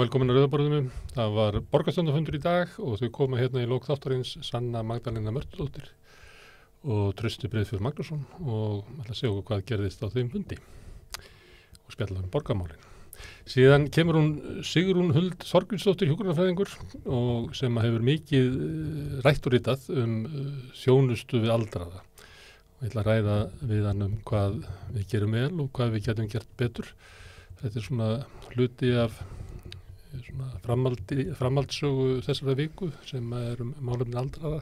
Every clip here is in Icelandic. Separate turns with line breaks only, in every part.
velkomin að Rauðaborðinu. Það var borgarstjórnarfundur í dag og þau koma hérna í lok þáttarins Sanna Magdalena Mörtudóttir og Trausti Breiðfjörð Magnússon og ætla að segja okkur hvað gerðist á þeim fundi og spjalla borgarmálin. Síðan kemur Sigrún Huld Þorgrímsdóttir hjúkrunarfræðingur og sem hefur mikið rætt og ritað þjónustu við aldraða. Og ég ætla að ræða við hann hvað við gerum vel og hvað við getum gert betur. Þetta svona hluti af framhaldssögu þessara viku sem málefni aldraða.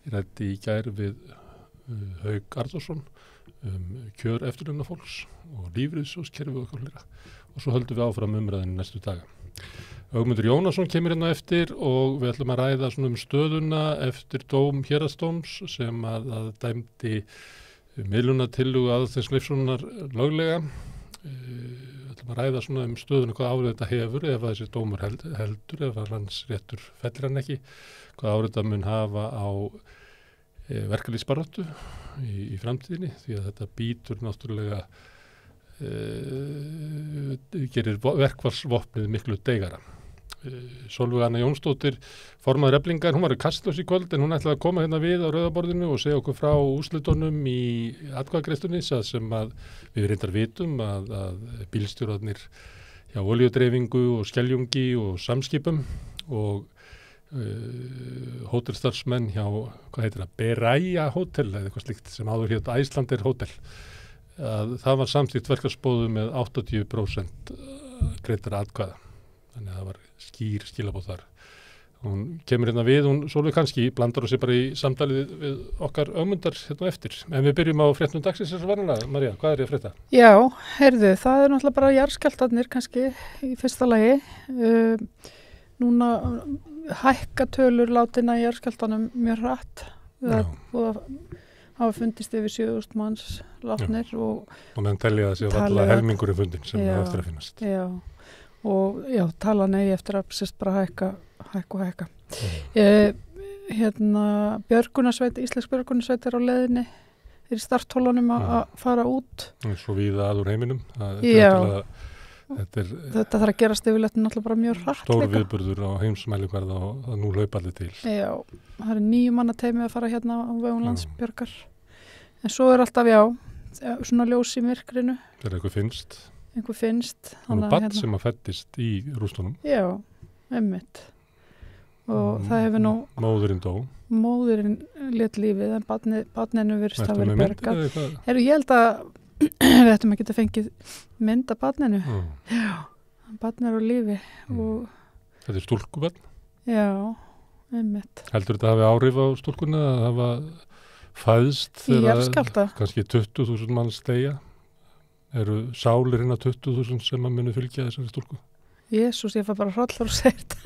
Ég ræddi í gær við Hauk Arnórsson kjör eftirlaunafólks og lífeyrissjóðskerfi og eitthvað fleira. Og svo höldum við áfram umræðinu næstu daga. Ögmundur Jónasson kemur hérna eftir og við ætlum að ræða stöðuna eftir dóm héraðsdóms sem að dæmdi miðlunartillögu Aðalsteins Leifssonar löglega. Við ætlum að ræða stöðuna hvað áhrif þetta hefur ef þessi dómur heldur, ef landsréttur fellir hann ekki, hvað áhrif þetta mun hafa á verkalýðsbaráttu í framtíðinni því að þetta býtur náttúrulega gerir verkfallsvopnið miklu deigara. Sólveig Anna Jónsdóttir, formaður Eflingar, hún var í Kastljós í kvöld en hún ætlaði að koma hérna við á Rauðaborðinu og segja okkur frá úrslitunum í atkvæðagreiðslunni sem að við reyndar vitum að bílstjórarnir hjá olíudreifingu og Skeljungi og Samskipum og hótelstarfsmenn hjá, Beraia hótel eða eitthvað slíkt sem áður hét Icelandair hótel. Það var samþykkt verkfallsboð með 80% greiddra atkvæða. Þannig að það var skýr skilaboð þar. Hún kemur hérna við, hún Sólveig kannski blandar sig bara í samtalið við okkar Ögmundar hérna eftir. En við byrjum á fréttum dagsins eins og vanalega. María, hvað er ég að frétta?
Já, heyrðu, það er náttúrulega bara jarðskjálftarnir kannski í fyrsta lagi. Núna hækka tölur látinna í jarðskjálftanum mjög hratt. Það hafa fundist yfir 7.000 manns látnir og
menn telja að það sé alltaf helmingurinn fundin sem er eftir að finnast.
Já, og talan eigi eftir að sérst bara hækka. Íslensk björgunarsveit er á leiðinni, er í starthólunum að fara út.
Svo víða að úr heiminum.
Þetta þarf að gerast yfirleitt náttúrulega bara mjög hratt.
Stór viðburður á heimsmælikvarða og nú hlaupa allir til.
Já, það er 9 manna teymi að fara hérna á vegum Landsbjargar. En svo er alltaf, svona ljós í myrkrinu.
Þegar einhver finnst.
Það
er barn sem að fæddist í rústunum.
Já, einmitt. Og það hefur nú
móðurinn dó.
Móðurinn lét lífið en barninu virðist hafa verið bjargað. Ég held að við ættum að geta fengið mynd af barninu. Já, barn er á lífi.
Þetta er stúlkubarn?
Já, einmitt.
Heldur þetta hafi áhrif á stúlkunni að hafa fæðst þegar kannski 20.000 manns deyja? Eru sálirinn að 20.000 sem að muni fylgja þessari stúlku? Jesús,
ég fær bara hrollur að segja þetta.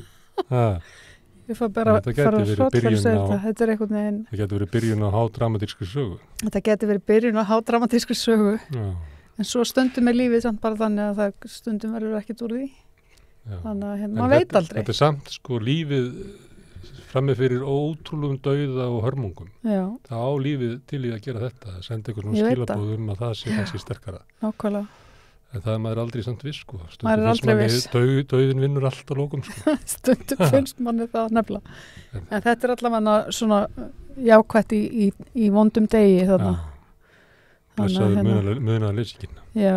Ég fær bara hrollur að segja þetta. Þetta er einhvern veginn.
Það getur verið byrjun á hádramatískri sögu.
Þetta getur verið byrjun á hádramatískri sögu. Já. En svo stundum er lífið samt bara þannig að það stundum verður ekkert úr því. Já. Þannig að maður veit aldrei.
Þetta er samt lífið frammi fyrir ótrúlegum dauða og hörmungum. Já. Það á lífið til í að gera þetta. Það sendi einhvern skilaboð að það sé kannski sterkara.
Nákvæmlega.
En það maður er aldrei samt viss,
Maður er aldrei viss.
Dauðin vinnur allt á lókum,
Stundum finnst manni það nefnilega. En þetta er allavega svona jákvætt í vondum degi þarna.
Blessaður munaða leysingin.
Já,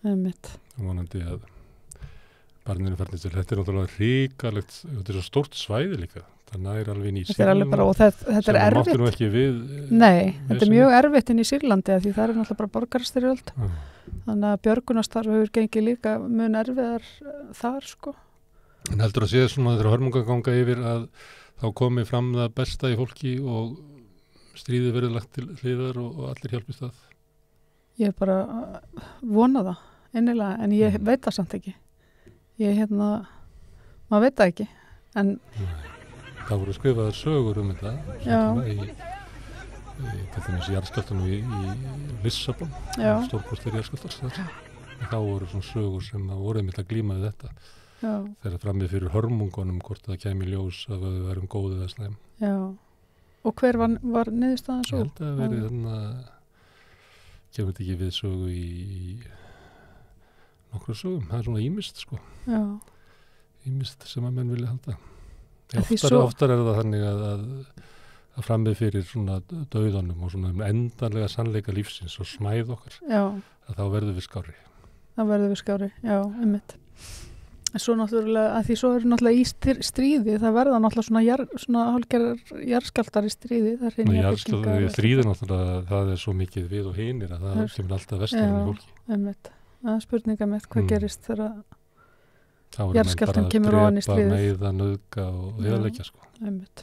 einmitt.
Vonandi að barninu farnist til. Þetta er náttúrulega ríkalegt, þetta er svo stórt svæði líka. Það næri alveg í Sýrlandi. Þetta er alveg bara, og þetta er erfitt. Sem máttu nú ekki við.
Nei, þetta er mjög erfitt inn í Sýrlandi því það er náttúrulega bara borgarastyrjöld. Þannig að björgunarstarf hefur gengið líka mun erfiðar þar,
En heldur að sé þegar hörmungar ganga yfir að þá komi fram það besta í fólki og stríðið verið lagt til hliðar og allir hjálpist að?
Ég bara vona það, innilega, en ég veit það samt ekki. Maður veit það ekki, en
það voru skrifaðar sögur þetta til dæmis í jarðskjálftanum í Lissabon, stórkostlegir jarðskjálftar þá voru svona sögur sem voru að glíma við þetta þegar framið fyrir hörmungunum hvort það kæmi í ljós að við verum góðið eða slæm.
Já, og hver var niðurstaðan svo?
Ég held að verið kemur þetta ekki við sögu í nokkru sögum, það er svona ýmist
Já.
ýmist sem að menn vilja halda.
En því
Oftar það þannig að framið fyrir svona dauðanum og svona endanlega sannleika lífsins og smæð okkar,
Já,
að þá verðum við skári.
það verður við skári, já, einmitt. En svo náttúrulega, að því svo eru náttúrulega í stríði, það verða náttúrulega svona hálfgerðar jarðskjálftar í stríði.
Jarðskjálftar í stríði náttúrulega, það er svo mikið við og hinir að það kemur alltaf vestar með fólki.
Já, einmitt. Það er spurninga með hvað gerist þegar
jarðskjálftan
kemur ofan í stríðið.
Þá eru menn bara að meiða, nauðga og eðalegja sko.
Einmitt.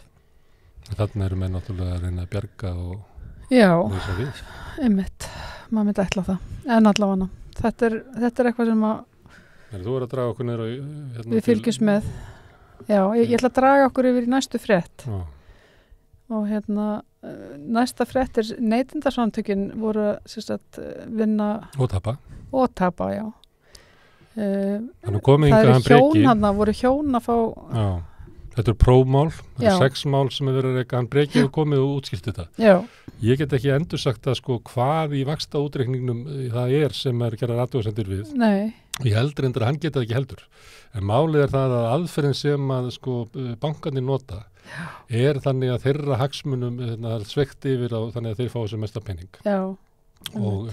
Þannig eru menn náttúrulega að reyna að bjarga og leysa við.
Einmitt. Maður myndi ætla það. En allavega, þetta er eitthvað sem að
þú er að draga okkur niður
við fylgjumst með. Já, ég ætla að draga okkur yfir í næstu frétt.
Já.
Og næsta frétt er Neytendasamtökin voru vinna
og tapa,
já.
Þannig komið
það
hingað
eru hjón hann, voru hjón að fá
Já, þetta er prófmál, það eru 6 mál sem er verið að reka, hann Breki hefur komið og útskilt þetta.
Já.
Ég get ekki endursagt að sko hvað í vaxta útreikningnum það er sem er gerðar athugasemdir við.
Nei.
Ég heldur endur að hann geta ekki heldur. En málið er það að aðferðin sem að sko bankarnir nota er þannig að þeirra hagsmunum sveikt yfir á þannig að þeir fá þessu mesta penning.
Já.
Og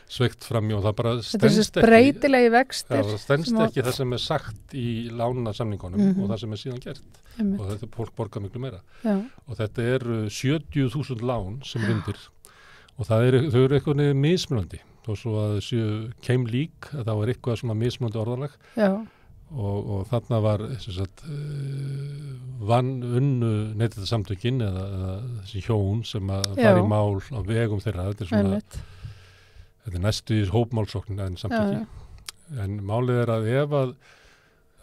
sveikt fram og það bara
stenst ekki. Þetta er breytilegi vextir.
Já, það stenst ekki það sem er sagt í lánasamningunum og það sem er síðan gert. Og þetta fólk borgar miklu meira.
Já.
Og þetta eru 70.000 lán sem er undir og þau eru eitthvað mismunandi. Þó svo að séu keimlík, þá er eitthvað svona mismunandi orðalag.
Já.
Og þarna var unnu Neytendasamtökin eða þessi hjón sem að fara í mál á vegum þeirra. Þetta er svona þetta er næstu í hópmálsóknin en samtöki. En málið er að ef að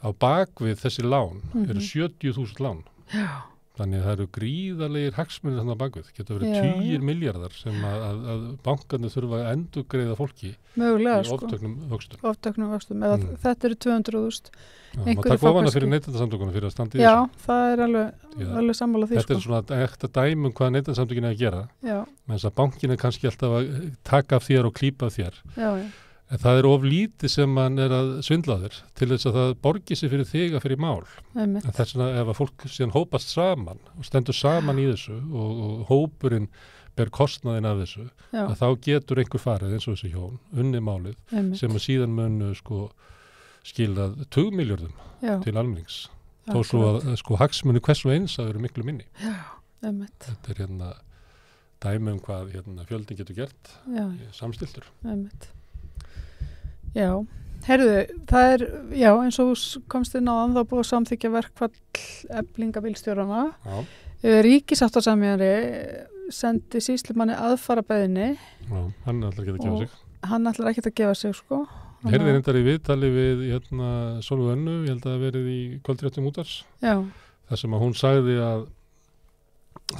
á bakvið þessi lán eru 70.000 lán.
Já.
Þannig að það eru gríðarlegir hagsmunir þannig á bakvið. Getur verið 10 milljarðar sem að bankarnir þurfa að endurgreiða fólki
mögulega,
í oftöknum vöxtum.
Oftöknum vöxtum. Þetta eru 200.000.
Maður takk ofana fyrir Neytendasamtökunum fyrir að standa í þessu.
Já, það er alveg sammála því.
Þetta er svona ekta dæmi hvað Neytendasamtökin er að gera.
Já.
Menn að bankin er kannski alltaf að taka af þér og klípa af þér.
Já.
En það er of lítið sem mann er að svindla þér til þess að það borgi sig fyrir þig að fyrir mál. En þess vegna ef að fólk síðan hópast saman og stendur saman í þessu og hópurinn ber kostnaðin af þessu, að þá getur einhver farið eins og þessi hjón, unni málið sem að síðan munu skilað 20 milljörðum til almennings. Þó svo að hagsmuni hvers og eins að eru miklu minni.
Já,
þetta er dæmi hvað fjöldin getur gert samstiltur.
Já, heyrðu, það er, eins og komst inn á það búið að samþykkja verkfall Eflinga-bílstjórana. Ríkissáttasemjari sendi sýslumanni aðfararbeiðni.
Já, hann ætlar ekki að gefa sig.
Hann ætlar ekki að gefa sig, sko.
Heyrði reyndar í viðtali við Sólveig Önnu, ég held að það verið í kvöldréttum útvarps.
Já.
Þar sem að hún sagði að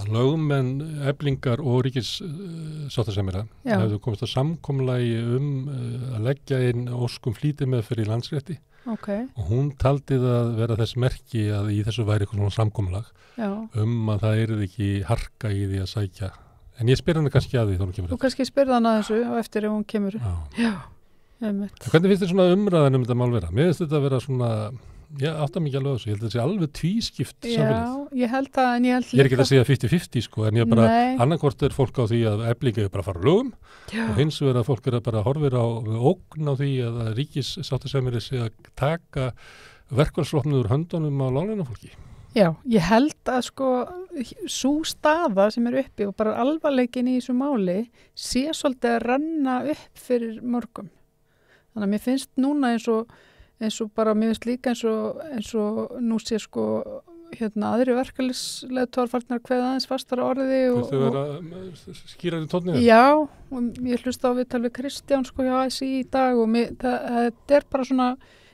lögmenn Eflingar og ríkissáttasemjara hefðu komist að samkomulagi að leggja inn óskum flýti með fyrir landsrétti. Og hún taldi það að vera þess merki að í þessu væri eitthvað svona samkomulag að það yrði ekki harka í því að sækja. En ég spyr hana kannski að því þá hún kemur.
Þú kannski spyrði hana þessu á eftir ef hún kemur. Já.
Hvernig finnst þér svona umræðan þetta mál vera? Mér finnst þetta að vera svona átta mikið alveg á þessu, ég held að þetta sé alveg tvískipt samfélagið. Já,
ég held það, en ég held líka.
Ég er ekki að segja 50-50 sko, en ég bara, annarkvort er fólk á því að Eflinga er bara að fara lögum og hins vegar að fólk er að bara horfir á ógn á því að ríkissáttasemjari sé að taka verkfallsvopnið úr höndunum á láglaunafólki.
Já, ég held að sko, sú staða sem er uppi og bara alvarleikin í þessu máli sé svolítið að renna upp fyrir mörgum. Þannig að mér finnst núna eins og bara, mér finnst líka eins og nú sé sko aðri verkefnisleiðtogar farnir að kveða aðeins fastara orði og
þú vera skýrari tónnið?
Já, og ég hlusta á viðtal við Kristján sko hjá ASÍ í dag og þetta er bara svona,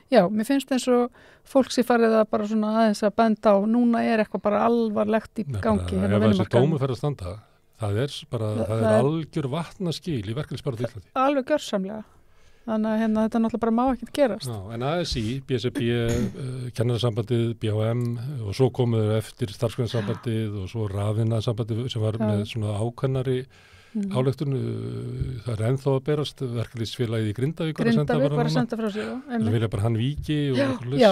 já, mér finnst eins og fólk sé farið að bara svona aðeins að benda á, núna er eitthvað bara alvarlegt í gangi.
Ef þessi dómur fer að standa, það er algjör vatnaskil í verkefnisbaratu Íslandi.
Alveg gjörsamlega. Þannig að þetta náttúrulega bara má ekkert gerast.
Já, en ASÍ, BSRB, Kennarasambandið, BHM og svo komuður eftir starfsgreinasambandið og svo Rafinnasambandið sem var með svona ákveðnari álektun, það er ennþá að berast verkalýðsfélagið í Grindavík
var að senda frá sér.
Það vilja bara hann víki
Já,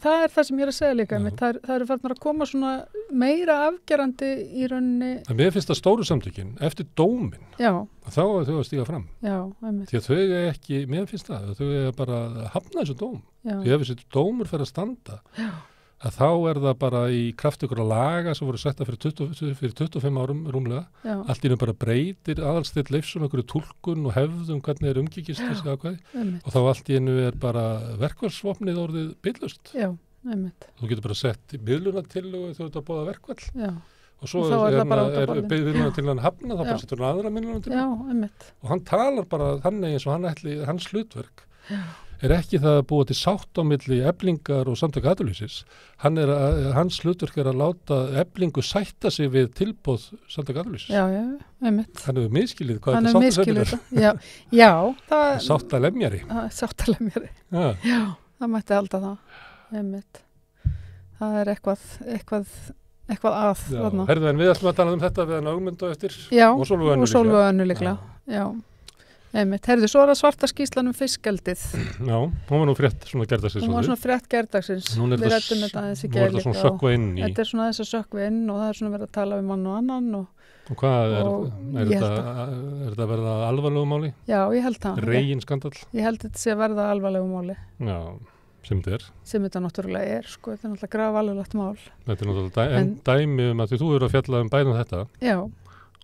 það er það sem ég er að segja líka. Það eru farnar að koma svona meira afgerandi í rauninni.
En mér finnst það stóru samtökin, eftir dómin, þá er þau að stíga fram.
Já,
því að þau er ekki, mér finnst það, þau er bara að hafna þessu dóm. Því ef þessi dómur fer að standa, að þá er það bara í kraft ykkur að laga sem voru setta fyrir 25 árum rúmlega, allt í raun bara breytir Aðalsteinn Leifsson okkur túlkun og hefðum hvernig er umgengist þessi ákvæði og þá allt í einu er bara verkfallsvopnið orðið billust. Þú getur bara sett miðlunartillögu þegar þú ert að boða verkfall og svo er miðlunartillan hafna, þá bara setur hann aðra miðlunartillan og hann talar bara þannig eins og hann ætli, hans hlutverk er ekki það að búa til sátt á milli Eflingar og Samtaka atvinnulífsins. Hans hlutverk er að láta Eflingu sætta sig við tilboð Samtaka atvinnulífsins. Hann hefur miskilið hvað þetta sáttasemjari er. Sáttalemjari.
Sáttalemjari. Já, það mætti halda það. Það er eitthvað að.
Herðu, en við ætlum að tala um þetta við hann Ögmundu eftir.
Já, og Sólveig Önnu líklega. Já. Herðu, svo er það svarta skýrslan fiskeldið.
Já, hún var nú frétt svona gerdagsins.
Hún var svona frétt gerdagsins.
Við rættum þetta aðeins í gær líka. Nú er þetta svona sökkva inn í.
Þetta er svona þess að sökkva inn og það er svona verið að tala við mann og annan.
Og hvað er þetta að verða alvarlegu máli?
Já, ég held það.
Regin skandall?
Ég held þetta sé að verða alvarlegu máli.
Já, sem þetta er.
Sem þetta náttúrulega er, sko. Þetta er náttúrulega grafalvarlegt mál.
Þetta er náttúrulega dæmi að því þú eru að fjalla bæði þetta. Já.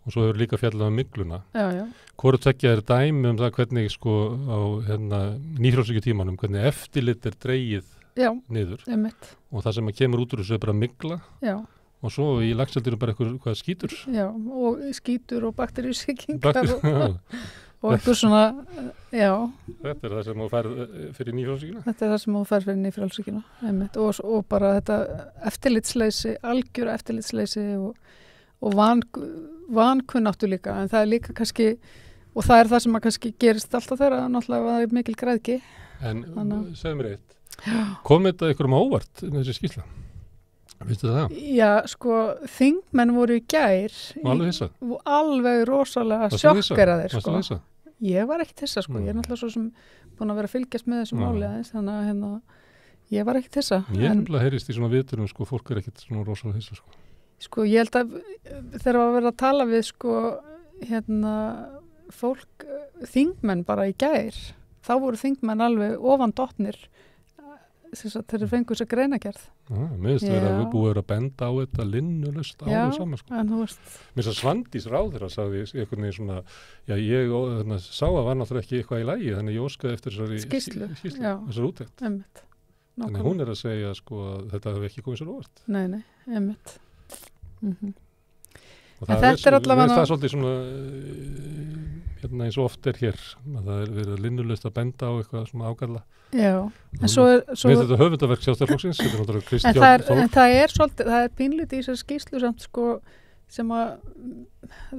Og svo hefur líka fjallað migluna. Hvoru tveggja er dæmi það hvernig sko á nýfrjálshyggjutímanum, hvernig eftirlit er dregið niður. Og það sem kemur út úr þessu er bara migla. Og svo í laxeldinu bara eitthvað skítur. Já, og skítur og bakteríusýkingar og eitthvað svona, Þetta er það sem þú færð fyrir nýfrjálshygguna? Þetta er það sem þú færð fyrir nýfrjálshygguna, og bara þetta eftirlitsleysi, algjör eftirlitsleysi og vankunnáttu líka, en það er líka kannski, og það er það sem að kannski gerist alltaf þeirra, náttúrulega það er mikil græðgi. En segðu mér eitt, kom þetta einhverjum óvart þessi skýrsla? Vistu það? Já, sko, þingmenn voru í gær alveg rosalega sjokkeraðir, sko. Varstu þessa? Ég var ekkert þessa, sko, ég er náttúrulega svo sem búin að vera að fylgjast með þessu máli aðeins, þannig að ég var ekkert þessa. Ég er náttúrulega heyrist í svona viðtölum, sko, fólk er ekkert svona rosalega þessa, sko. Sko, ég held að þegar að vera að tala við, sko, fólk, þingmenn bara í gær, þá voru þingmenn alveg ofan dottnir, þeir fengu þess að greinagerð. Mér finnst þeirra að búið að benda á þetta linnulaust árið saman, sko. En þú veist. Mér finnst að Svandís ráðherra sagði einhvern veginn svona, ég sá að var náttúrulega ekki eitthvað í lagi, þannig ég óskaði eftir þessari skýrslu, þessari úttekt. Þannig hún er að segja, sko, að þetta hefði ekki komið svo óvart. Nei, einmitt. Og það er allavega svolítið svona eins og oft er hér að það er verið linnulaust að benda á eitthvað svona ágalla. Já, en svo er þetta höfundaverk Sjálfstæðisflokksins, þetta er náttúrulega Kristján Þór. En það er svolítið, það er pínlítið í þessari skýrslu samt, sko, sem að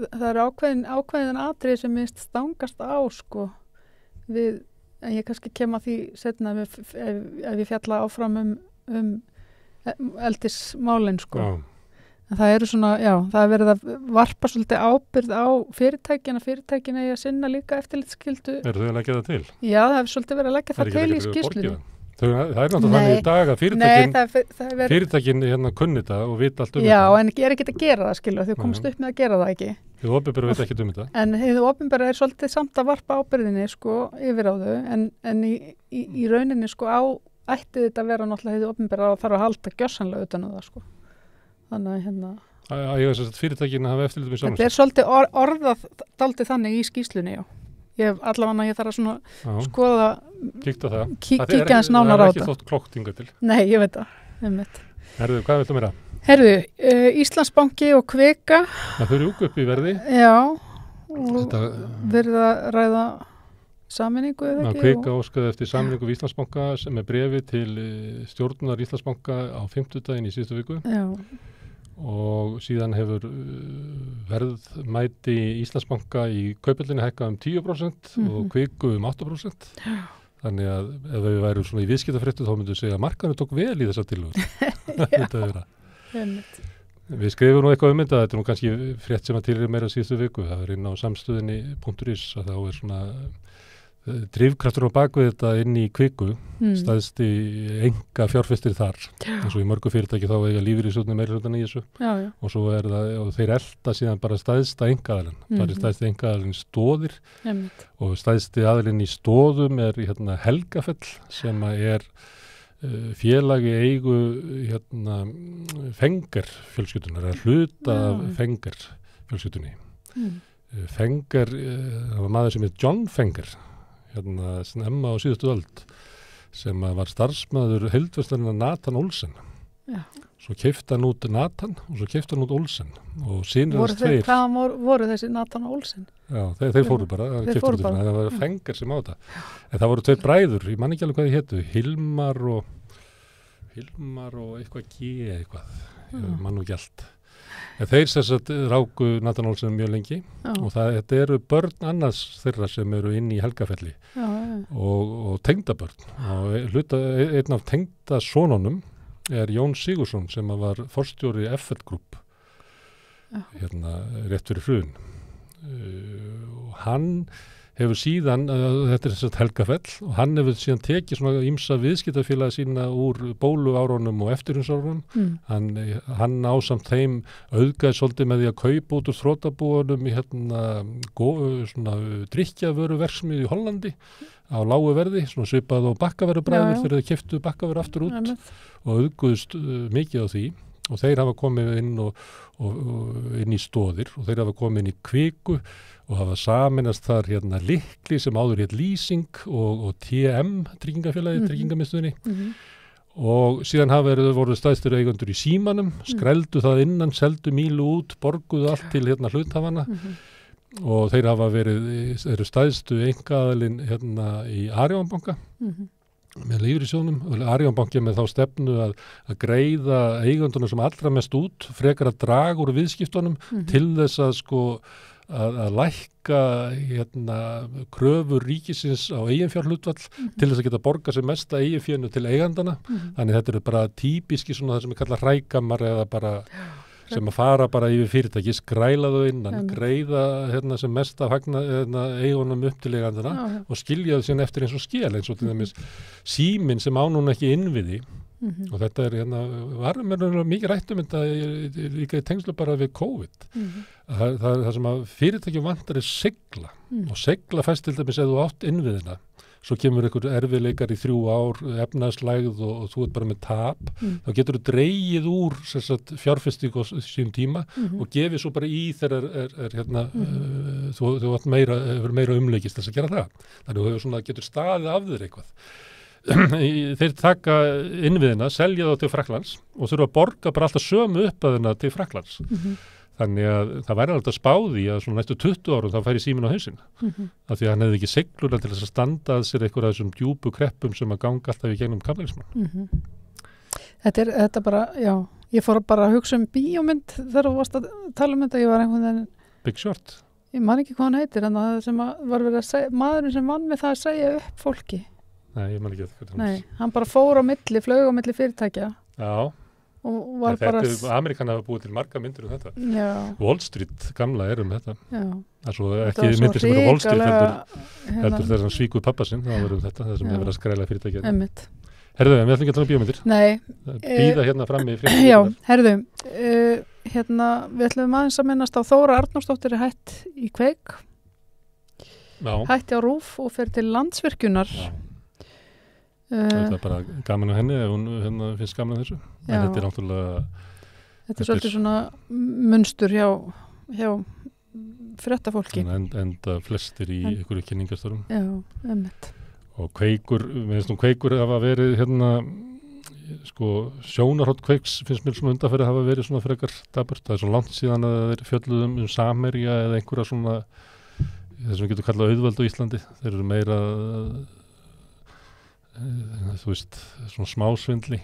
það er ákveðin atriði sem minnst stangast á, sko, við, en ég kannski kem að því setna ef ég fjalla áfram eldismálin, sko. Já. En það eru svona, það er verið að varpa svolítið ábyrgð á fyrirtækin eigi að sinna líka eftirlitsskyldu. Eru þau að leggja það til? Já, það hefur svolítið verið að leggja það til í skýrslunni. Það er náttúrulega þannig í dag að fyrirtækin kunni þetta og vita allt um þetta. Já, en ég er ekki að gera það, skilur, þau komast upp með að gera það ekki. Þið opinbera veit ekki um þetta. En þið opinbera er svolítið samt að varpa ábyrgðinni, sko, yfir á þau, en í rauninni, sko, ætti þetta að vera náttúrulega þið opinbera og þarf að halda gjörsamlega utan það, sko. Þannig að ég veist að fyrirtækinu hafa eftirlit með sjálfum. Þetta er svolítið orðað dálítið þannig í skýrslunni, já. Ég þarf að svona skoða, kíkja hans nánar á þetta. Það er ekki þótt kloktinga til. Nei, ég veit það. Herðu, hvað viltu meira? Herðu, Íslandsbanki og Kvika. Það þau upp í verði. Já, og verið að ræða sameiningu eða ekki? Kvika óskaði eftir sameiningu við Íslandsbanka sem er bréfi til stjórnar Íslandsbanka á 50. í síðustu viku. Já. Og síðan hefur verðmæti Íslandsbanka í Kauphöllinni hækkað 10% og Kviku 8%. Þannig að ef við værum svona í viðskiptafréttu þá myndum við segja að markaðurinn tók vel í þessar tillögur. Þetta er það. Við skrifum nú eitthvað þetta er nú kannski frétt sem að til meira síðustu viku, það inn á samstöðinni.is að þá svona drifkraftur á bakvið þetta inn í Kviku, stæðsti enga fjárfestir þar, eins og í mörgu fyrirtæki þá eiga lífeyrissjóðirnir meira hlutan í þessu og svo það, og þeir elta síðan bara stæðsta engaðalinn, það stæðsti engaðalinn Stoðir og stæðsti aðilinn í Stoðum hérna Helgafell sem er félagi eigu hérna Fenger fjölskyldunar, hluta af Fenger fjölskyldunni. Fenger, það var maður sem heit John Fenger, hérna snemma á síðustu öld, sem var starfsmaður heildverslanina Nathan Olsen. Svo keypti hann út Nathan og svo keypti hann út Olsen og synir hans tveir.
Hvaðan voru þessi Nathan og Olsen?
Já, þeir fóru bara, það var Fenger sem á þetta. En það voru tveir bræður, ég man ekki alveg hvað þið hétu, Hilmar og eitthvað G eitthvað, ég man nú ekki allt. En þeir sérstætt ráku Nathan Olsen mjög lengi og þetta eru börn annars þeirra sem eru inn í Helgafelli og tengdabörn. Og einn af tengdasonunum er Jón Sigursson sem var forstjóri FL Group hérna rétt fyrir hrun. Og hann hefur síðan, þetta er þess Helgafell, og hann hefur síðan tekið svona ýmsa viðskiptafélaga sína úr bóluárunum og eftirhrunsárunum. Hann ásamt þeim auðgaði svolítið með því að kaupa út úr þrotabúunum í hérna svona drykkjavöruverksmiðju í Hollandi á lágu verði, svona svipað og bakkaverubræður þegar þeir keyptu bakkaveru aftur út og auðguðust mikið á því. Og þeir hafa komið inn og inn í Stoðir og þeir hafa komið inn í Kviku og hafa saminast þar hérna Lykli sem áður hétt Lýsing og TM tryggingafélagi, tryggingamiðstöðinni og síðan voru stæðstir eigendur í Símanum, skrældu það innan, seldu Mílu út, borguðu allt til hérna hluthafana og þeir hafa eru stæðstu einkaaðilinn hérna í Arion banka með lífeyrissjóðnum og Arion banki með þá stefnu að greiða eigendunum sem allra mest út, frekar að draga úr viðskiptunum til þess að að lækka hérna kröfur ríkisins á eiginfjárhlutvall til þess að geta borga sér mesta eiginfjörnu til eigandana. Þannig þetta eru bara típiski svona það sem er kallað hrægammar eða bara sem að fara bara yfir fyrirtæki, skræla þau innan, greiða hérna sem mesta eigunum upp til eigandana og skilja þau síðan eftir eins og skel, eins og til dæmis Síminn sem á núna ekki innviði og þetta er hérna, var mikið rætt þetta líka í tengslu bara við COVID. Það sem að fyrirtækjum vantar er segla og segla fæst til dæmis eða þú átt innviðina. Svo kemur einhver erfiðleikar í 3 ár, efnahagslægð og þú ert bara með tap, þá getur þú dreigið úr fjárfesting á sínum tíma og gefið svo bara í þegar hérna, þú hefur meira umleikist þess að gera það. Þannig að þú getur staðið af þér eitthvað. Þeir taka innviðina, selja þá til Frakklands og þurfa að borga bara alltaf sömu upphæðina til Frakklands. Þannig að það væri alltaf spáði að svona næstu 20 árum þá færi Síminn á hausinn. Af því að hann hefði ekki segluna til þess að standa að sér eitthvað af þessum djúpu kreppum sem að ganga alltaf í gegnum kapitalismann.
Þetta bara, já, ég fór bara að hugsa bíómynd þegar þú varst að tala þetta, ég var einhvern veginn
Big Short.
Ég man ekki hvað hann heitir, en það sem var verið að segja, maðurinn sem vann með það að segja upp fólki.
Nei, ég man ekki þetta.
Nei, hann bara fór á milli, flaug á milli fyrirtækja.
Já.
Og var bara...
Amerikanar hafa búið til marga myndir þetta.
Já.
Wall Street gamla þetta.
Já.
Það er svo ekki myndir sem eru Wall Street, heldur þeir sem svíkuð pappa sinn, það var þetta, það sem hefur verið að skræla fyrirtækja.
Einmitt.
Herðu, við ætlum ekki að tala um bíómyndir.
Nei.
Bíða hérna frammi í fréttum.
Já, herðu, hérna, við ætlum aðeins að minnast á Þóra Arnórsdóttir hætt í Kveik.
Já.
Hætti á RÚV og fer til Landsvirkjunar.
Já. Það er bara gaman á henni ef hún finnst gaman á þessu. En þetta er náttúrulega...
Þetta er svolítið svona munstur hjá fréttafólki.
Enda flestir í einhverju kynningarstörfum.
Já, einmitt.
Og Kveikur, við veistum Kveikur hafa verið sjónarhótt Kveiks finnst mér svona undanferði hafa verið svona frekar daburt. Það er svo langt síðan að þeir fjölluðum Samherja eða einhverja svona það sem við getum kallað auðvöld á Íslandi. Þeir eru meira þú veist, svona smásvindli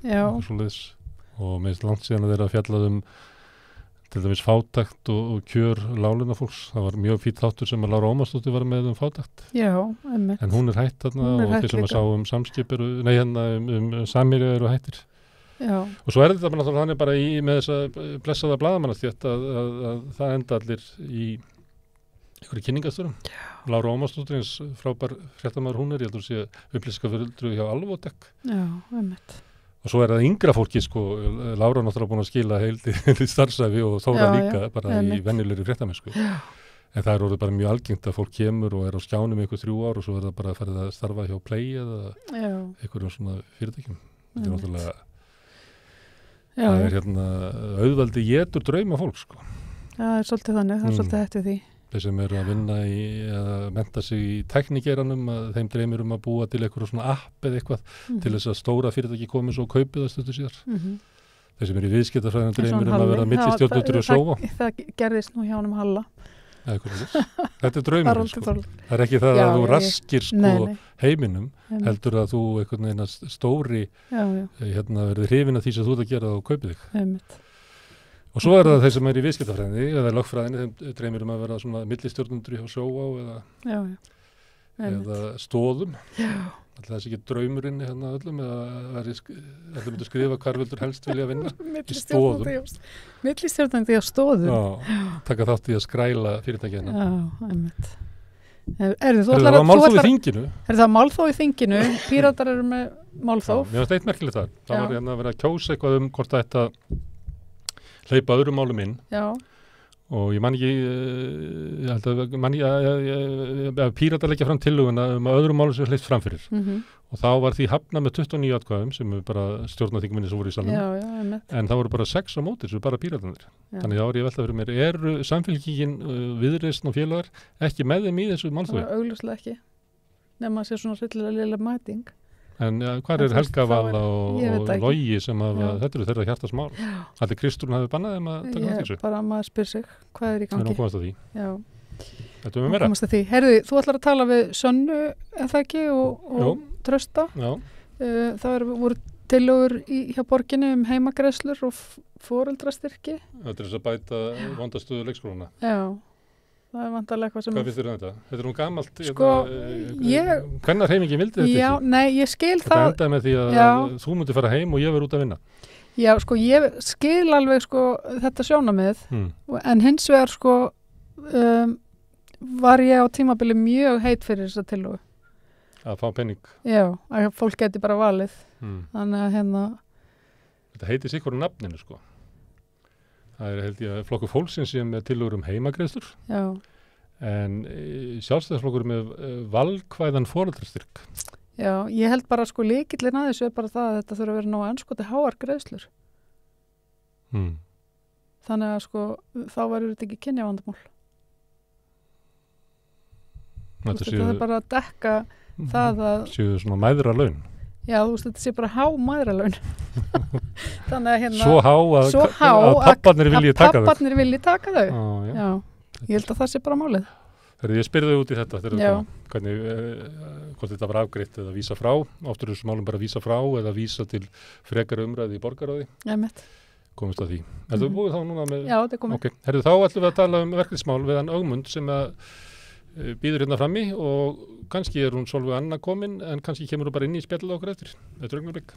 og með langt síðan að þeirra fjallað til dæmis fátækt og kjör láglaunafólks. Það var mjög fínn þáttur sem að Lára Ómarsdóttir var með fátækt.
Já, einmitt.
En hún er hætt þarna og þeir sem að sá samskip Samherja eru hættir.
Já,
Og svo þetta náttúrulega þannig bara með þessa blessaða blaðamannastétt að það enda allir í einhverju kynningastörum. Lára Ómarsdóttir eins frábær fréttamaður hún ég heldur sé upplýsingafulltrúi hjá Alvotek.
já, einmitt.
Og svo það yngra fólki, sko, Lára náttúrulega búin að skila heil starfsæfi og Þóra líka bara í venjulegri fréttamennsku. En það orðið bara mjög algengt að fólk kemur og á skjánum í einhver 3 ár og svo það bara að fara að starfa hjá Play eða einhverjum svona fyrirtækjum. Þetta náttúrulega, það hérna auðvaldi étur drauma fólk, sko.
Já, það svolítið þannig, það svolítið eftir því.
Þeir sem eru að vinna að mennta sig í tæknigeranum, að þeim dreymir að búa til eitthvað svona app eða eitthvað til þess að stóra fyrirtæki komi svo og kaupi það stundu síðar. Þeir sem eru í viðskiptafræðinum dreymir að vera millistjórnendur og sjófa.
Það gerðist nú hjá honum Halla.
Þetta draumur, sko. Það ekki það að þú raskir sko heiminum, heldur að þú einhvern veginn stóri verður hrifin af því sem þú ert að gera og kaupið þig. Og svo það þeir sem eru í viðskiptafræðinni eða lögfræðinni, þeim dreymir að vera svona millistjórnendur hjá sjófa eða stóðum. Það er ekki draumurinn hérna öllum eða ætlum að skrifa hvar vildur helst vilja vinna í stóðum.
Millistjórnandi á stóðum.
Já, taka þátt í að skræla fyrirtækina.
Já, einmitt.
Er það málþóf í þinginu?
Er það málþóf í þinginu? Píratar eru með málþóf.
Mér finnst eitt merkilegt það. Það var hérna að vera að kjósa eitthvað hvort það ætti að hleypa öðrum málum inn. Já. Og ég man ekki, ég held að Píratar leggja fram tillöguna að öðrum málum sem hleypt framfyrir. Og þá var því hafnað með 29 atkvæðum sem bara stjórnarþingmenni sem voru í salnum. En það voru bara 6 á móti sem bara Píratarnir. Þannig að ég velta fyrir mér, eru Samfylkingin, Viðreisn og félagar ekki með þeim í þessu málþófi?
Augljóslega ekki, nema að sé svona hryllilega léleg mæting.
En hvað er Helga Vala og Logi sem þetta eru þeirra hjartasmál? Allir Kristrún hafi bannað þeim að taka þátt í þessu?
Bara maður spyr sig, hvað er í gangi?
Nú komast að því.
Já.
Þetta með meira.
Herðu, þú ætlar að tala við Sönnu, eða ekki, og Trausta.
Já.
Það voru tillögur hjá borginni heimagreiðslur og foreldrastyrki.
Þetta er þess að bæta vondastuðu leikskólana.
Já. Það er vantarlega eitthvað sem...
Hvað finnst þér þetta? Þetta nú gamalt...
Hvenær
heimingin vildi þetta
ekki? Nei, ég skil það...
Þetta endaði með því að þú múti fara heim og ég verið út að vinna.
Já, sko, ég skil alveg sko þetta sjónamið, en hins vegar sko var ég á tímabili mjög heit fyrir þessa tillögu.
Að fá penning?
Já, að fólk geti bara valið. Þannig að hérna...
Þetta heitir sikkur nafninu, sko. Það held ég að flokkur fólksins sem með tillögur heimagreiðslur. Já. En sjálfstæðisflokkur með valkvæðan foreldrastyrk.
Já, ég held bara sko lykillinn að þessu er bara það að þetta þurfa að vera nóg anskoti háar greiðslur. Þannig að sko þá verður þetta ekki kynjavandamál. Þetta er bara að dekka það að...
Séu svona mæðra laun.
Já, þú veist, þetta sé bara há mæðralaun. Þannig að hérna...
Svo há að papparnir
vilji taka þau. Já, ég held að það sé bara málið.
Ég spyrði þau út í þetta, hvernig, hvort þetta var afgreitt eða vísa frá. Oftur þessu málum bara vísa frá eða vísa til frekara umræði í borgarráði. Komumst að því. Er það búið þá núna með...
Já, þetta er komið.
Okay. Þá ætlum við að tala verkefnismál við hann Ögmund sem að býður hérna frammi og kannski er hún Sólveig Anna komin en kannski kemur hún bara inn í spjallið okkur eftir. Þetta er augnablik.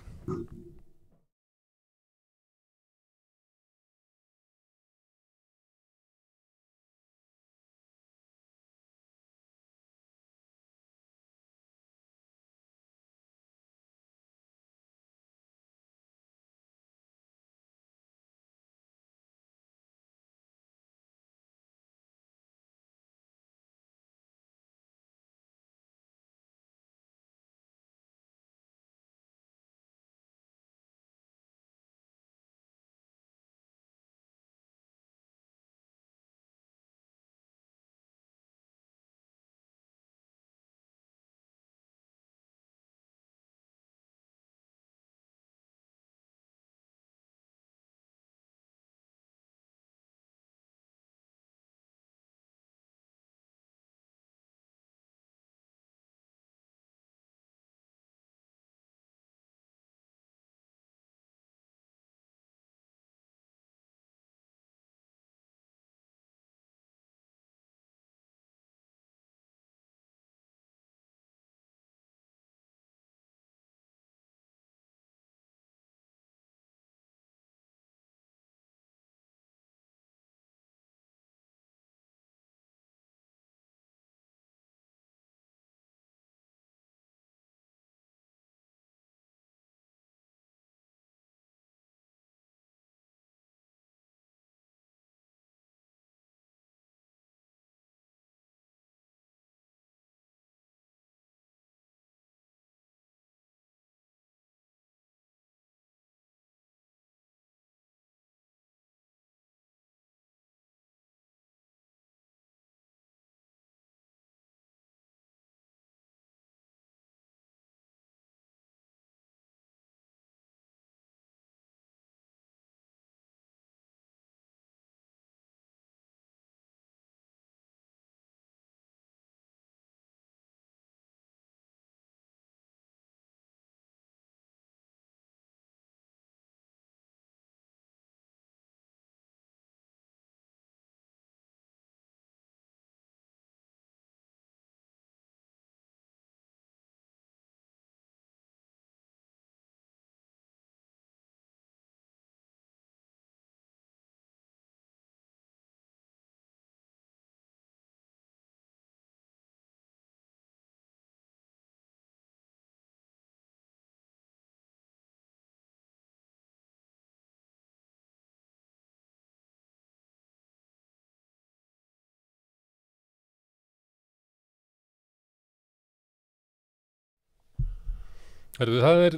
Það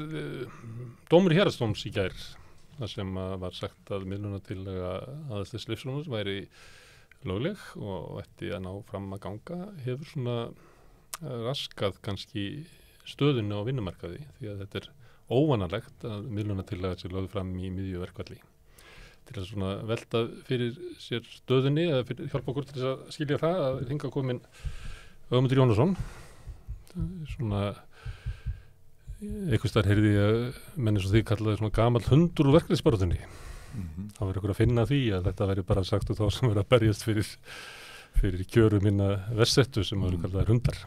dómur héraðsdóms í gær, þar sem var sagt að miðlunartillaga aðeins lífsrónus væri lögleg og ætti að ná fram að ganga, hefur svona raskað kannski stöðunni á vinnumarkaði, því að þetta óvanalegt að miðlunartillaga sé lögð fram í miðju verkfalli. Til að svona velta fyrir sér stöðunni eða hjálpa okkur til þess að skilja það að hingað komin Ögmundur Jónasson, svona einhvers staðar heyrði ég menn eins og því kallaði svona gamall hundur úr verkefnisbaráttunni. Það var ykkur að finna því að þetta væri bara sagt þá sem verið að berjast fyrir kjörum minna vessettu sem voru kallaðir hundar.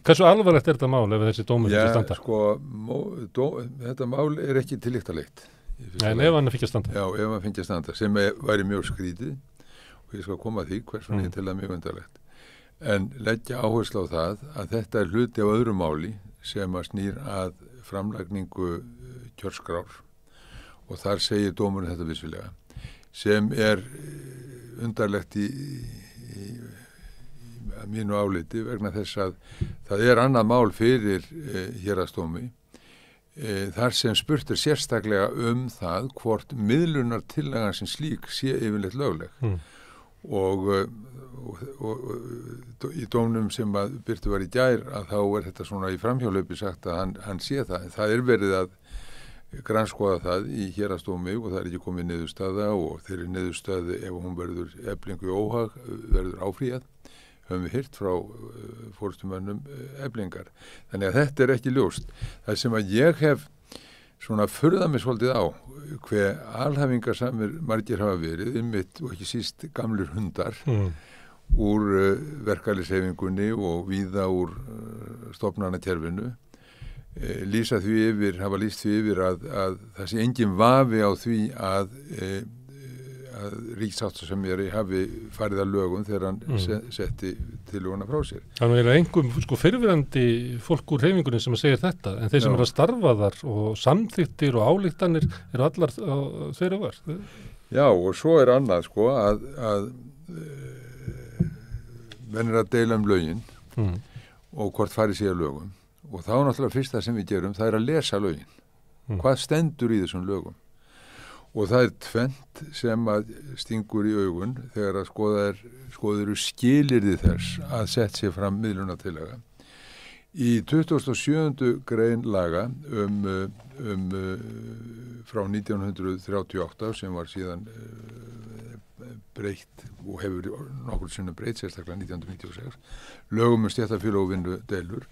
Hversu alvarlegt er þetta mál ef þessi dómur fyrir standa?
Þetta mál er ekki tillyktarlegt.
En ef hann fengi að standa?
Já, ef hann fengi að standa, sem væri mjög skrítið og ég skal koma að því hversun ég til það mjög undarlegt. En leggja áherslu á það að þetta er hluti á öðru máli sem að snýr að framlagningu kjörskrár og þar segir dómurinn þetta vissulega, sem er undarlegt í mínu áliti vegna þess að það er annað mál fyrir héraðsdómi þar sem spurt er sérstaklega það hvort miðlunartillagan sem slík sé yfirleitt lögleg og í dómnum sem að birtu var í gær að þá er þetta svona í framhjálaupi sagt að hann sé það. Það er verið að grannskoða það í héraðsdómi og það er ekki komið niðurstaða og þeirri niðurstöðu ef hún verður eflingu í óhag verður áfrýjað. Höfum við heyrt frá forystumönnum Eflingar. Þannig að þetta er ekki ljóst. Það sem að ég hef svona furðað mig svolítið á hve alhæfingarsamir margir hafa verið, einmitt og ekki síst gamlir hundar úr verkalýðshreyfingunni og víða úr stofnanakerfinu hafa lýst því yfir að það sé engin vafi á því að ríkissáttasemjari hafi farið að lögum þegar hann setti tillöguna frá sér.
Það er einhverjum fyrrverandi fólk úr hreyfingunni sem segir þetta, en þeir sem eru að starfa þar og samþykktir og ályktanir eru allar þeirra var.
Já, og svo er annað að menn er að deila lögin og hvort farið sé að lögum og þá náttúrulega fyrsta sem við gerum það er að lesa lögin. Hvað stendur í þessum lögum? Og það er tvennt sem að stingur í augun þegar að skoðuðu skilyrði þess að sett sér fram miðlunartillaga. Í 27. grein laga frá 1938 sem var síðan breytt og hefur nokkur sinnum breytt, sérstaklega 1996, lögum stéttarfélög og vinnudeilur,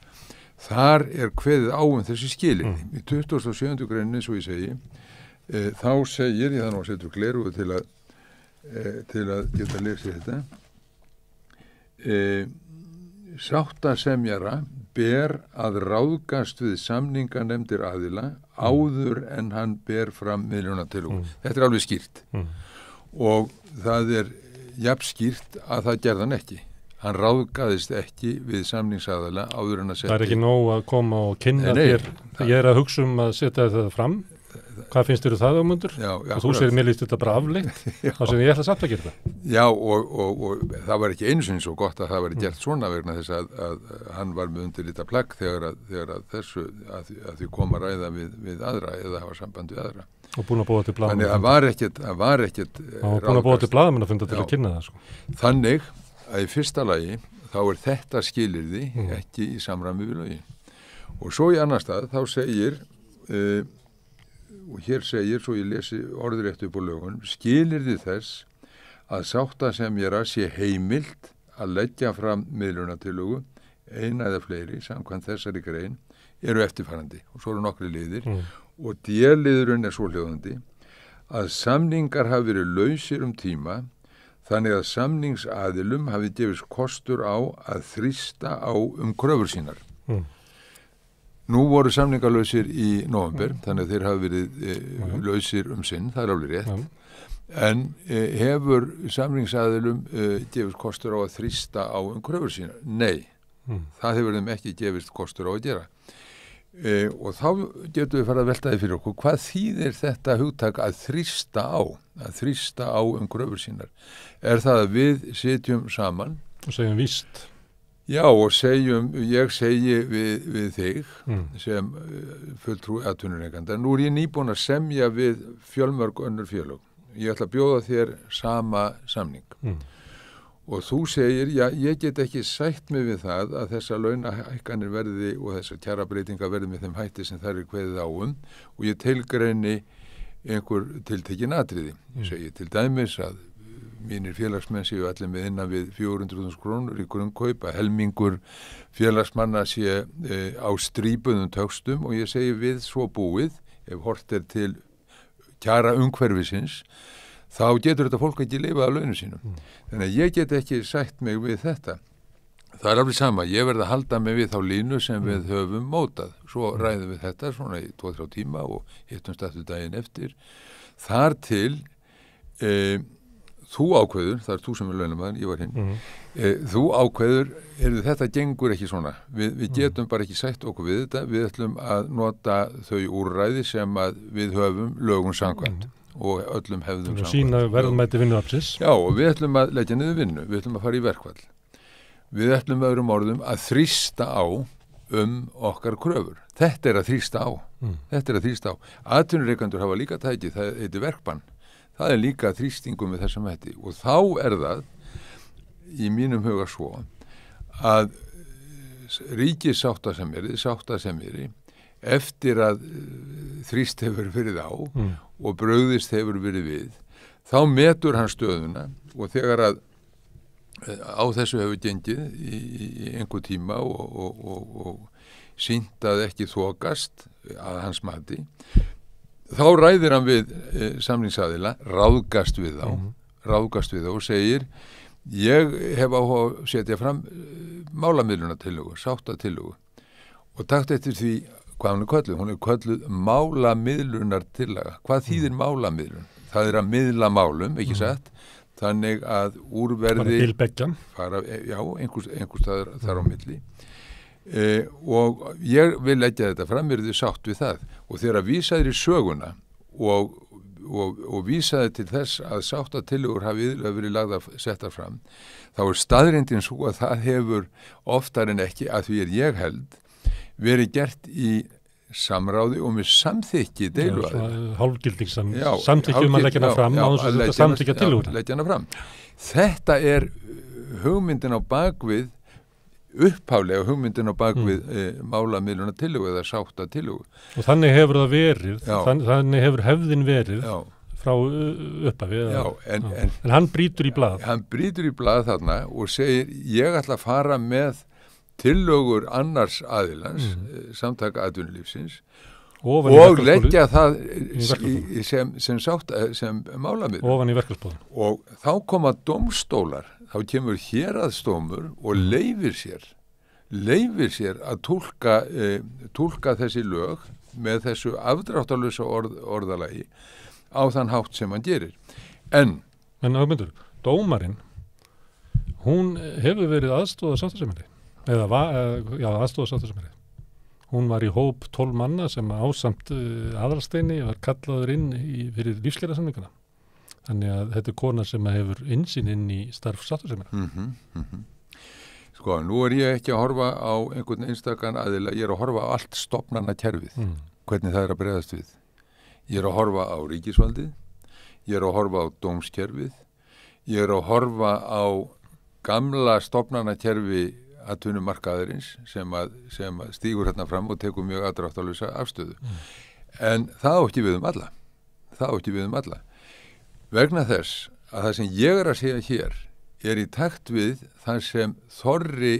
þar er kveðið á þessi skilyrði. Í 27. greinin, svo ég segi, þá segir, ég þannig að setja glerugu til að geta lesið þetta, sáttasemjara ber að ráðgast við samninganefndir aðila áður en hann ber fram miðlunartillögu. Þetta er alveg skýrt og það er jafn skýrt að það gerðan ekki. Hann ráðgaðist ekki við samningsaðila áður en að setja.
Það er ekki nóg að koma og kynna þér. Ég er að hugsa að setja þetta fram. Hvað finnst þér það, Ögmundur? Og þú segir mér líst þetta bara afleitt, þá sem ég ætla samt að gera það.
Já, og það var ekki einu sinni svo gott að það var gert svona vegna þess að hann var með undirlita plagg þegar að þessu að því koma að ræða við aðra eða hafa samband við aðra.
Og búin að búa til blaðamenn.
Þannig það var ekkert
og búin að búa til blaðamenn að funda til að kynna það.
Þannig að í fyrsta lagi þá er þetta skilyrði ekki í samræmi við lögin. Og svo í annar stað þá segir og hér segir, svo ég lesi orðrétt upp á lögunum, skilyrði þess að sáttasemjara sé heimilt að leggja fram miðlunartillögu, eina eða fleiri, samkvæmt þessari grein, eru eftirfarandi. Og svo eru nokkri liðir og D-liðurinn er svohljóðandi að samningar hafi verið lausir tíma, þannig að samningsaðilum hafi gefist kostur á að þrýsta á kröfur sínar. Nú voru samningarlausir í nóvember, þannig að þeir hafi verið lausir sinn, það er alveg rétt. En hefur samningsaðilum gefist kostur á að þrýsta á kröfur sínar? Nei, það hefur þeim ekki gefist kostur á að gera. Og þá getum við farið að velta því fyrir okkur, hvað þýðir þetta hugtak að þrýsta á kröfur sínar? Er það að við sitjum saman
og segjum víst?
Já, og ég segi við þig sem fulltrúi atvinnurekanda, nú ég nýbúin að semja við fjölmörg önnur félög. Ég ætla að bjóða þér sama samning. Og þú segir, já, ég get ekki sætt mig við það að þessar launahækkanir verði og þessar kjarabreitingar verði með þeim hætti sem þær kveðið á og ég tilgreini einhver tiltekin atriði. Ég segi til dæmis að mínir félagsmenn séu allir með innan við 400.000 krónur í grunnkaup, að helmingur félagsmanna sé á strípuðum tökstum og ég segi við svo búið, ef hort til kjara umhverfisins, þá getur þetta fólk ekki lifað af launum sínum. Þannig að ég get ekki sætt mig við þetta. Það er alveg sama, ég verð að halda mig við þá línu sem við höfum mótað. Svo ræðum við þetta svona í 2-3 tíma og hittumst aftur daginn eftir. Þar til þú ákveður, það er þú sem er launamaður, ég var hinn, þú ákveður, þetta gengur ekki svona, við getum bara ekki sætt okkur við þetta, við ætlum að nota þau úrræði sem að við höfum lögum samkvæmt og öllum hefðum samkvæmt.
Sína verðmæti vinnuaflsins.
Já, og við ætlum að leggja niður vinnu, við ætlum að fara í verkfall. Við ætlum öðrum orðum að þrýsta á okkar kröfur. Þetta er að þrýsta á. Þetta er að þrýsta á. Atvinnurekendur hafa líka tækið, það heitir verkbann. Það er líka þrýstingum með þessum hætti og þá er það í mínum huga svo að sáttasemjari eftir að þrýst hefur verið á og brugðist hefur verið við, þá metur hann stöðuna og þegar að á þessu hefur gengið í einhver tíma og sýnt að ekki þokast að hans mati, þá ræðir hann við samningsaðila, ráðgast við þá og segir, ég hef á að setja fram málamiðlunartillögu, sáttatillögu og takt eftir því hvað hún er kölluð málamiðlunartillaga. Hvað þýðir málamiðlun? Það er að miðla málum, ekki satt, þannig að úrverði einhvers staðar þar á milli. Og ég vil leggja þetta fram, þið sátt við það og þegar vísaðir í söguna og vísaði til þess að sáttatillögur hafi verið settar fram, þá er staðreyndin svo að það hefur oftar en ekki, að því ég held, verið gert í samráði og með samþykki deiluaðila.
Hálfgilding samþykki að leggja hana fram á þess að samþykja tillöguna.
Leggja hana fram. Þetta er hugmyndin á bakvið, upphaflega hugmyndin á bakvið málamiðluna tillögu eða sátta tillögu.
Og þannig hefur það verið, þannig hefur hefðin verið frá upphafi. En hann brýtur í blað. Hann
brýtur í blað þarna og segir, ég ætla að fara með tillögur annars aðilans, samtaka atvinnulífsins og leggja það sem málamiðlun.
Ofan í verkfallsboðun.
Og þá koma dómstólar, þá kemur héraðsdómur og leyfir sér að túlka þessi lög með þessu afdráttarlausa orðalagi á þann hátt sem hann gerir. En
ábyrgur, dómarinn, hún hefur verið aðstoða sáttasemjari. Aðstoða sáttasemjari. Hún var í hóp 12 manna sem ásamt Aðalsteini var kallaður inn fyrir lífskjarasamningana. Þannig að þetta er kona sem hefur innsýn inn í starf sáttasemjara.
Sko, nú er ég ekki að horfa á einhvern einstakann aðila, ég er að horfa á allt stofnanakerfið, hvernig það er að bregðast við. Ég er að horfa á ríkisvaldið, ég er að horfa á dómskerfið, ég er að horfa á gamla stofnanakerfi atvinnumarkaðarins sem að stígur hérna fram og tekur mjög aðdráttarlausa afstöðu. En það á ekki við alla. Vegna þess að það sem ég er að segja hér er í takt við það sem þorri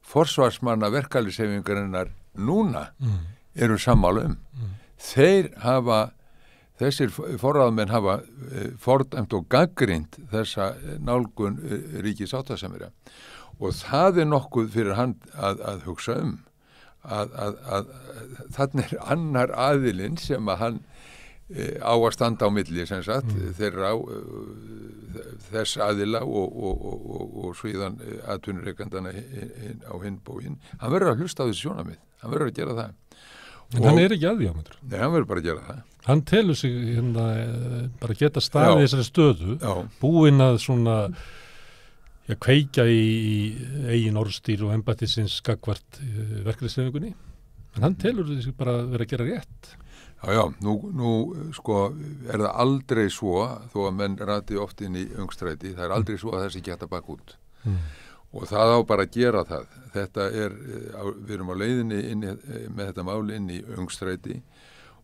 forsvarsmanna verkalýðshreyfingarinnar núna eru sammála Þessir forráðamenn hafa fordæmt og gagnrýnt þessa nálgun ríkissáttasemjara og það er nokkuð fyrir hann að hugsa að þannig er annar aðilinn sem að hann á að standa á milli sem sagt þeirra þess aðila og síðan atvinnurekandana á hinn bóginn. Hann verður að hlusta á þessi sjónarmið, hann verður að gera það.
En hann er ekki að því ámyndur.
Nei, hann verður bara að gera það.
Hann telur sig bara geta staðið þessari stöðu, búinn að svona, kveikja í eigin orðstýr og embættisins gagnvart verkalýðshreyfingunni. En hann telur þessi bara vera að gera rétt.
Já, nú sko er það aldrei svo, þó að menn rati oft inn í öngstræti, það er aldrei svo að þessi geta bak út. Og það á bara að gera það. Þetta við erum á leiðinni með þetta mál inn í öngstræti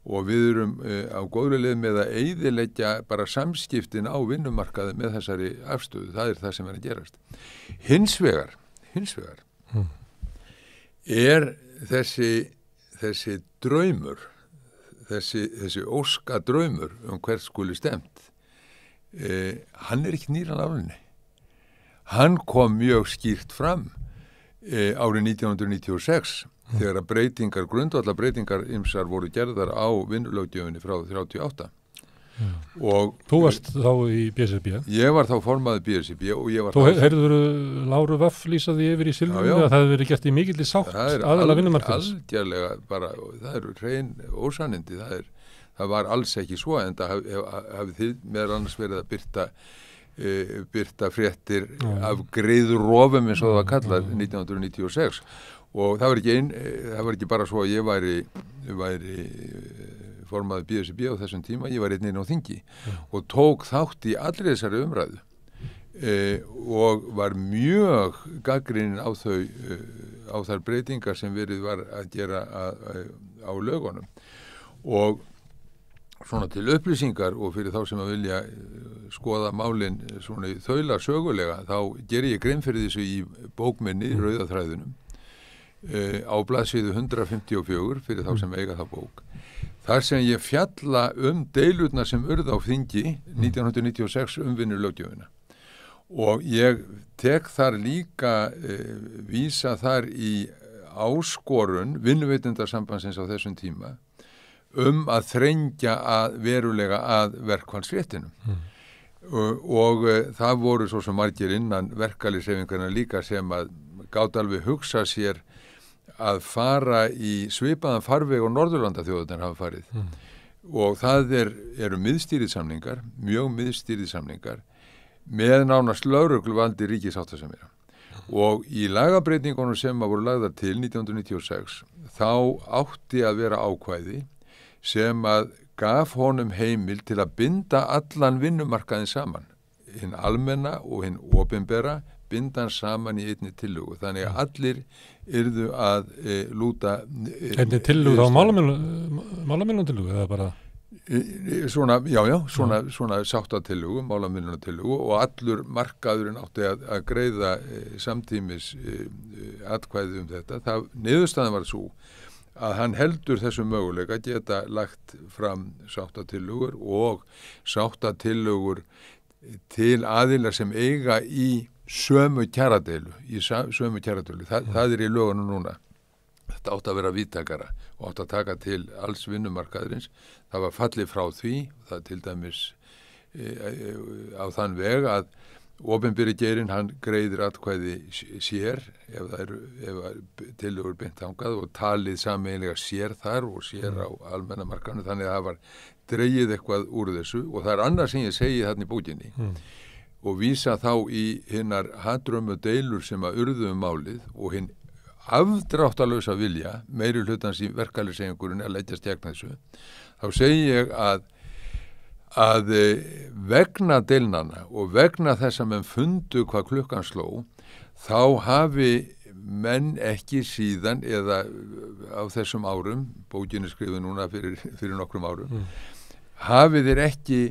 og við erum á góðri leið með að eyðileggja bara samskiptin á vinnumarkaði með þessari afstöðu. Það er það sem er að gerast. Hins vegar er þessi draumur, þessi óska draumur hvert skuli stemt, hann er ekki nýr af nálinni. Hann kom mjög skýrt fram árið 1996 þegar að grundvallarbreytingar ýmsar voru gerðar á vinnulöggjöfinni frá 38. Og
þú varst þá í BSRB?
Ég var þá formaður BSRB og ég var
Þú heyrður Láru Vaff lýsa því yfir í Silfrinu að það hefði verið gert í mikilli sátt aðalega vinnumarkaðs.
Algjörlega bara, það eru hrein ósannindi, það var alls ekki svo en það hafið þið meðal annars verið að birta fréttir af greiðurofum eins og það var kallað 1996 og það var ekki bara svo að ég væri formaður BSRB á þessum tíma, ég var einn inn á þingi og tók þátt í allri þessari umræðu og var mjög gagnrýninn á þær breytingar sem verið var að gera á lögunum og svona til upplýsingar og fyrir þá sem að vilja skoða málin svona í þaula sögulega, þá ger ég grein fyrir þessu í bókminni Rauða þræðinum á blaðsíðu 154 fyrir þá sem eiga það bók. Þar sem ég fjalla deilurnar sem urðu á þingi 1996 vinnulöggjöfina og ég tek þar líka vísa þar í áskorun vinnuveitendasambandsins á þessum tíma að þrengja verulega að verkfallsréttinum og það voru svo sem margir innan verkalýðshreyfingarinnar líka sem að gátu alveg hugsa sér að fara í svipaðan farveg og Norðurlandaþjóðirnar hafa farið og það eru miðstýriðsamningar, mjög miðstýriðsamningar með nánast lögregluvaldi ríkissáttasemjara og í lagabreytingunum sem að voru lagðar til 1996 þá átti að vera ákvæði sem að gaf honum heimil til að binda allan vinnumarkaðin saman, hinn almenna og hinn opinbera, binda hann saman í einni tillögu. Þannig að allir yrðu að lúta...
Einni tillögu þá málamiðlun tillögu eða bara...
Svona sáttatillögu, málamiðlunartillögu og allur markaðurinn átti að greiða samtímis atkvæði þetta. Niðurstaðan var svo að hann heldur þessu möguleika geta lagt fram sáttatillögur og sáttatillögur til aðilar sem eiga í sömu kjaradeilu, það er í lögunum núna. Þetta átt að vera víðtækara og átt að taka til alls vinnumarkaðurins. Það var fallið frá því, það til dæmis á þann veg að opinberi geirinn, hann greiðir atkvæði sér ef tillögur beint þangað og talið sameiginlega sér þar og sér á almenna markaðinu, þannig að það var dregið eitthvað úr þessu og það er annað sem ég segi þarna í bókinni og vísa þá í hinnar hatrömmu deilur sem að urðu málið og hinn afdráttalausa vilja meiri hlutans í verkalýðshreyfingunni að leggjast gegn þessu, þá segi ég að vegna deilnanna og vegna þess að menn fundu hvað klukkan sló, þá hafi menn ekki síðan eða á þessum árum, bókinni skrifuð núna fyrir nokkrum árum, hafi þeir ekki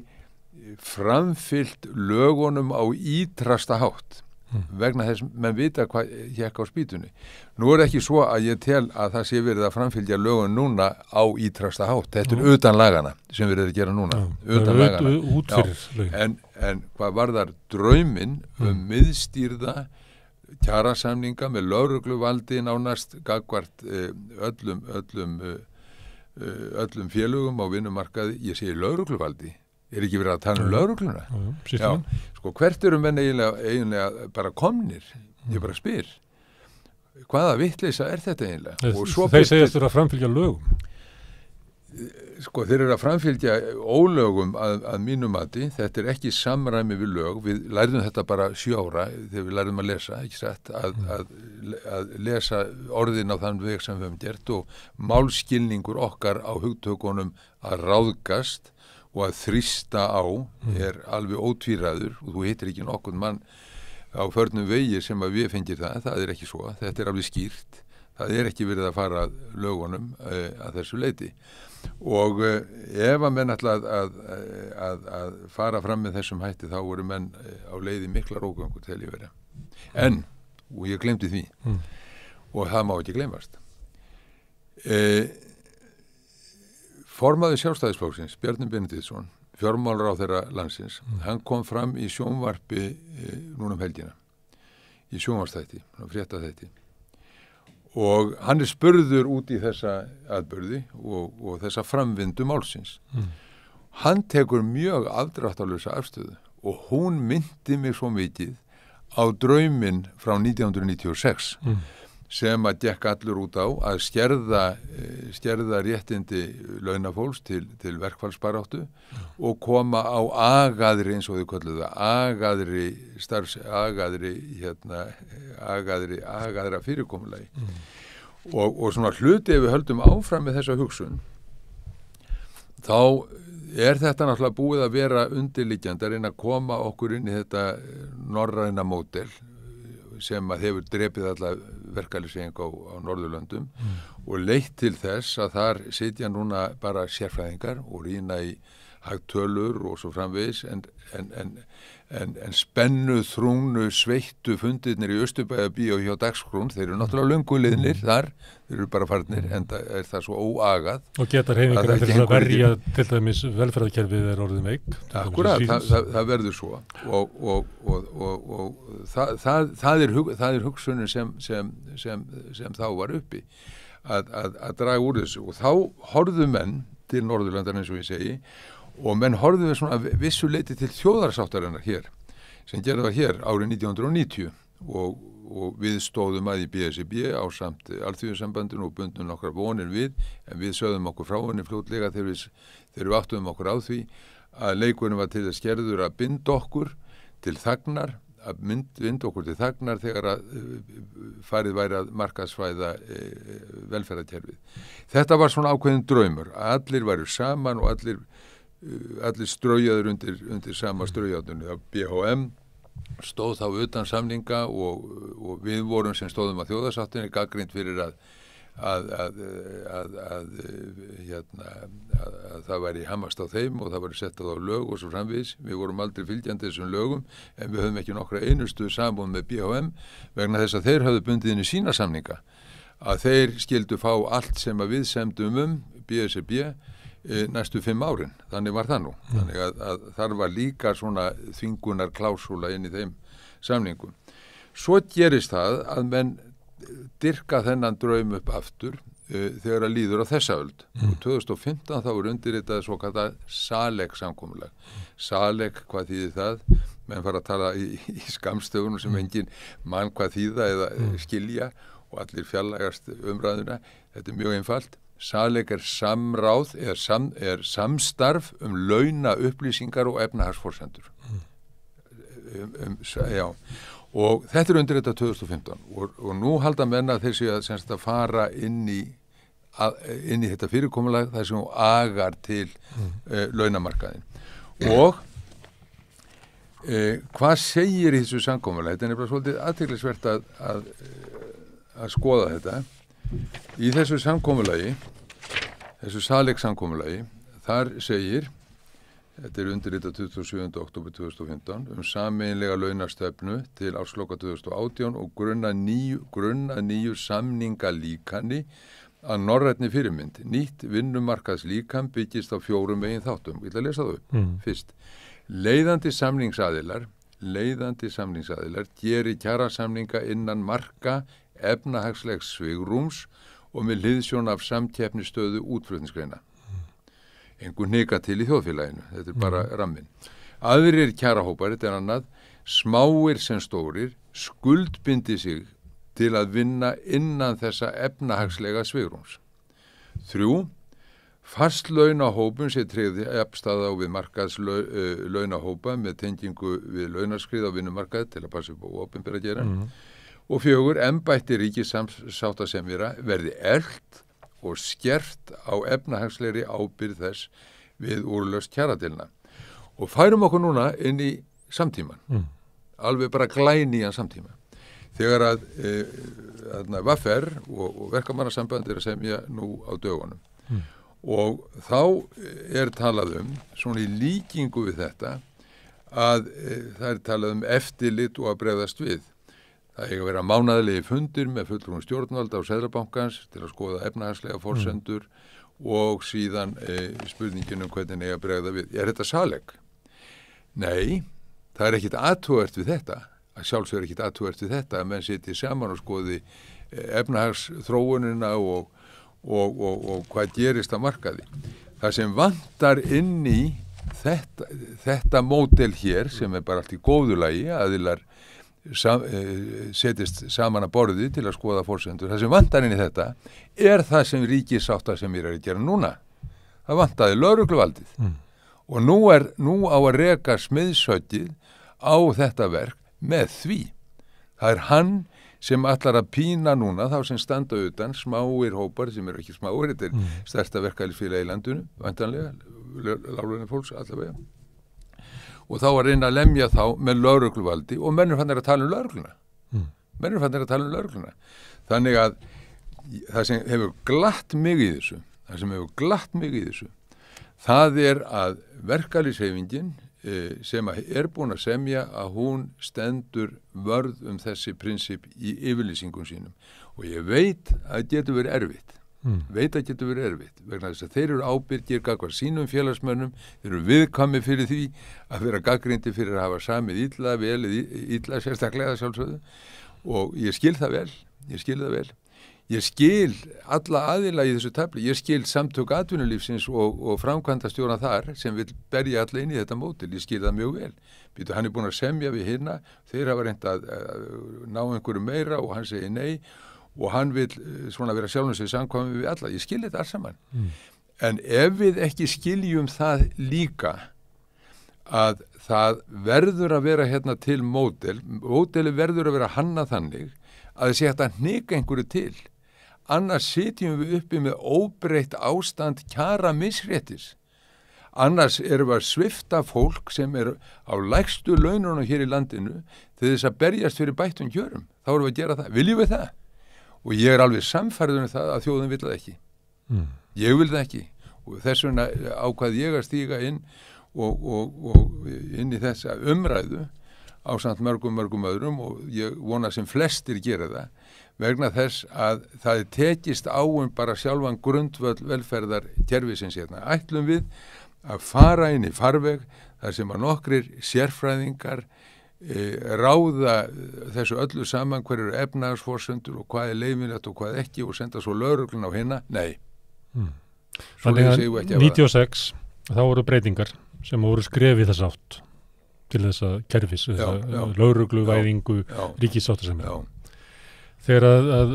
framfyllt lögunum á ítrasta hátt vegna þess menn vita hvað hékk á spýtunni. Nú er ekki svo að ég tel að það sé verið að framfylgja lögun núna á ítrasta hátt. Þetta er utan lagana sem verið að gera núna. Utan lagana. En hvað varðar drauminn miðstýrða kjarasamninga með lögregluvaldi nánast gagnvart öllum félögum á vinnumarkaði, ég segi lögregluvaldi. Er ekki verið að tala lögregluna? Já, sko, hvert eru menn eiginlega bara komnir? Ég bara spyr. Hvaða vitleysa er þetta eiginlega?
Þeir segjast að framfylgja lögum.
sko þeir eru að framfylgja ólögum að mínu mati, þetta er ekki samræmi við lög, við lærðum þetta bara 7 ára þegar við lærðum að lesa, ekki satt, að lesa orðin á þann veg sem við höfum gert og málskilningur okkar á hugtökunum að ráðgast og að þrýsta á er alveg ótvíræður og þú hittir ekki nokkurn mann á förnum vegi sem að við fengir það er ekki svo, þetta er alveg skýrt, það er ekki verið að fara lögunum að þessu leiti og ef að menn ætla að fara fram með þessum hætti þá voru menn á leiði miklar ógöngur til ég vera en, og ég glemdi því og það má ekki glemast formaður Sjálfstæðisflokksins, Bjarni Benediktsson, fjármálaráðherra landsins, hann kom fram í sjónvarpi núna helgina, í sjónvarpsþætti, fréttaþætti. Og hann spurður út í þessa atburði og þessa framvindu málsins. Hann tekur mjög afdráttarlausa afstöðu og hún myndi mig svo mikið á drauminn frá 1996. Sem að gekk allur út á að skerða réttindi launafólks til verkfallsbaráttu og koma á agaðri, eins og þau kölluðu það, agaðra fyrirkomulagi. Og svona hluti ef við höldum áfram með þessa hugsun, þá er þetta náttúrulega búið að vera undirliggjandi að reyna að koma okkur inn í þetta norræna módel, sem að hefur drepið alla verkalýðshreyfing á Norðurlöndum og leitt til þess að þar sitja núna bara sérfræðingar og rýna í hagtölur og svo framvegis en spennu, þrúnu, sveittu fundirnir í Austurbæjarbíó hjá Dagskrún, þeir eru náttúrulega lönguliðnir þar, þeir eru bara farnir en það er það svo óagað. Og
geta hreyfingar til að verja til dæmis velferðarkerfið er orðin veik.
Akkurat, það verður svo og það er hugsunin sem þá var uppi að draga úr þessu og þá horfðu menn til Norðurlandar eins og ég segi og menn horfðu við svona vissu leiti til þjóðarsáttarinnar hér sem gerði var hér árið 1990 og við stóðum að í BSIB á samt Alþýðusambandinu og bundum nokkrar vonir við en við sögðum okkur frá henni fljótlega þegar við áttuðum okkur á því að leikurinn var til þess gerður að binda okkur til þagnar þegar að farið væri að markaðsvæða velferðarkerfið. Þetta var svona ákveðin draumur. Allir væru saman og allir straujaður undir sama straujátunni. BHM stóð þá utan samninga og við vorum sem stóðum að þjóðarsáttinni gagnrýnt fyrir að það væri hamast á þeim og það væri sett á lög og svo framvegis. Við vorum aldrei fylgjandi þessum lögum en við höfum ekki nokkra einustu sambúð með BHM vegna þess að þeir höfðu bundið inn í sína samninga að þeir skildu fá allt sem að við semdum BSIB næstu 5 árin. Þannig var það nú. Þannig að þar var líka svona þvingunar klásúla inn í þeim samningum. Svo gerist það að menn dyrka þennan draum upp aftur þegar að líður á þessa öld og 2015 þá undirritað svo kallað SALEK-samkomulag. SALEK, hvað þýðir það? Menn fara að tala í skammstöfunum sem engin mann hvað þýða eða skilja og allir fjarlægast umræðuna. Þetta er mjög einfalt. SALEK er samráð er samstarf launa upplýsingar og efnahagsforsendur. Já. Og þetta er undir þetta 2015 og nú halda menn að þeir séu að fara inn í þetta fyrirkomulag þar sem agar til launamarkaðin. Og hvað segir í þessu samkomulagi? Þetta er nefnilega svolítið athyglisvert að skoða þetta. Í þessu samkomulagi, þessu SALEK-samkomulagi, þar segir þetta er undirritað 27. október 2015 sameiginlega launastefnu til ársloka 2018 og grunna nýju samningalíkani að norrænni fyrirmynd. Nýtt vinnumarkaðslíkan byggist á 4 meginþáttum. Ég ætla að lesa það upp. Fyrst, leiðandi samningsaðilar geri kjarasamninga innan marka efnahagslegs svigrúms og með hliðsjón af samkeppnisstöðu útflutningsgreina. Engu hnika til í þjóðfélaginu, þetta er bara ramminn. Aðrir kjarahópar, þetta er annað, smáir sem stórir, skuldbindi sig til að vinna innan þessa efnahagslega svigrúms. 3. Fastlaunahópum sé tryggði efstaða á við markaðslaunahópa með tengingu við launaskrið á vinnumarkað til að passa upp á opinbera geran. Og 4, embætti ríkissáttasemjara verði eflt og skert á efnahagslegri ábyrgð þess við úrlausn kjaradeilna. Og færum okkur núna inn í samtíman, alveg bara glænýjan samtíma. Þegar að VFR og verkamannasamband að semja nú á dögunum. Og þá talað svona í líkingu við þetta, að það talað eftirlit og að bregðast við. Það eiga að vera mánaðarlegi fundir með fulltrúum stjórnvalda og Seðlabankans til að skoða efnahagslega forsendur og síðan spurningin hvernig eiga að bregða við. Er þetta saleg? Nei, það ekkit athugavert við þetta. Að sjálfsögur ekkit athugavert við þetta að menn sitji saman og skoði efnahagsþróunina og hvað gerist á markaði. Það sem vantar inn í þetta módel hér sem bara allt í góðu lagi, aðilar setjast saman að borði til að skoða forsendur. Það sem vantar inn í þetta það sem ríkissáttasemjari að gera núna. Það vantaði lögregluvaldið. Og nú á að reka smiðshöggið á þetta verk með því. Það hann sem allar að pína núna þá sem standa utan smáir hópar sem eru ekki smáir, þetta stærsta verkalýðsfélag í landinu, vantanlega, láglauna fólks allavega. Og þá að reyna að lemja þá með lögregluvaldi og menn fannir að tala um lögregluna. Þannig að það sem hefur glatt mig í þessu, það að verkalýðshreyfingin sem búin að semja að hún stendur vörð þessi prinsip í yfirlýsingum sínum. Og ég veit að getur verið erfitt. Vegna þess að þeir eru ábyrgir gagnvart sínum félagsmönnum, þeir eru viðkvæmir fyrir því að vera gagnrýndir fyrir að hafa samið illa sérstaklega sjálfsögðu, og ég skil það vel. Ég skil alla aðila í þessu tafli, ég skil samtök atvinnulífsins og framkvæmdastjóra þar sem vil berja alla inn í þetta mótil, ég skil það mjög vel. Hann búin að semja við hinna, þeir hafa reynt að ná einhverju meira og hann segir nei og hann vil svona vera sjálfum sig samkvæmum við alla. Ég skil þetta alls saman. En ef við ekki skiljum það líka að það verður að vera hérna til módeli verður að vera hanna þannig að það sé hægt að hnika einhverju til. Annars sitjum við uppi með óbreytt ástand kjara misréttis. Annars erum við að svifta fólk sem á lægstu laununum hér í landinu til þess að berjast fyrir bættum kjörum. Þá erum við að gera það. Viljum við það? Og ég alveg samfærður það að þjóðin vill það ekki. Ég vil það ekki. Og þess vegna ákvað ég að stíga inn og inn í þessa umræðu ásamt mörgum öðrum, og ég vona sem flestir gera það, vegna þess að það tekist bara sjálfan grundvöll velferðar kerfisins hérna. Ætlum við að fara inn í farveg þar sem að nokkrir sérfræðingar ráða þessu öllu saman, hver eru efnahagsforsendur og hvað leyfilegt og hvað ekki, og senda svo lögregluna á hina? Nei.
Þannig að 96 þá voru breytingar sem voru skrefið þess átt til þessa kerfis, lögregluvæðingu ríkissáttasemjara. Þegar að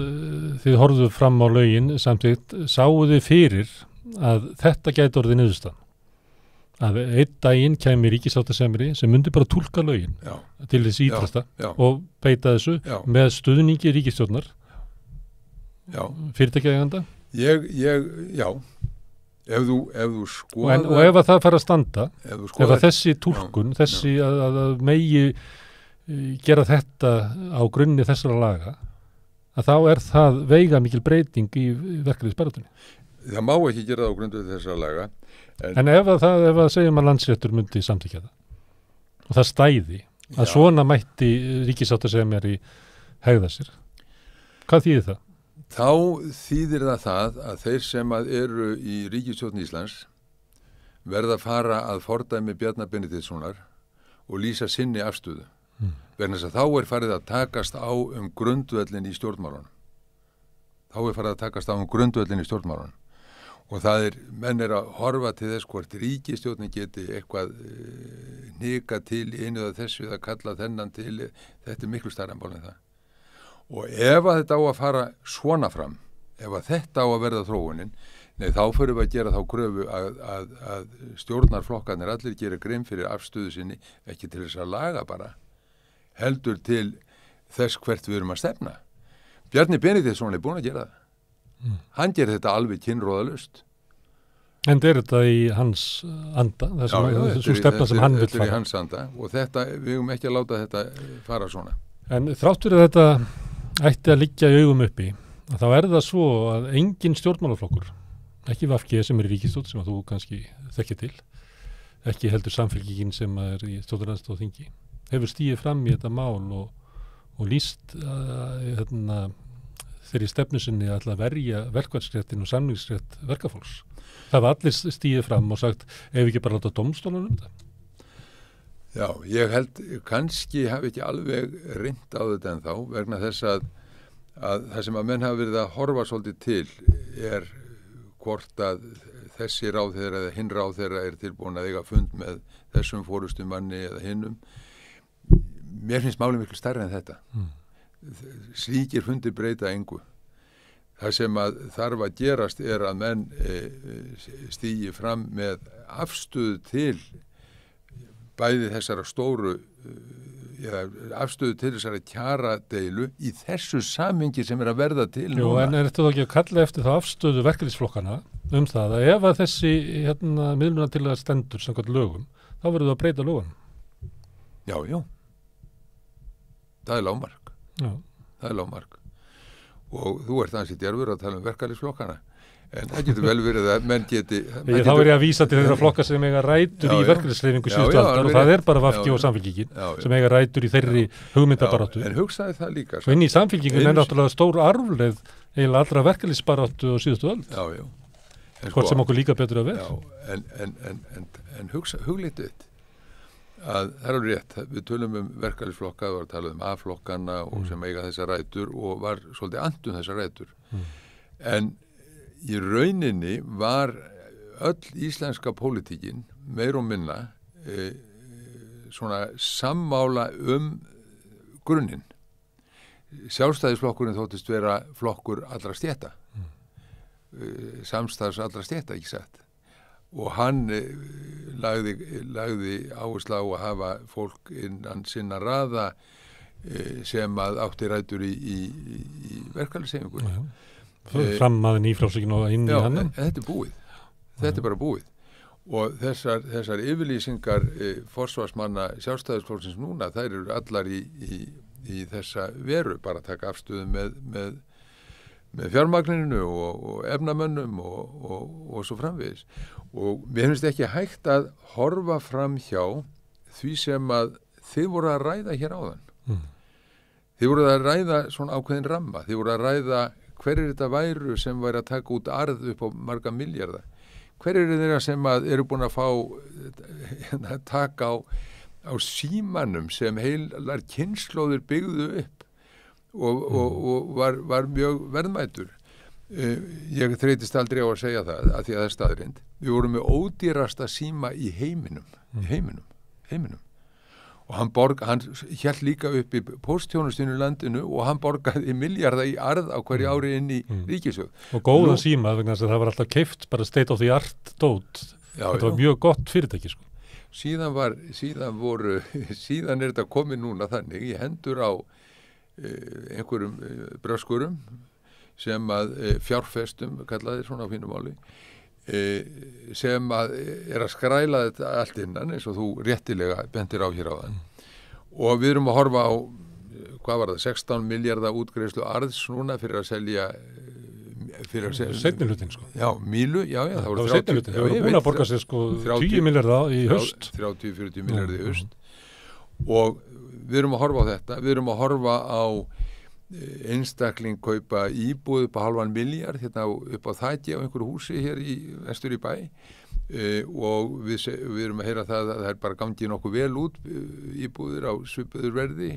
þið horfðu fram á lögin samtidig, sáu þið fyrir að þetta gæti orðið niðurstaðan. Að einn daginn kæmi ríkissáttasemjari sem myndi bara túlka lögin til þess ítrasta og beita þessu með stuðningi ríkisstjórnar, fyrirtækjaeiganda. Já. Ef þú skoðar... Og ef að það fara að standa, ef að þessi túlkun, þessi að megi gera þetta á grunni þessara laga, að þá það veiga mikil breyting í verkalýðsbaráttunni.
Það má ekki gera það á grunni þessara laga.
En ef að segjum að Landsréttur myndi samþykkja það, og það stæði, að svona mætti ríkissáttasemjari hegða sér, hvað þýðir það?
Þá þýðir það að þeir sem eru í ríkisstjórn Íslands verða að fara að fordæmi Bjarna Benediktssonar og lýsa sinni afstöðu. Vegna þess að þá farið að takast á grundvöllin í stjórnmálunum. Og það menn að horfa til þess hvort ríkisstjórnin geti eitthvað hnika til í einu eða þessu eða kalla þennan til, þetta miklu stærra mál en það. Og ef að þetta á að fara svona fram, ef að þetta á að verða þróunin, Nei, þá förum við að gera þá kröfu að stjórnarflokkarnir allir gera grein fyrir afstöðu sinni, ekki til þess að laga bara, heldur til þess hvert við erum að stefna. Bjarni Benediktsson er búin að gera það. Hann gerir þetta alveg kynróðalaust.
En er þetta í hans anda, þessu stefna sem hann vil fara?
Þetta er í hans anda og þetta, við höfum ekki að láta þetta fara svona.
En þrátt fyrir að þetta ætti að liggja í augum uppi, þá er það svo að engin stjórnmálaflokkur, ekki VG sem er í ríkisstjórn sem að þú kannski þekkir til, ekki heldur Samfylkingin sem er í stjórnarandstöðu þingi, hefur stigið fram í þetta mál og lýst þeirri stefnu sinni að verja verkfallsréttin og samningsrétt verkafólks. Það var allir stigið fram og sagt, ef ekki bara láta dómstólunum þetta?
Já, ég held kannski hafi ekki alveg reynt á þetta ennþá vegna þess að það sem að menn hafa verið að horfa svolítið til er hvort að þessi ráðherra eða hinn ráðherra er tilbúin að eiga fund með þessum forystumanni eða hinnum. Mér finnst málið miklu stærri en þetta. Slíkir fundir breyta engu. Það sem að þarf að gerast er að menn stígi fram með afstöðu til bæði þessara stóru afstöðu til þessara kjaradeilu í þessu samhengi sem er að verða til núna.
Jú, en er þetta þá ekki að kalla eftir það afstöðu verkalýðsflokkana það að ef að þessi miðlunartillaga stendur samkvæmt lögum, þá verður það að breyta lögunum?
Já. Það er lágmark.
Já.
Það er lágmark. Og þú ert aðeins í djarfur að tala um verkalýðsflokkana. En það getur vel verið að menn geti... Þá
er ég að vísa til þeirra flokka sem eiga rætur í verkalýðshreyfingu síðustu aldar og það er bara VG og Samfylkingin sem eiga rætur í þeirri hugmyndabaráttu.
En hugsaði það líka.
Svo inn í Samfylkingin er náttúrulega stór arfleið eiginlega allra verkalýðsbaráttu og síðustu öld.
Já.
Hvort sem okkur líka betur að vera.
Já, en huglítið að það er alveg rétt. Við tölum um verkalýðsflokka, við varum að tala um A-flokkana og sem eiga þessar rætur og var svolítið andum þessar rætur. En í rauninni var öll íslenska pólitíkin meir og minna svona sammála grunninn. Sjálfstæðisflokkurinn þóttist vera flokkur allra stétta, samstarfs allra stétta, ekki satt. Og hann lagði áherslu á að hafa fólk innan sinna raða sem að átti rætur í verkalýðshreyfingunni.
Fram að nýfrjálshyggjan og inn í hann.
Þetta er búið. Þetta er bara búið. Og þessar yfirlýsingar forsvarsmanna sjálfstæðisflokksins núna, þær eru allar í þessa veru, bara að taka afstöðu með fjármagninu og efnamönnum og svo framvegis. Og mér finnst ekki hægt að horfa fram hjá því sem að þið voru að ræða hér áðan. Þið voru að ræða svona ákveðin ramma. Þið voru að ræða hverjir þetta væru sem væri að taka út arð upp á marga milljarða. Hverjir þeirra sem eru búin að fá taka á símanum sem heilar kynslóðir byggðu upp og var mjög verðmætur. Ég þreytist aldrei á að segja það að því að það er staðrind. Við vorum með ódýrasta síma í heiminum. Og hann hélt líka upp í póstþjónustinu í landinu og hann borgaði milljarða í arð á hverju ári inn í ríkissjóð. Og
góðan síma, vegna þess að það var alltaf keypt bara state of the art dót. Þetta var mjög gott fyrirtæki, sko.
Síðan er þetta komið núna þannig í hendur á einhverjum bröskurum sem að fjárfestum, kallaði svona á fínu máli, sem að skræla þetta allt innan eins og þú réttilega bentir á hér áðan. Og við erum að horfa á, hvað var það, 16 milljarða útgreiðslu arðs núna fyrir að selja
seinni hlutin, sko.
Já, Mílu, já, það voru
30 hlutin. Það voru búin að borga sér, sko, 10 milljarða í haust.
30-40 milljarði í haust. Og við erum að horfa á þetta. Við erum að horfa á einstakling kaupa íbúð upp á 0,5 milljarð hérna upp á þaki á einhverju húsi hér vestur í bæ og við erum að heyra það að það er bara gangið nokkuð vel út íbúðir á svipuður verði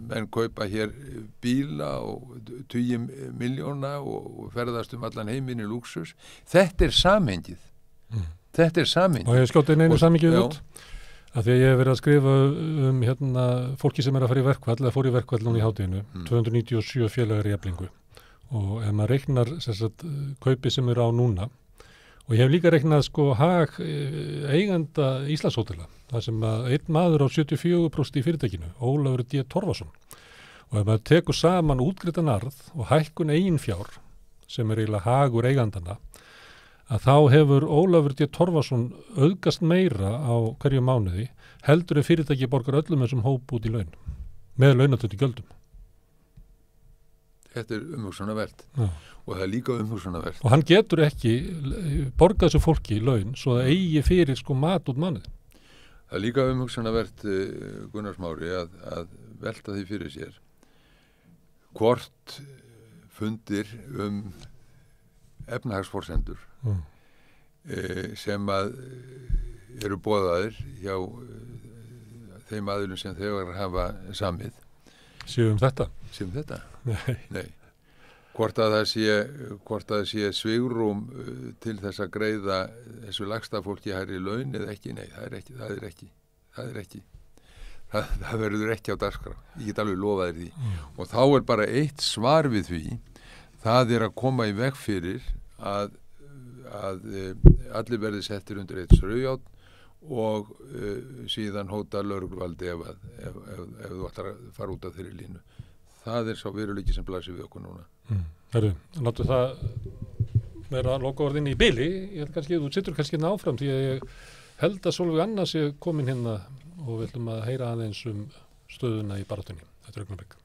menn kaupa hér bíla og 20 milljóna og ferðast allan heiminn í lúxus. Þetta er samhengið. Þetta er samhengið.
Og ég skjóti einu samhengið út að því að ég hef verið að skrifa fólki sem er að fara í verkfall eða fór í verkfall núna í hádeginu 297 félagar í Eflingu og ef maður reiknar kaupi sem eru á núna Og ég hef líka reiknað sko hag eiganda Íslandshótela, þar sem að einn maður á 74% í fyrirtækinu, Ólafur D. Torfason. Og ef maður tekur saman útgreiddan arð og hækkun eigin fjár, sem eiginlega hagur eigandana, að þá hefur Ólafur D. Torfason auðgast meira á hverju mánuði, heldur en fyrirtæki borgar öllum þessum hóp út í laun, með launatötu gjöldum.
Þetta umhugsunarvert. Og það líka umhugsunarvert.
Og hann getur ekki borgað þessu fólki í laun svo það eigi fyrir sko mat út mánuði.
Það líka umhugsunarvert, Gunnar Smári, að velta því fyrir sér hvort fundir efnahagsforsendur sem að eru boðaðir hjá þeim aðilum sem þegar hafa samið.
Séum þetta?
Séum þetta?
Nei.
Hvort að það sé svigrúm til þess að greiða þessu lægsta fólki hærri laun eða ekki? Nei, það er ekki. Það verður ekki á dagskrá. Ég get alveg lofað þér því. Og þá er bara eitt svar við því. Það er að koma í veg fyrir að allir verði settir undir eitt straujárn og síðan hóta lögregluvaldi ef þú ætlar að fara út af þeirri línu. Það er sá veruleiki sem blasir við okkur núna.
Herru, láttu það vera lokaorðin í bili. Ég held kannski, þú sittur kannski áfram því að ég held að Sólveig Anna sé komin hérna og við ætlum að heyra aðeins stöðuna í baráttunni. Þetta er augnablik.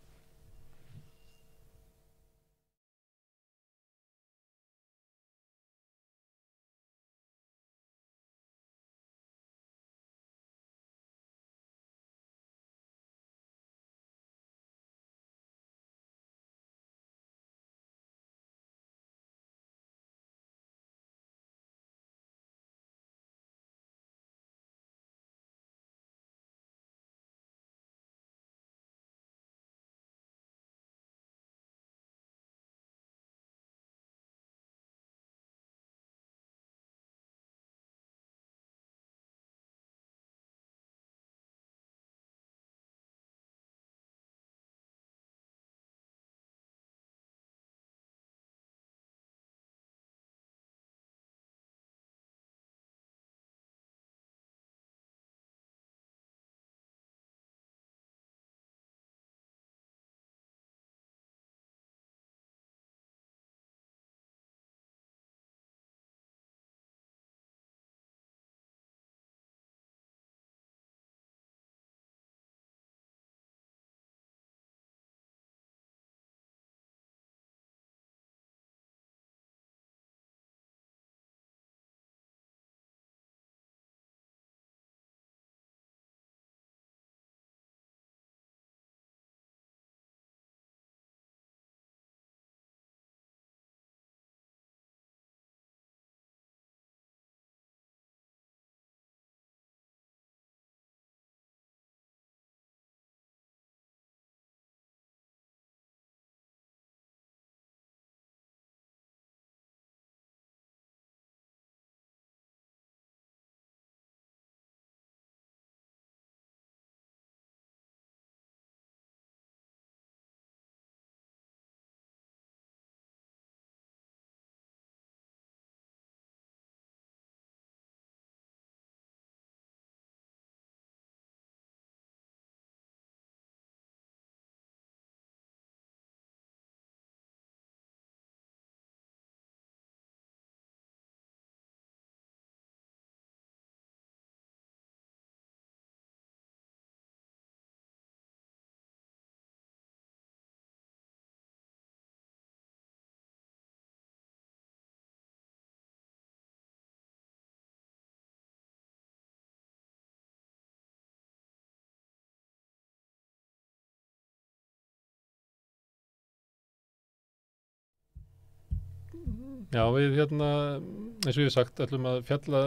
Já, við eins og ég hef sagt, ætlum að fjalla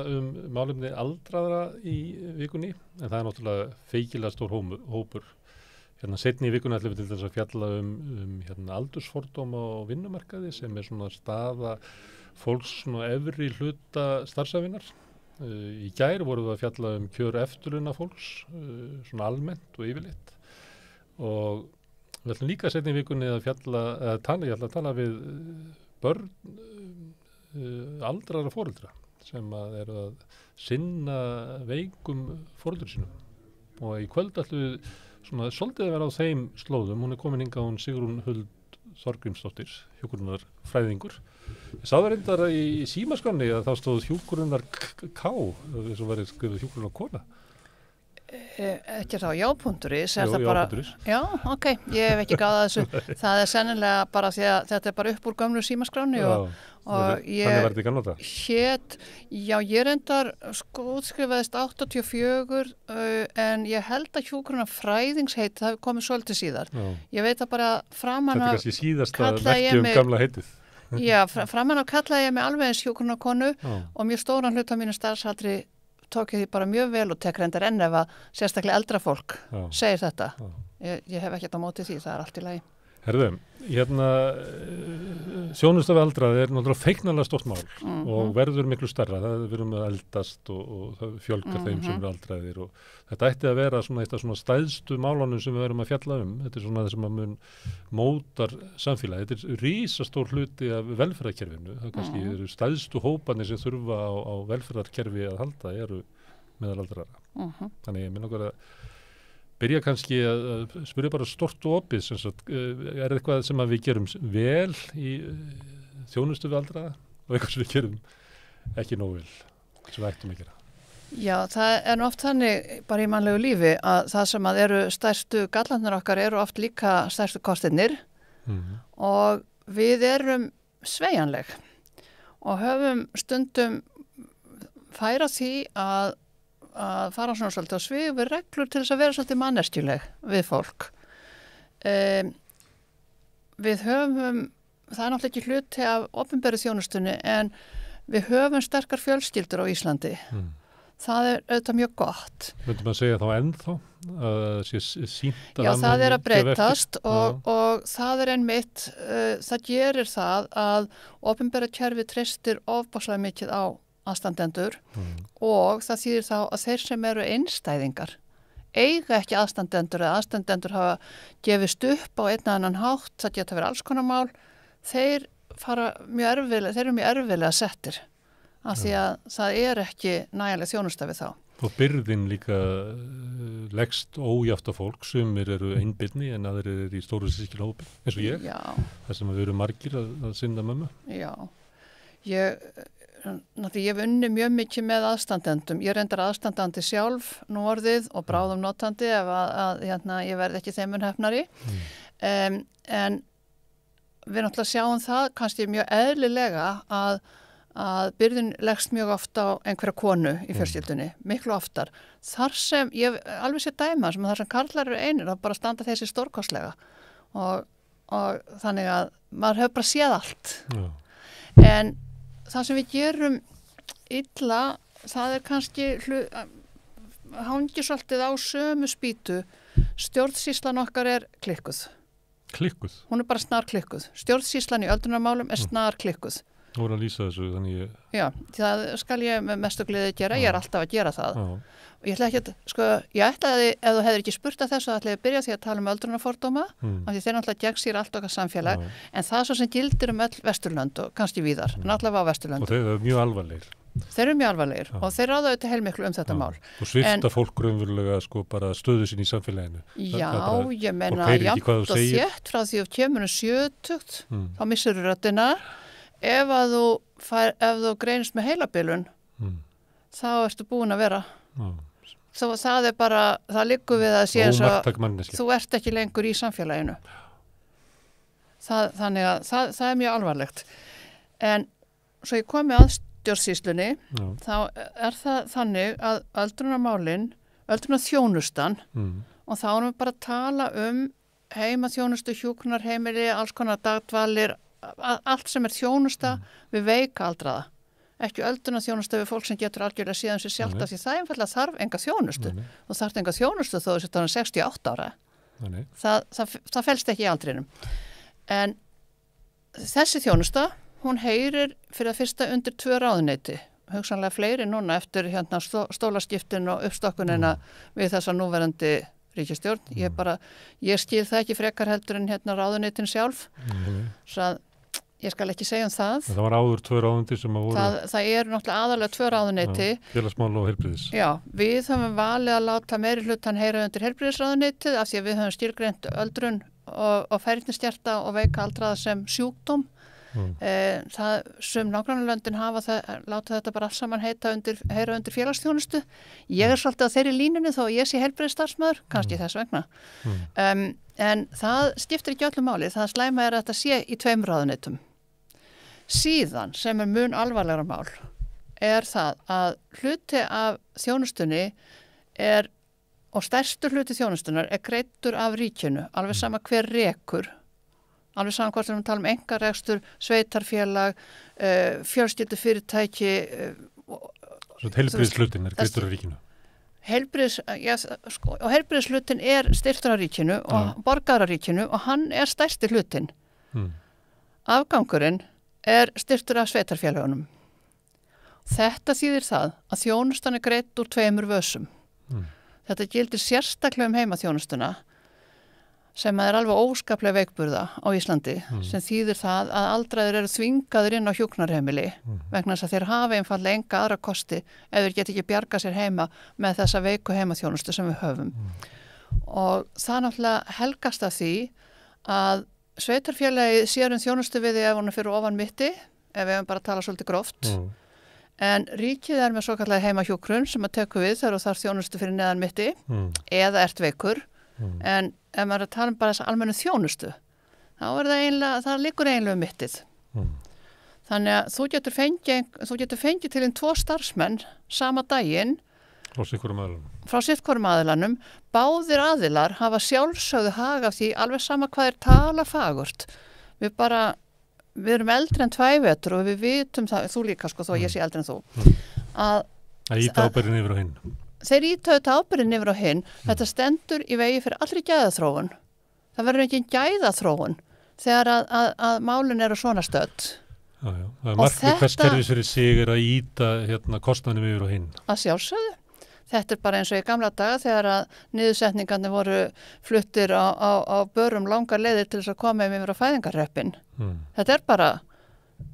málefni aldraðra í vikunni, en það er náttúrulega feikilega stór hópur. Seinni í vikunni ætlum við til þess að fjalla aldursfordóma á vinnumarkaði sem er svona staða fólks svona efri hluta starfsævinnar. Í gær vorum við að fjalla kjör eftirlauna fólks, svona almennt og yfirleitt. Og við ætlum líka seinni í vikunni að fjalla, ég ætla að tala við börn aldrara foreldra sem eru að sinna veikum foreldrum sínum og í kvöld ætlum við svona svolítið að vera á þeim slóðum. Hún komin hingað, hún Sigrún Huld Þorgrímsdóttir, hjúkrunar fræðingur. Ég sá það reyndar í símaskránni að þá stóð hjúkrunar K, þess að verið skrifuð hjúkrunar kona.
Ekki þá já.is,
Jú,
það bara
já.is.
Já, ok, ég hef ekki gáðað þessu það sennilega bara því að þetta bara upp úr gömlu símaskráni og
þannig var þetta í gamla daga.
Ég reyndar útskrifaðist 84 en ég held að hjúkrunar fræðingsheit það hefur komið svolítið síðar. Ég veit að bara framan
Þetta kannski síðasta merki gamla heitið.
Já, framan af kallaði ég mig alveg eins hjúkrunarkonu og mjög stóran hluta mínu starfsaldri tók ég því bara mjög vel og tek reyndar enn ef að sérstaklega eldra fólk segir þetta. Ég hef ekkert á móti því, það allt í lagi.
Herðu, þjónusta við aldraði náttúrulega feiknarlega stórt mál og verður miklu stærra. Það verður með eldast og það fjölgar þeim sem eru aldraðir og þetta ætti að vera svona eitt af svona stæðstu málunum sem við verum að fjalla Þetta er svona það sem að mun mótar samfélagi. Þetta er rísastór hluti af velferðarkerfinu. Það kannski eru stæðstu hópanir sem þurfa á velferðarkerfi að halda eru meðal aldraðra. Þannig ég minn okkur að byrja kannski að spyrja bara stort og opið, er eitthvað sem að við gerum vel í þjónustu við aldraða og eitthvað sem við gerum ekki nóg vel, sem við ættum að gera?
Já, það er oft þannig bara í mannlegu lífi að það sem að eru stærstu gallarnir okkar eru oft líka stærstu kostirnir og við erum sveigjanleg og höfum stundum færa því að fara svona svolítið á svig við reglur til þess að vera svolítið manneskjuleg við fólk. Við höfum, það er náttúrulega ekki hluti af opinberu þjónustunni en við höfum sterkar fjölskyldur á Íslandi. Það er auðvitað mjög gott.
Myndum maður segja þá ennþá að það sé sýnt að
Já, það er að breytast og það er einmitt, það gerir það að opinbera kerfi treystir ofboðslega mikið á aðstandendur og það þýðir þá að þeir sem eru einstæðingar eiga ekki aðstandendur eða aðstandendur hafa gefist upp á einn eða annan hátt, það geta verið alls konar mál, þeir eru mjög erfiðlega settir af því að það er ekki nægilega þjónusta við þá.
Og byrðin líka leggst ójafta fólk, sumir eru einbirni en aðrir eru í stóru sískilhópi eins og ég, þar sem við erum margir að sinna mömmu.
Já, ég hef unnið mjög mikið með aðstandendum. Ég reyndar aðstandandi sjálf nú orðið og bráðum notandi ef að ég verði ekki þeim hefnari. En við náttúrulega sjáum það kannski mjög eðlilega að byrðin leggst mjög ofta á einhverja konu í fjölskyldunni, miklu oftar. Þar sem, ég alveg sé dæma sem þar sem karlar eru einir, þá bara standa þessi stórkostlega og þannig að maður hefur bara séð allt. En það sem við gerum illa, það er kannski hangir svolítið á sömu spýtu. Stjórnsýslan okkar er klikkuð.
Klikkuð?
Hún er bara snar klikkuð. Stjórnsýslan í öldrunarmálum er snar klikkuð.
Þú voru að lýsa þessu, þannig
Já, það skal ég með mestu gleði gera, ég er alltaf að gera það. Og ég ætla ekki að, ég ætlaði, ef þú hefur ekki spurt að þessu, ætlaði að byrja því að tala um öldrunarfordóma, af því þeir náttúrulega gegnsýr allt okkar samfélag, en það svo sem gildir öll Vesturlönd og kannski víðar, en allavega á Vesturlönd.
Og þeir eru mjög alvarlegir.
Þeir eru mjög alvarlegir og þeir ráða auðvitað heilmiklu þetta mál.
Og svipta fólk raunverulega bara stöðu sín í samfélaginu.
Já, ég meina, jafnt og þétt frá því að kemur 70, þá missir þú röddina. Ef þú greinist með heilabilun, þá ertu búin að vera. Það er bara, það liggur við að sé eins og þú ert ekki lengur í samfélaginu. Þannig að það er mjög alvarlegt. En svo ég komi að stjórnsýslunni, þá er það þannig að öldrunarþjónustan, og þá erum við bara að tala heimaþjónustu, hjúkrunarheimili, alls konar dagdvalir, allt sem er þjónusta við veika aldraða. Ekki öldrunarþjónusta við fólk sem getur algjörlega síðan sér sjálft af því það einfaldlega þarf enga þjónustu. Þú þarft enga þjónustu þó þú sett 68 ára. Það felst ekki í aldrinum. En þessi þjónusta, hún heyrir fyrir að fyrsta undir 2 ráðuneyti. Hugsanlega fleiri núna eftir stólaskiptin og uppstokkunina við þessa núverandi ríkisstjórn. Ég skil það ekki frekar heldur en ráðuneytin sjálf. Ég skal ekki segja það.
Það var áður 2 ráðuneyti sem að voru...
Það eru náttúrulega aðalega 2 ráðuneyti.
Félagsmál og heilbrigðis.
Já, við höfum valið að láta meiri hlutan heyra undir heilbrigðisráðuneytið af því að við höfum skilgreint öldrun og færnistjarta og veika aldraða sem sjúkdóm. Það sem nágrannalöndin hafa láta þetta bara alls saman heyra undir félagsþjónustu. Ég er svolítið á þeirri línunni þó ég sé heilbrigðisstarfsmaður, kannski þess vegna. En það skiptir ekki öllu máli. Það slæma að þetta sé í 2 ráðuneytum. Síðan sem mun alvarlegra mál það að hluti af þjónustunni og stærstu hluti þjónustunar greiddur af ríkinu, alveg sama hver rekur, alveg sama hvort við tala einkarekstur, sveitarfélag, fjölskyldufyrirtæki.
Heilbrigðishlutin greiddur af ríkinu.
Heilbrigðishlutin styrktur af ríkinu og borgar af ríkinu og hann stærsti hlutin. Afgangurinn styrktur af sveitarfélagunum. Þetta þýðir það að þjónustan greidd úr 2 vösum. Þetta gildir sérstaklega heimaþjónustuna sem alveg óskaplega veikburða á Íslandi sem þýðir það að aldraðir eru þvingaður inn á hjúkrunarheimili vegna þess að þeir hafa einfaldlega enga aðra kosti ef þeir geta ekki bjarga sér heima með þessa veiku heimaþjónustu sem við höfum. Og það náttúrulega helgast af því að sveitarfélagi sér þjónustu við því ef hún fyrir ofan mitti, ef við hefum bara talað svolítið gróft. En ríkið með svo kallega heimahjúkrun sem að tekur við þegar þarf þjónustu fyrir neðan mitti eða veikur. En ef maður tala bara þessa almennu þjónustu, þá það liggur eiginlega mittið. Þannig að þú getur fengið til 2 starfsmenn sama daginn frá sittkorum aðilanum. Báðir aðilar hafa sjálfsögðu hag af því alveg sama hvað tala fagurt. Við erum eldri en 2 vetur og við vitum það, þú líka þó ég sé eldri en þú.
Að íta ábyrgðin yfir á hinn.
Þeir íta ábyrgðin yfir á hinn. Þetta stendur í vegi fyrir allri gæðaþróun. Það verður ekki gæðaþróun þegar að málin eru svona stödd.
Já. Það markmið hvers kerfis fyrir sig að íta kostnaðinum yfir á hinn. Að
sjálfsögðu. Þetta bara eins og í gamla daga þegar að niðursetningarnir voru fluttir á börum langar leiðir til þess að koma yfir á fæðingarreppin. Þetta bara,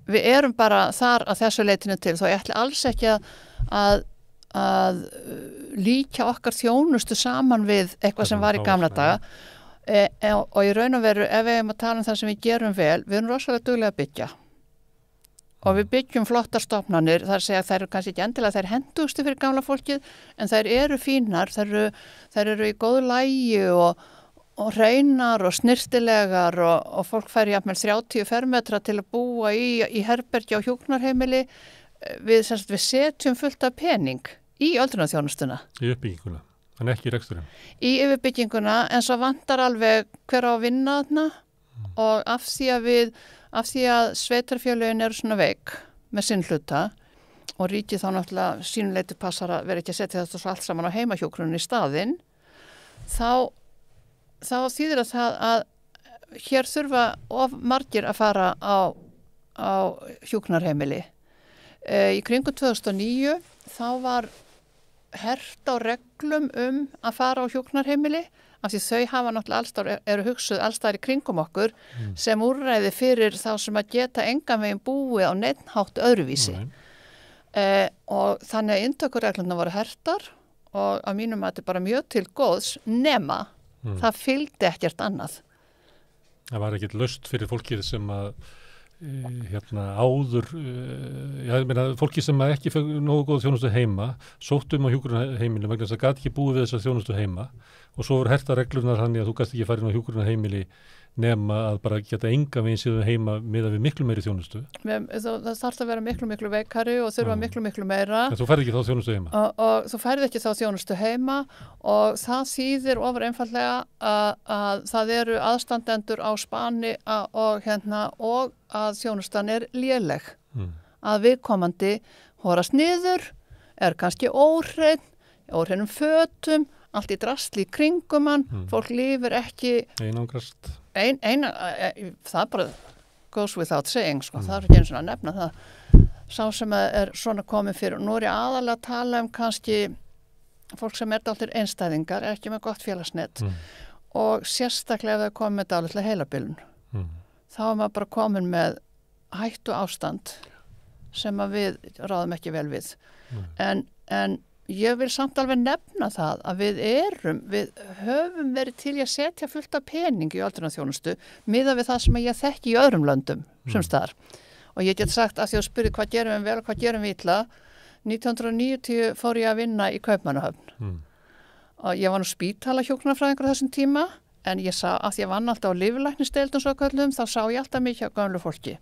við erum bara þar að þessu leitinu til, þó ég ætli alls ekki að líka okkar þjónustu saman við eitthvað sem var í gamla daga. Og í raun og veru, ef við erum að tala það sem við gerum vel, við erum rosalega duglega að byggja. Og við byggjum flottar stofnanir, þar segja að þær eru kannski ekki endilega þær hentugustu fyrir gamla fólkið, en þær eru fínar, þær eru í góðu lagi og hreinar og snirtilegar og fólk fær jafnvel 30 fermetra til að búa í herbergi á hjúkrunarheimili. Við setjum fullt af pening í öldrunarþjónustuna.
Í uppbygginguna, en ekki í reksturinn.
Í yfirbygginguna, en svo vantar alveg hver á að vinna þarna og af því að sveitarfélögin eru svona veik með sinn hluta og ríkið þá náttúrulega sínuleiti passar að vera ekki að setja þetta svo allt saman á heimahjúkrunni í staðinn, þá þýðir það að hér þurfa of margir að fara á hjúkrunarheimili. Í kringum 2009 þá var hert á reglum að fara á hjúkrunarheimili af því þau hafa náttúrulega eru hugsuð allstaðar í kringum okkur sem úrræði fyrir þá sem að geta engan veginn búið á neitthátt öðruvísi. Og þannig að inntökureglurnar voru hertar og að mínum að þetta er bara mjög til góðs nema það fylgdi ekkert annað.
Það var ekkert laust fyrir fólkið sem að áður fólki sem ekki fekk nógu góð þjónustu heima sóttu á hjúkrunarheimili vegna þess að gat ekki búið við þessa þjónustu heima og svo voru herta reglurnar þannig að þú gast ekki farið á hjúkrunarheimili nema að bara geta engan veginn síðan heima miðað við miklu meiri þjónustu.
Það þarf að vera miklu veikari og þurfa miklu meira.
En þú færð ekki þá þjónustu heima?
Og þú færð ekki þá þjónustu heima og það þýðir ofur einfallega að það eru aðstandendur á spani og að þjónustan er léleg. Að viðkomandi horast niður, kannski óhreinum fötum, allt í drasli í kringum hann, fólk lifir ekki
einangrast.
Það bara goes without saying, það er ekki eins og að nefna það. Sá sem er svona komið fyrir, og nú er ég aðalega að tala kannski fólk sem dálítið einstæðingar, ekki með gott félagsnet og sérstaklega ef það komið með dálítið heilabilun. Þá maður bara komin með hættu ástand sem að við ráðum ekki vel við. En ég vil samt alveg nefna það að við höfum verið til að setja fullt af pening í öldrunarþjónustu miðað við það sem ég þekki í öðrum löndum sums staðar. Og ég get sagt að því að spyrja hvað gerum við vel og hvað gerum við illa. 1990 fór ég að vinna í Kaupmannahöfn. Og ég var nú spítalahjúkrunarfræðingur á þessum tíma, en ég sá að ég vann alltaf á lyflæknisdeildum svo kallum, þá sá ég alltaf mikið á gömlu fólki.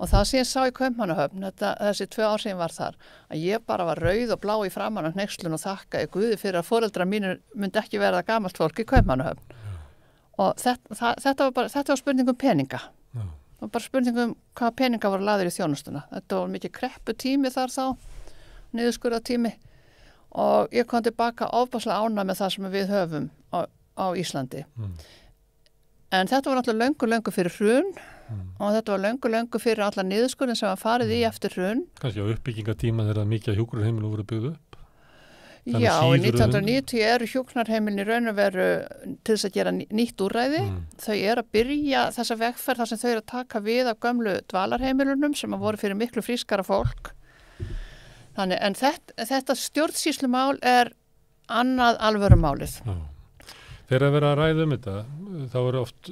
Og það sem ég sá í Kaupmannahöfn, þessi 2 ár sem ég var þar, að ég bara var rauð og blá í framan á hneykslun og þakkaði Guði fyrir að foreldrar mínir myndi ekki verða gamalt fólk í Kaupmannahöfn. Og þetta var spurning um peninga. Það var bara spurning um hvaða peninga voru lagðir í þjónustuna. Þetta var mikið kreppu tími þar þá, niðurskurða tími. Og ég kom tilbaka ofbáslega ánægð með það sem við höfum á Íslandi. En þetta var náttúrulega löngu fyrir hrun og þetta var löngu fyrir alla niðurskurðin sem var farið í eftir hrun.
Kannski á uppbyggingatíma þegar mikið hjúkrunarheimili voru byggð upp?
Já, í 1990 eru hjúkrunarheimilin í raun og veru til þess að gera nýtt úrræði. Þau eru að byrja þessa vegferð þar sem þau eru að taka við af gömlu dvalarheimilunum sem voru fyrir miklu frískara fólk. Þannig, en þetta stjórnsýslumál annað alvörumálið.
Þegar að vera að ræða þetta, þá oft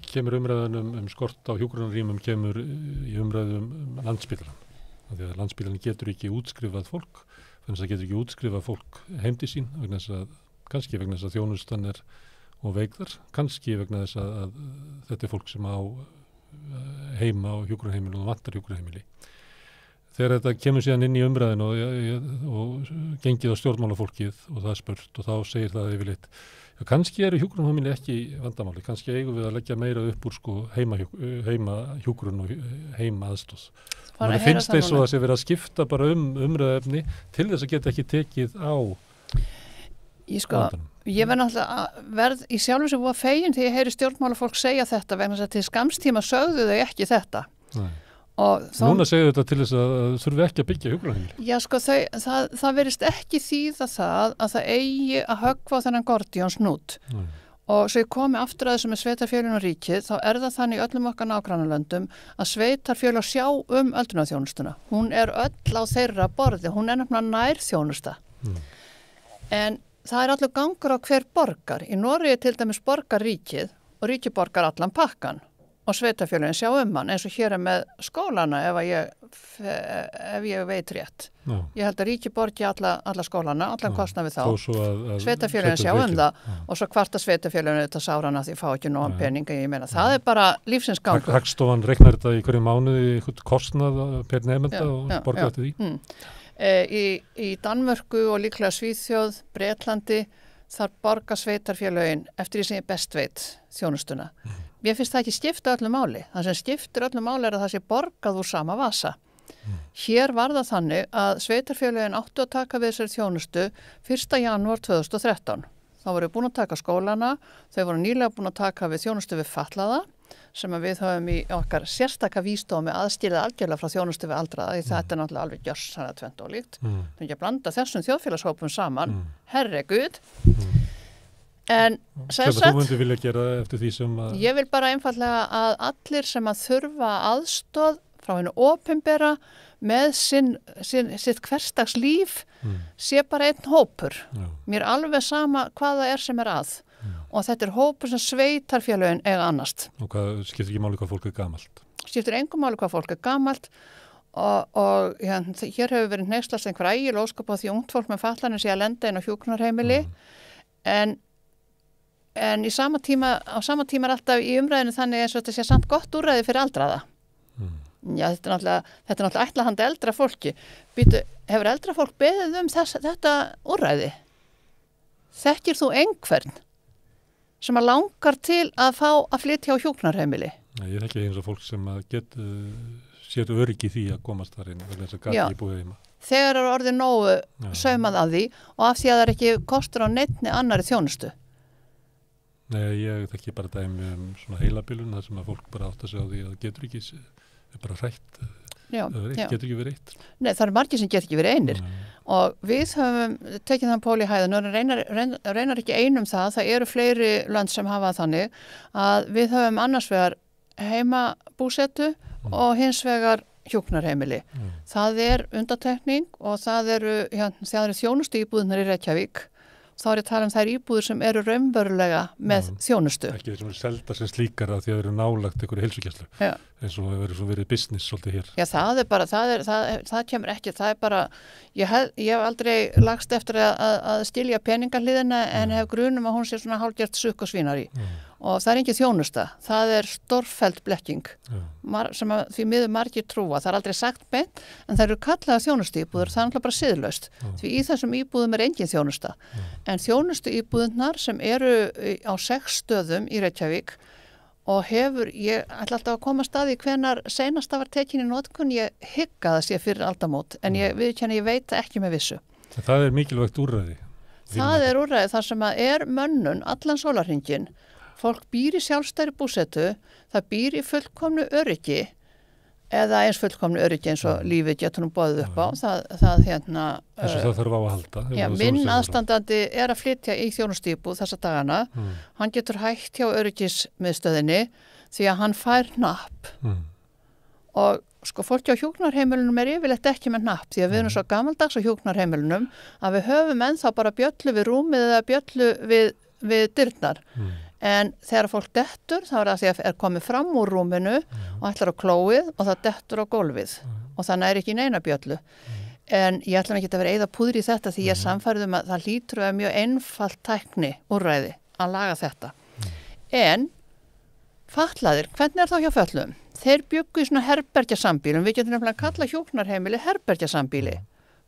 kemur umræðan skort á hjúkrunarrýmum kemur í umræðum Landspítalann. Því að Landspítalinn getur ekki útskrifað fólk, þannig að það getur ekki útskrifað fólk heim til sín, kannski vegna þess að þjónustan og veikðar, kannski vegna þess að þetta fólk sem á heima á hjúkrunarheimili og vantar hjúkrunarheimili. Þegar þetta kemur síðan inn í umræðin og gengið á stjórnmálafólkið og það spurt og þá segir það yfirleitt, kannski eru hjúkrunarheimili ekki vandamáli, kannski eigum við að leggja meira upp úr heima hjúkrun og heima aðstóð. Þannig finnst þess að það sé verið að skipta bara umræðefni til þess að geta ekki tekið á vandanum.
Ég verð í sjálfum sem var fegin þegar ég heyri stjórnmálafólk segja þetta vegna þess að til skamstíma sögðu þau ekki þetta.
Nei. Núna segju þetta til þess að þurfi ekki að byggja hjúkrunarheimili. Já,
það verðist ekki þýða það að það eigi að höggva á þennan Gordionshnút. Og svo ég komi aftur að þessu með sveitarfélögin og ríkið, þá það þannig öllum okkar nágrannalöndum að sveitarfélög sjá öldrunarþjónustuna. Hún öll á þeirra borði, hún nefnilega nær þjónusta. En það allur gangur á hver borgar. Í Noregi til dæmis borgar ríkið og ríkið borgar allan pakkan. Og sveitarfélögin sjá hann, eins og hér með skólana ef ég veit rétt. Já. Ég held að ríki borgi alla skólana, allan kostnað við þá. Sveitarfélögin sjá það og svo kvarta sveitarfélögin þetta sárana því fá ekki nógan pening. Ég meina, það bara lífsins gangur.
Hagstofan reiknar þetta í hverju mánuði kostnað per nemenda og borgar þetta því?
Í Danmörku og líklega Svíþjóð, Bretlandi, þar borga sveitarfélögin eftir því sem ég best veit þjónustuna. Mér finnst það ekki skipta öllu máli. Það sem skiptir öllu máli að það sé borgað úr sama vasa. Hér var það þannig að sveitarfélögin áttu að taka við þessari þjónustu 1. janúar 2013. Þá voru búin að taka skólana, þau voru nýlega búin að taka við þjónustu við fatlaða, sem við höfum í okkar sérstaka vísdómi aðskilið algjörlega frá þjónustu við aldraða, því þetta náttúrulega alveg gjörsamlega tvennt og líkt. Það ekki að blanda þessum þjóðfélagshópum saman, herregud. En
sem þú myndi vilja gera eftir því sem að...
Ég vil bara einfallega að allir sem að þurfa aðstoð frá hennu opinbera með sitt hversdags líf sé bara einn hópur. Mér alveg sama hvað það sem að. Og þetta hópur sem sveitarfélögin eiga annast.
Og skiptir ekki máli hvað fólk gamalt?
Skiptir engum máli hvað fólk gamalt og hér hefur verið hneyslast einhver ægil óskap á því ungt fólk með fatlanir sé að lenda inn á hjúkrunarheimili En á sama tíma alltaf í umræðinu þannig eins og þetta sé samt gott úrræði fyrir aldraða. Já, þetta er náttúrulega ætlahandi eldra fólki. Hefur eldra fólk beðið þetta úrræði? Þekkir þú einhvern sem að langar til að fá að flytja á hjúkrunarheimili?
Nei, ég þekki eins og fólk sem sér öryggi því að komast þar inn vegna þess að gati í búið heima.
Þegar orðið nógu saumað að því og af því að það ekki kostur á neinni annari þjónustu.
Nei, ég þekki bara dæmi svona heilabilun þar sem að fólk bara átt að segja á því að getur ekki bara hrætt, getur ekki verið eitt. Nei,
það eru margir sem getur ekki verið einir og við höfum tekið þann pól í hæðinu og reynar ekki einum það eru fleiri lönd sem hafa þannig að við höfum annars vegar heimabúsetu og hins vegar hjúkrunarheimili. Það undantekning og það eru þjónustu íbúðunar í Reykjavík. Þá ég tala þær íbúður sem eru raunverulega með þjónustu.
Ekki þeir sem eru selda sem slíkar að því að þeir eru nálagt einhverju heilsugæslu. Eins og hefur verið business svolítið hér.
Já, það kemur ekki, það bara, ég hef aldrei lagst eftir að skilja peningarliðina en hef grunum að hún sé svona hálfgert sukk og svínari. Og það engin þjónusta, það stórfelld blekking sem að því miður margir trúa, það aldrei sagt beint en það eru kallaða þjónustu íbúður, það náttúrulega bara siðlaust því í þessum íbúðum engin þjónusta en þjónustu íbúðunar sem eru á 6 stöðum í Reykjavík og ég ætla alltaf að koma að staði hvenar seinasta var tekin í notkun, ég hygg að það sé fyrir aldamót en ég veit ekki með vissu.
Það mikilvægt úrræði?
Það úrræði þar sem að mönnun allan sólarhringinn. Fólk býr í sjálfstæðri búsetu, það býr í fullkomnu öryggi eða eins fullkomnu öryggi eins og lífið getur nú boðið upp á. Það
þarf á að halda.
Já, minn aðstandandi að flytja í þjónustíbúð þessa dagana. Hann getur hægt hjá öryggismiðstöðinni því að hann fær hnapp. Og sko fólki á hjúkrunarheimilunum yfirleitt ekki með hnapp því að við erum svo gamaldags á hjúkrunarheimilunum að við höfum ennþá bara bjöllu við rúmið eða bjöllu við dyrnar. En þegar fólk dettur þá það því að komið fram úr rúminu og ætlar á klóið og það dettur á gólfið og þannig ekki neina bjöllu. En ég ætla ekki að vera eyða púðri í þetta því ég sannfærið að það hlýtur að mjög einfalt tækni úrræði að laga þetta. En fatlaðir, hvernig þá hjá föllum? Þeir bjuggu í svona herbergjasambýlum, við getum nefnilega að kalla hjúkrunarheimili herbergjasambýli.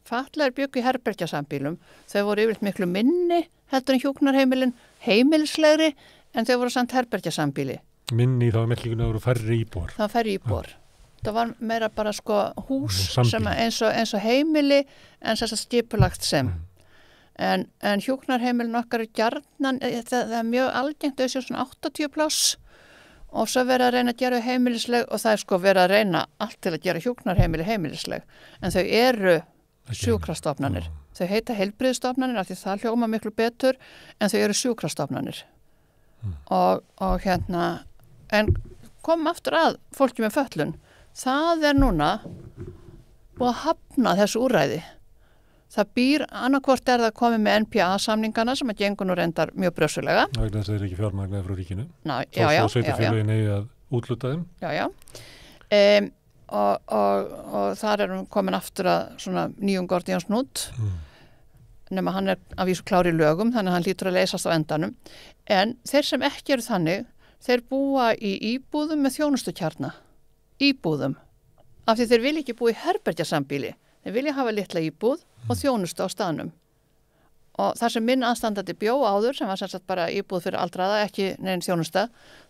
Fatlaðir bjuggu í herbergjasambýlum, þau voru yfirleitt miklu minni heldur en hjúkrunarheimilin, heimilislegri en þau voru samt herbergjasambýli.
Minni þá merkinguna voru færri íbúar.
Það var færri íbúar. Það var meira bara sko hús sem eins og heimili en þess að skipulagt sem. En hjúkrunarheimilin okkar gjarnan, það mjög algengt þessu svona 80 pláss og svo verið að reyna að gera heimilisleg og það sko verið að reyna allt til að gera hjúkrunarheimili heimilisleg. En þau eru sjúkrastofnanir. Þau heita heilbrigðisstofnanir af því það hljóma miklu betur en þau eru sjúkrastofnanir. Og en komum aftur að fólki með fötlun. Það núna búið að hafna þessu úrræði. Það býr annarkvort það komið með NPA-samningana sem að gengur nú reyndar mjög brösulega.
Það er ekki fjármagnaði frá ríkinu.
Já.
Sveitarfélögin eigi að útluta þeim.
Já. Og þar komin aftur að svona nýjum Gordiansnút nema hann af vísu klári lögum þannig að hann hlýtur að leysast á endanum en þeir sem ekki eru þannig þeir búa í íbúðum með þjónustukjarna íbúðum af því þeir vilja ekki búa í herbergjasambýli þeir vilja hafa litla íbúð og þjónustu á staðnum og þar sem minn aðstandandi bjó áður sem var sem sagt bara íbúð fyrir aldraða ekki neinn þjónusta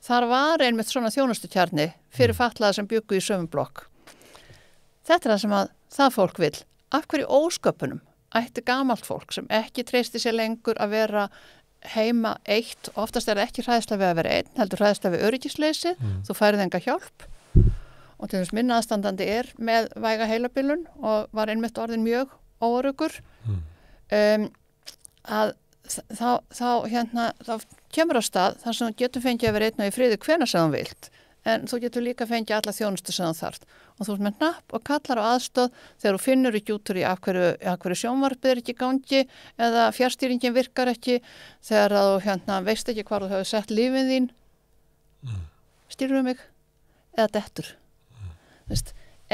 þar var einmitt svona þjónustukjarni fyrir fatlaða sem bjuggu í sömu blokk. Þetta það sem að það fólk vil af hverju ósköpunum ætti gamalt fólk sem ekki treysti sér lengur að vera heima eitt og oftast það ekki hræðsla við að vera einn heldur hræðsla við öryggisleysi þú færið enga hjálp og til þess minn aðstandandi með væga heilabilun og var einmitt orðin mjög óöruggur að þá kemur á stað þar sem þú getur fengið að vera einn og í friði hvenær sem þú vilt en þú getur líka fengið alla þjónustu sem þú þarft og þú ert með hnapp og kallar á aðstoð þegar þú finnur ekki út úr í af hverju sjónvarpið ekki í gangi eða fjarstýringin virkar ekki þegar þú veist ekki hvar þú hefur sett lífið þín stýrur mig eða dettur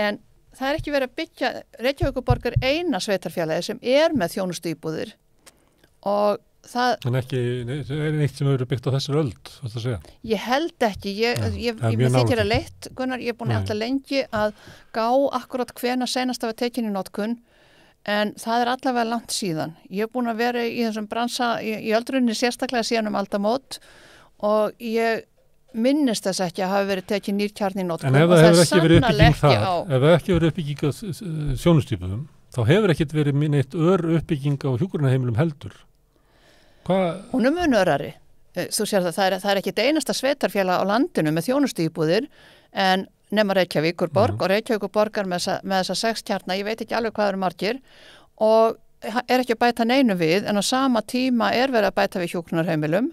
en það ekki verið að byggja Reykjavíkurborg eina sveitarfélagi sem með þjónustu íbúðir og það
en ekki neitt sem hefur byggt á þessari öld að segja. Ég
held ekki ég þykir að leitt Gunnar, ég búin alltaf lengi að gá akkurat hvena seinast að vera tekin í notkun en það allavega langt síðan ég búin að vera í þessum bransa í öldrunni sérstaklega síðan aldamót og ég minnist þess ekki að hafa verið tekin nýr kjarni í notkun
en ef það hefur ekki verið uppbygging þar ef það ekki verið uppbygging á þjónustýpum þá hefur ekkit verið neitt uppbygging á hjúkrunarheimilum heldur.
Hún munurari. Þú sér það er ekki það einasta sveitarfélag á landinu með þjónustu íbúðir en nema Reykjavíkurborg og Reykjavíkurborgar með þessa 6 kjarna, ég veit ekki alveg hvað eru margir og ekki að bæta neinu við en á sama tíma verið að bæta við hjúkrunarheimilum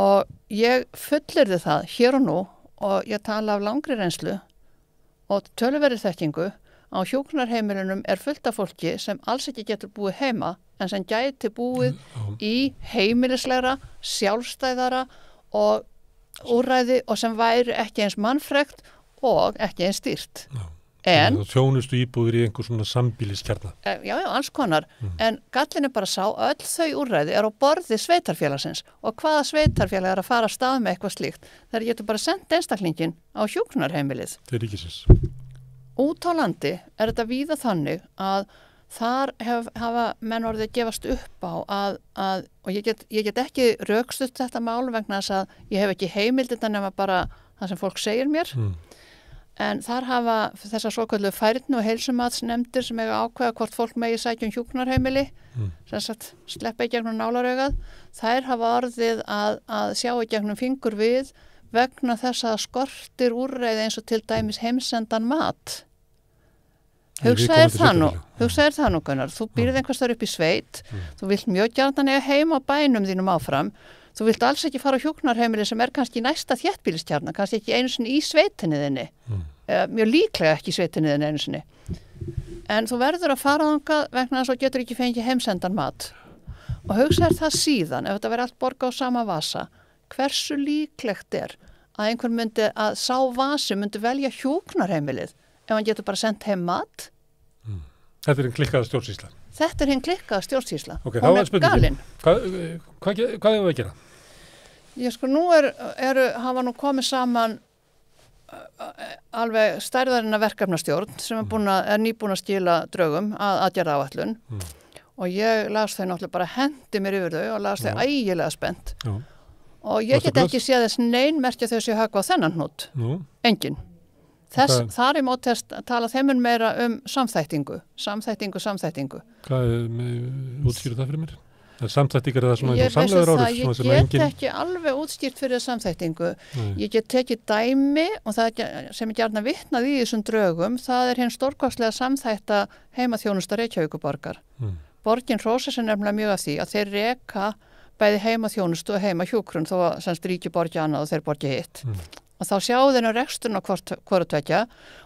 og ég fullyrði það hér og nú og ég tala af langri reynslu og töluverið þekkingu á hjúkrunarheimilunum fullt af fólki sem alls ekki getur búið heima en sem gæti búið í heimilislegra, sjálfstæðara og úrræði og sem væri ekki eins mannfrekt og ekki eins stýrt. En
þjónustu íbúðir í einhver svona sambýliskjarna.
Já, alls konar. En gallin bara sá, öll þau úrræði á borði sveitarfélagsins og hvaða sveitarfélag að fara af stað með eitthvað slíkt. Þeir getur bara sendt einstaklingin á hjúkrunarheimilið.
Til ríkisins.
Út á landi þetta víða þannig að þar hafa menn orðið að gefast upp á að og ég get ekki rökstutt þetta mál vegna þess að ég hef ekki heimildina nema bara það sem fólk segir mér. En þar hafa þessar svokölluðu færni- og heilsumatsnefndir sem eiga ákveða hvort fólk megi sækja hjúkrunarheimili, sem sagt sleppa í gegnum nálaraugað, þær hafa orðið að sjá í gegnum fingur við vegna þess að skortir úrræði eins og til dæmis heimsendan mat. Hugsaðir það nú, Gunnar, þú býrð einhvers þar upp í sveit, þú vilt mjög gjarnan eiga heim á bænum þínum áfram, þú vilt alls ekki fara á hjúkrunarheimili sem kannski næsta þéttbýliskjarna, kannski ekki einu sinni í sveitinni þinni, mjög líklega ekki í sveitinni þinni einu sinni. En þú verður að fara þangað vegna þess að getur ekki fengið heimsendan mat. Og hugsaðir það síðan, ef þetta verður allt borgað á sama vasa, hversu líklegt að einhver myndi að sá vasi myndi velja hjúkrunarheimilið ef hann getur bara sendt heim mat?
Þetta hinn klikkaða stjórnsýsla.
Þetta hinn klikkaða stjórnsýsla.
Okay,
hún galin.
Hvað hefur við að gera?
Nú hafa nú komið saman alveg stærðarina verkefnastjórn sem nýbúin að skila drögum að aðgerðaáætlun og ég las þau náttúrulega bara hendi mér yfir þau og las þau ægilega spennt. Og ég get ekki séð þess nein merkja þau séu höggva á þennan hnút. Engin. Þar í móti tala þeim meira samþættingu. Hvað
útskýrðu það fyrir mér? Samþættingar það svona einhver samlegar árið?
Ég get ekki alveg útskýrt fyrir samþættingu. Ég get tekið dæmi og það sem ég gjarna vitnað í þessum drögum, það hinn stórkostlega samþætta heimaþjónusta Reykjavíkurborgar. Borgin hrósar sér nefnilega mjög af því að þeir reka bæði heimaþjónustu og heimahjúkrun þó að semst ríki borgi annað og þeir borgi hitt. Og þá sjáu þeir reksturinn á hvoru tveggja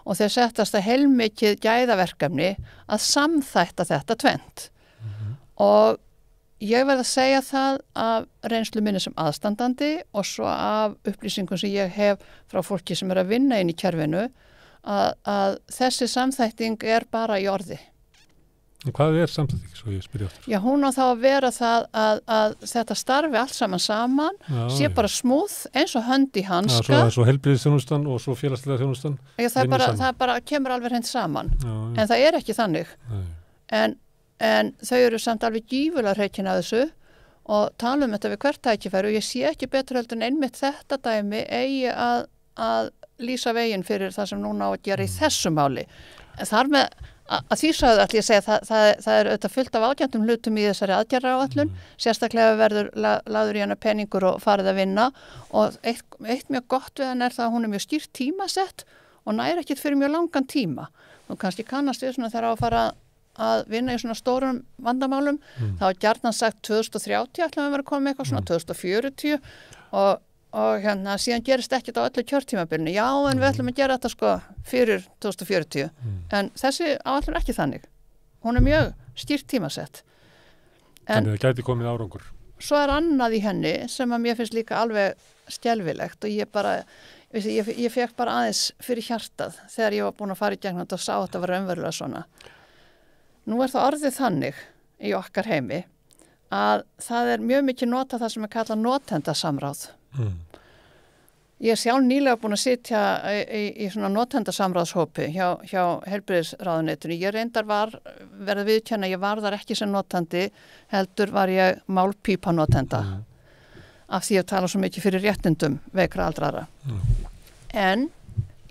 og þeir settast að heilmikið gæðaverkefni að samþætta þetta tvennt. Og ég verð að segja það af reynslu minni sem aðstandandi og svo af upplýsingum sem ég hef frá fólki sem að vinna inn í kerfinu að þessi samþætting bara í orði.
En hvað samþætting, svo ég spyrja áttur?
Já, hún á þá að vera það að þetta starfi allt saman, sé bara smúð eins og hönd í hanska.
Já, svo heilbrigðisþjónustan og svo félagslega þjónustan.
Já, það bara kemur alveg hreint saman. En það ekki þannig. En þau eru samt alveg gífulega hreikin að þessu og tala þetta við hvert tækifæri og ég sé ekki betur heldur en einmitt þetta dæmi eigi að lýsa veginn fyrir það sem núna á að gera í þessu máli. En þar með að því sagði ætla ég að segja það auðvitað fullt af ágændum hlutum í þessari aðgerðaráætlun, sérstaklega verður lagður í hana peningur og farið að vinna og eitt mjög gott við hann það að hún mjög skýrt tímasett og næri ekkit fyrir mjög langan tíma. Nú kannski kannast við svona þegar á að fara að vinna í svona stórum vandamálum, þá gjarnan sagt 2030 ætlum við að vera að koma með eitthvað svona 2040 og síðan gerist ekkert á öllu kjörtímabilinu. Já, en við ætlum að gera þetta fyrir 2040. En þessi áætlun ekki þannig. Hún mjög skýrt tímasett.
Þannig að það gæti komið árangur.
Svo annað í henni sem að mér finnst líka alveg skelfilegt og ég fekk bara aðeins fyrir hjartað þegar ég var búin að fara í gegnum þetta og sá að þetta var raunverulega svona. Nú það orðið þannig í okkar heimi að það mjög mikið notað það sem kallað notendasamráð. Ég sjálf nýlega búin að sitja í svona notendasamráðshópi hjá heilbrigðisráðuneytinu. Ég reyndar verða viðurkenna, ég var þar ekki sem notandi, heldur var ég málpípa notenda af því að tala svo mikið fyrir réttindum veikra aldrara. En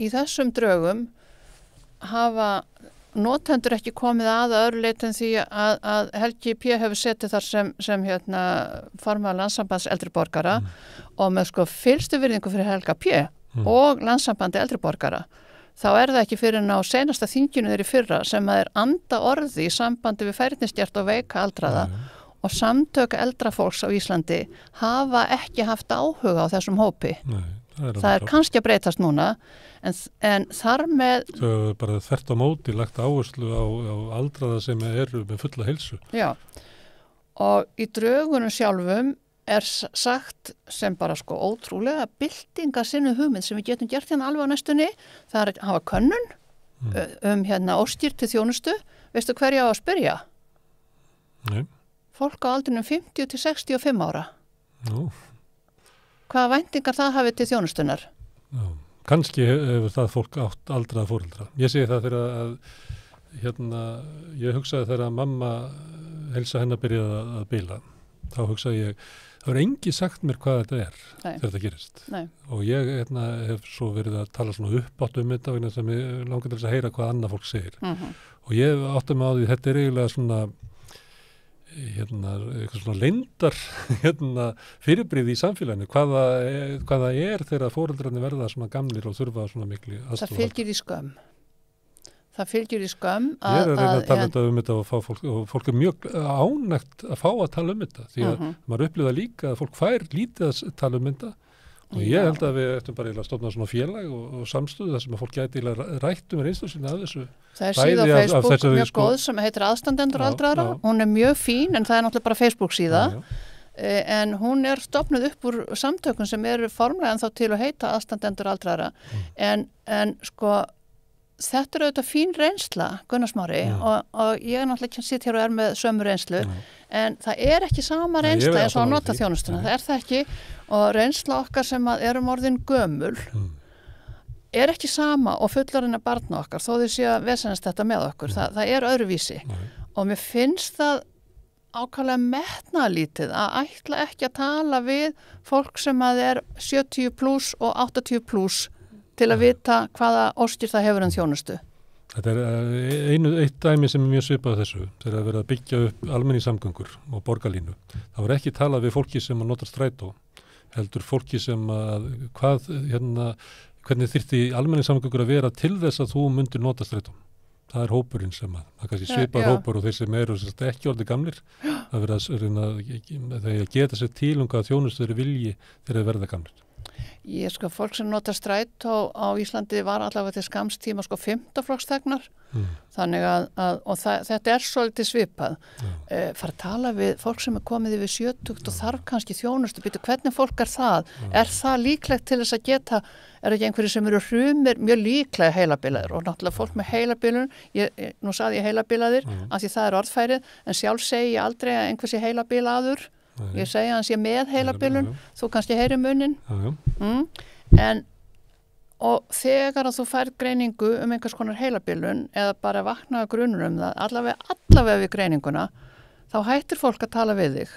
í þessum drögum hafa notendur ekki komið að öðru leyti en því að Helgi P. hefur setið þar sem formaður Landssambands eldri borgara og með fyllstu virðingu fyrir Helga P. og Landssambandi eldri borgara. Þá það ekki fyrir á seinasta þinginu þeirri fyrra sem að anda orði í sambandi við færnisstjert og veika aldraða og samtök eldra fólks á Íslandi hafa ekki haft áhuga á þessum hópi.
Nei,
Það er kannski að breytast núna, en þar með...
Þau hefur bara þvert á móti lagt áherslu á aldraða sem eru með fulla heilsu.
Já, og í draugunum sjálfum sagt sem bara sko ótrúlega byltinga sinni hugmynd sem við getum gert hérna alveg á næstunni, það er að hafa könnun hérna óstýrt til þjónustu. Veistu hverja á að spyrja?
Nei.
Fólk á aldrinum 50 til 65 ára.
Nú.
Hvaða væntingar það hafið til þjónustunar?
Já, kannski hefur það fólk átt aldraða foreldra. Ég segi það þegar að ég hugsaði þegar að mamma heilsa hennar byrjaði að bila. Þá hugsaði ég, það var engi sagt mér hvað þetta er þegar þetta gerist.
Nei.
Og ég hef svo verið að tala svona uppátt þetta vegna sem ég langar til þess að heyra hvað annað fólk segir. Og ég átti mig á því, þetta er eiginlega svona eitthvað svona leyndar fyrirbrigði í samfélaginu, hvaða er þegar foreldrarnir verða svona gamlir og þurfa svona miklu aðstoð.
Það fylgir í skömm. Það fylgir í skömm
að... Ég er að reyna að tala þetta og fá fólk er mjög ánægt að fá að tala þetta, því að maður upplifða líka að fólk fær lítið að tala þetta og ég held að við ættum bara að stofna svona félag og samstöðu þar sem að fólk gæti rætt reynslu sinni af þessu.
Það er síða á Facebook mjög góð sem heitir Aðstandendur aldraðra. Hún er mjög fín en það er náttúrulega bara Facebook síða. En hún er stofnuð upp úr samtökum sem eru formlega en þá til að heita Aðstandendur aldraðra. En sko þetta er auðvitað fín reynsla, Gunnar Smári, og ég er náttúrulega ekki að sitja hér og er með sömu reynslu, en það er ekki sama reynsla eins og að nota þjónustuna, það er það ekki, og reynsla okkar sem að erum orðin gömul er ekki sama og fullorðinna barna okkar, þó þau séu að vesenast þetta með okkur, það er öðruvísi og mér finnst það ákvæmlega metnaðlítið að ætla ekki að tala við fólk sem að er 70 plus og 80 plus til að vita hvaða óstýrt það hefur þjónustu.
Þetta er eitt dæmi sem er mjög svipað þessu, þegar að vera að byggja upp almenningssamgöngur og borgarlínu. Það var ekki talað við fólki sem að nota strætó, heldur fólki sem að hvernig þyrfti almenningssamgöngur að vera til þess að þú myndir nota strætó. Það er hópurinn sem það kannski svipað hópur og þeir sem eru ekki orðið gamlir, að vera að geta sér til hvað þjónustu þeir vilji þegar þeir verða gamlir.
Ég sko, fólk sem nota strætó á Íslandi var allavega til skamstíma sko 5. flokksþegnar, þannig að þetta er svolítið svipað. Fara að tala við fólk sem er komið yfir 70 og þarf kannski þjónustu, hvernig fólk er það? Er það líklegt til þess að geta, er ekki einhverju sem eru hrumir, mjög líklega heilabilaðir og náttúrulega fólk með heilabilun, nú sagði ég heilabilaðir, af því það er orðfærið, en sjálf segi ég aldrei að einhversi heilabilaður. Ég segi að hann sé með heilabilun, þú kannski heyri munin. Og þegar að þú fær greiningu einhvers konar heilabilun eða bara vaknaða grunur það, allavega við greininguna, þá hættir fólk að tala við þig.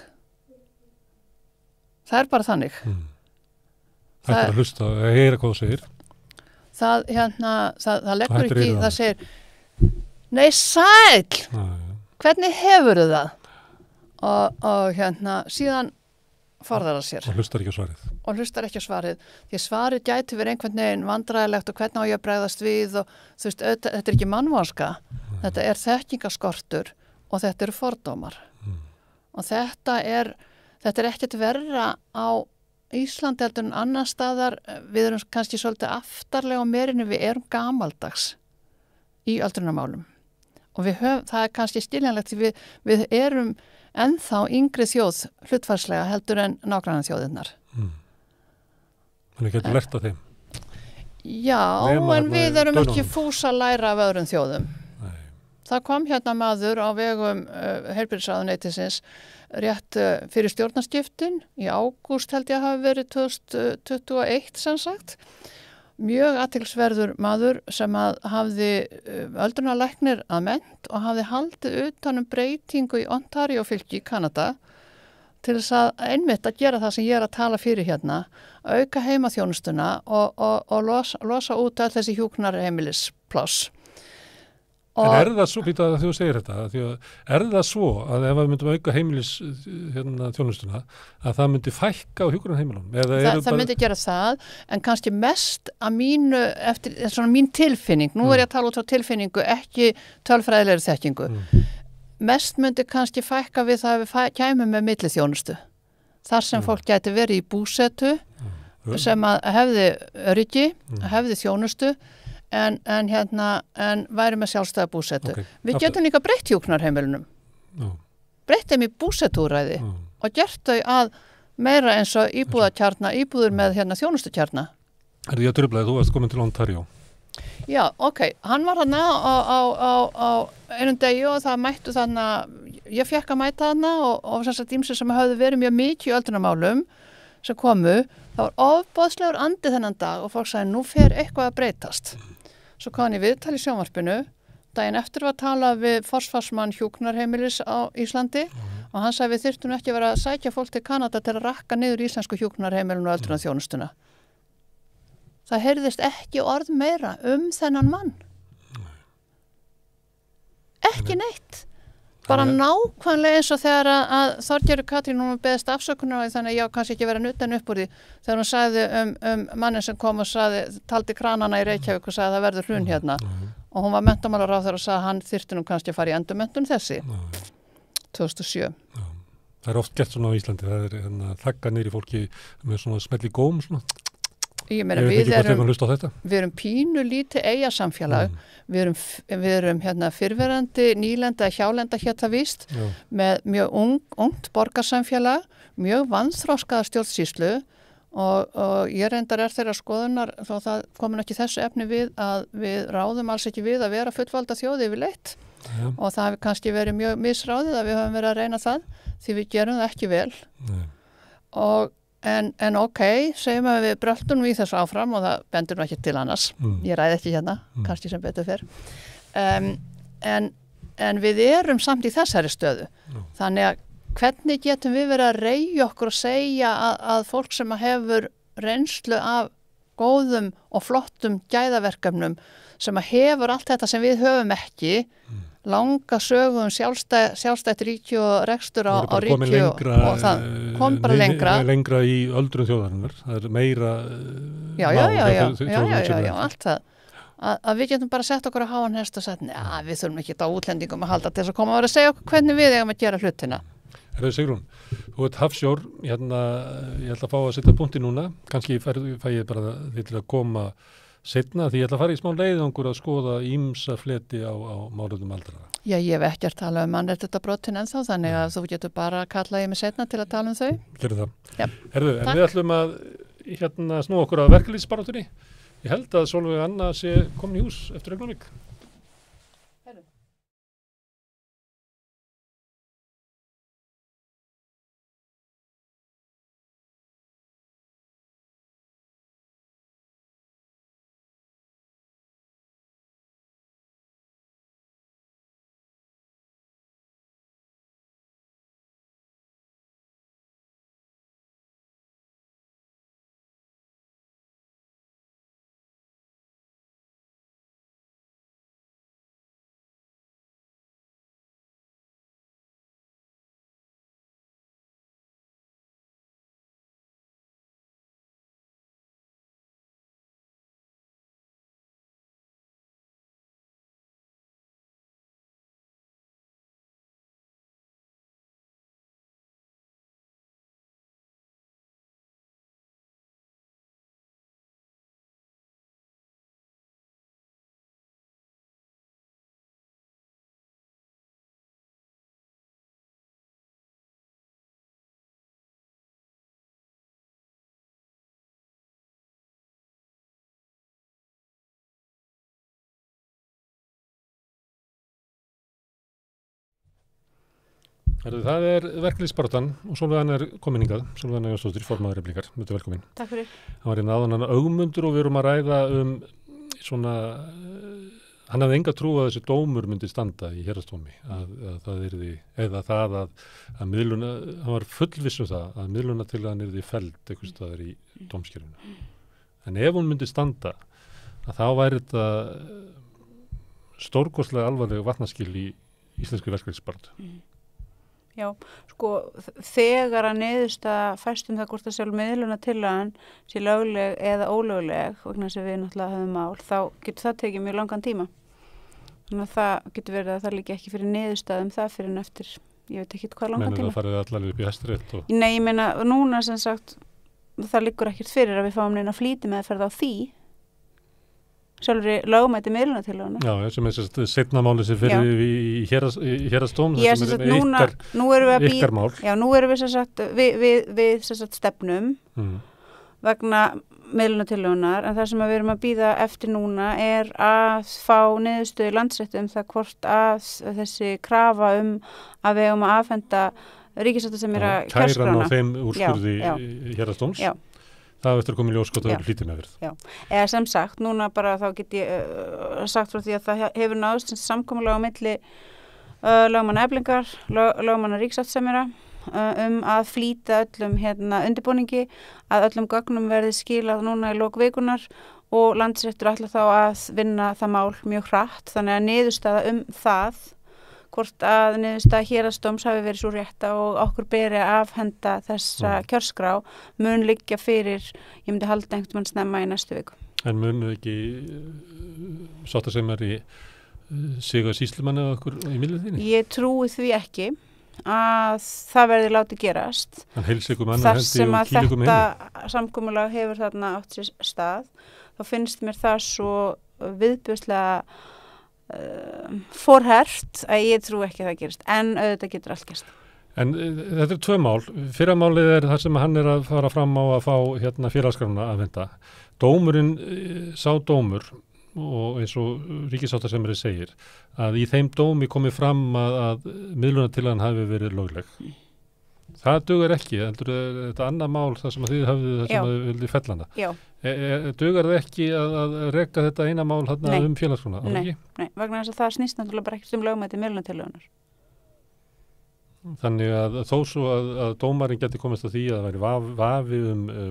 Það er bara þannig.
Það er að hlusta, að heyra hvað þú segir.
Það leggur ekki, það segir, nei sæll, hvernig hefurðu það? Og síðan forðar það sér.
Og hlustar ekki á svarið. Því svarið gæti verið einhvern veginn vandræðilegt og hvernig á ég að bregðast við og þú veist, þetta er ekki mannvonska. Þetta er þekkingaskortur og þetta eru fordómar. Og þetta er ekkert verra á Íslandi heldur en annar staðar. Við erum kannski svolítið aftarlega á merinu, við erum gamaldags í öldrunarmálum. Og það er kannski skiljanlegt því við erum ennþá yngri þjóð hlutfærslega heldur en nágranna þjóðirnar. Þannig getur lært af þeim.
Já, en við erum ekki fús að læra af öðrum þjóðum.
Nei.
Það kom hérna maður á vegum heilbrigðisráðuneytisins rétt fyrir stjórnarskiptin í ágúst held ég að hafi verið 2021 sem sagt. Mjög athyglisverður maður sem að hafði öldrunarlæknir að mennt og hafði haldið utan breytingu í Ontario fylki í Kanada til þess að einmitt að gera það sem ég er að tala fyrir hérna, auka heimaþjónustuna og losa út all þessi hjúkrunarheimilispláss.
En er það svo, býta að þú segir þetta, er það svo að ef við myndum auka heimilis þjónustuna, að það myndi fækka á hjúkrunarheimilunum?
Það myndi gera það, en kannski mest að mín tilfinning, nú er ég að tala út frá tilfinningu, ekki tölfræðilegri þekkingu, mest myndi kannski fækka við það að við kæmum með milliþjónustu. Þar sem fólk gæti verið í búsetu, sem að hefði öryggi, hefði þjónustu en væri með sjálfstæða búsetu. Við getum líka breytt hjúkrunarheimilunum. Breytt þeim í búsetúræði og gert þau að meira eins og íbúður með þjónustutjarna.
Er því að truflaði, þú varst komin til Ontario?
Já, hann var þarna á einum degi og það mættu þarna, ég fekk að mæta þarna og þess að dýmsir sem hafði verið mjög mikið í öldrunarmálum sem komu, það var ofboðslegur andi þennan dag og fólk sagði nú fer eitthvað að breytast. Svo kom hann í viðtal í sjónvarpinu, daginn eftir var að tala við forsvarsmann hjúkrunarheimilis á Íslandi og hann sagði við þyrftum ekki að vera að sækja fólk til Kanada til að rakka niður íslensku hjúkrunarheimilinu og öldrunarþjónustuna. Það heyrðist ekki orð meira þennan mann. Ekki neitt. Bara nákvæmlega eins og þegar að Þorgerður Katrín hún beðist afsökunar á því þannig að ég kannski ekki vera nutan upp úr því þegar hún sagði mannin sem kom og taldi kranana í Reykjavík og sagði að það verður hrun hérna. Og hún var menntamálaráðherra og sagði að hann þyrfti nú kannski að fara í endurmenntun þessi. 2007.
Það oft gert svona á Íslandi. Það þagga niður í fólki með svona smelli góm svona.
Ég meina, við erum pínu lítið eigasamfélag, við erum fyrrverandi nýlenda, hjálenda það víst, með mjög ungt borgarsamfélag, mjög vanþroskaða stjórnsýslu og ég reyndar þeirra skoðunar, þó það komin ekki þessu efni við að við ráðum alls ekki við að vera fullvalda þjóði yfirleitt og það hefur kannski verið mjög misráðið að við höfum verið að reyna það því við gerum það ekki vel En segjum að við bröltum í þessu áfram og það bendur nú ekki til annars. Ég ræði ekki kannski sem betur fer. En við erum samt í þessari stöðu. Þannig að hvernig getum við verið að reyja okkur og segja að fólk sem hefur reynslu af góðum og flottum gæðaverkefnum sem hefur allt þetta sem við höfum ekki langa sögum sjálfstætt ríki og rekstur á ríki og það kom bara
lengra í öldrun þjóðarinnar það er meira
allt það að við getum bara sett okkur á háan hest og sagt, við þurfum ekki á útlendingum að halda til þess að koma og vera að segja okkur hvernig við eigum að gera hlutina.
Sigrún, þú ert hafsjór ég ætla að fá að setja punkti núna kannski fæ ég bara því til að koma seinna því ég ætla að fara í smá leiðangur að skoða ýmsa fleti á málefnum aldraðra.
Já, ég hef ekki að tala mannréttindabrotin ennþá, þannig að þú getur bara að kalla ég mig seinna til að tala þau.
Gerðu það. Já. En við ætlum að snúa okkur að verkalýðsbaráttunni. Ég held að Sólveig Anna sé komin í hús eftir augnablik. Það er verkalýðsbaráttan og Sólveig Anna er komin hingað, Sólveig Anna Jónsdóttir, formaður Eflingar, mjög velkomin.
Takk fyrir.
Hann var áðan hann Ögmundur og við erum að ræða svona, hann hafði enga trú að þessi dómur myndi standa í héraðsdómi, að það yrði, eða það að miðluna, hann var fullviss það, að miðluna til að hann yrði felld einhvers staðar í dómskerfinu. En ef hún myndi standa, að þá væri þetta stórkostlega alvarlega vatnaskil í íslensku verkalýðsbaráttu.
Já, sko, þegar að niðurstaða fæst það hvort að sjálf miðlunartillagan sé lögleg eða ólögleg, vegna sem við náttúrulega höfum mál, þá getur það tekið mjög langan tíma. Þannig að það getur verið að það líka ekki fyrir niðurstaðum það fyrir en eftir, ég veit ekki hvað langan tíma.
Menur það farið allavega upp í Hæstarétt?
Nei, ég meina, núna sem sagt, það liggur ekkert fyrir að við fáum neina flýtimeðferð á því sjálfur lögmæti miðlunartillöguna.
Já, sem seinna máli sem fyrir í hérastóm,
það sem er ykkar
mál.
Já, nú erum við sem sagt, við sem sagt stefnum vegna miðlunartillögunar, en það sem við erum að bíða eftir núna er að fá niðurstöðu Landsrétti það hvort að þessi krafa að við eigum að afhenda ríkissáttasemjara kjörskrána.
Kæran á þeim úrskurði hérastóms. Já. Það eftir að koma í ljós hvort það verður flýtimeðferð. Já,
eða sem sagt, núna bara þá get ég sagt frá því að það hefur náðst samkomulag á milli lögmanna Eflingar, lögmanna ríkissáttasemjara að flýta öllum undirbúningi, að öllum gögnum verði skilað núna í lok vikunar og Landsréttur ætla þá að vinna það mál mjög hratt, þannig að niðurstaða það hvort að niðurstaða héraðsdóms hafi verið svo rétta og okkur beri að afhenda þessa kjörskrá mun liggja fyrir, ég myndi halda einhvern mann snemma í næstu viku.
En mun ekki sáttasemjari siga sýslumanni eða okkur í millitíðinni?
Ég trúi því ekki að það verði látið gerast. Þar sem að þetta samkomulag hefur þarna átt sér stað, þá finnst mér það svo viðbjóðslega forhert að ég trú ekki að það gerist, en auðvitað getur allt gerst.
En þetta 2 mál. Fyrra málið þar sem hann að fara fram á að fá félagsskrána að venda. Dómurinn, sá dómur og eins og ríkissáttasemjari segir að í þeim dómi komi fram að miðlunartillagan hafi verið lögleg. Það dugar ekki, heldur þetta annað mál þar sem þið hafið það sem þið vildi fellana.
Já.
Dugar það ekki að reka þetta eina mál félagsskrána?
Nei, vegna þess að það snýst náttúrulega bara ekkert lögmæti miðlunartillögunar.
Þannig að þó svo að dómarinn geti komist að því að það væri vafi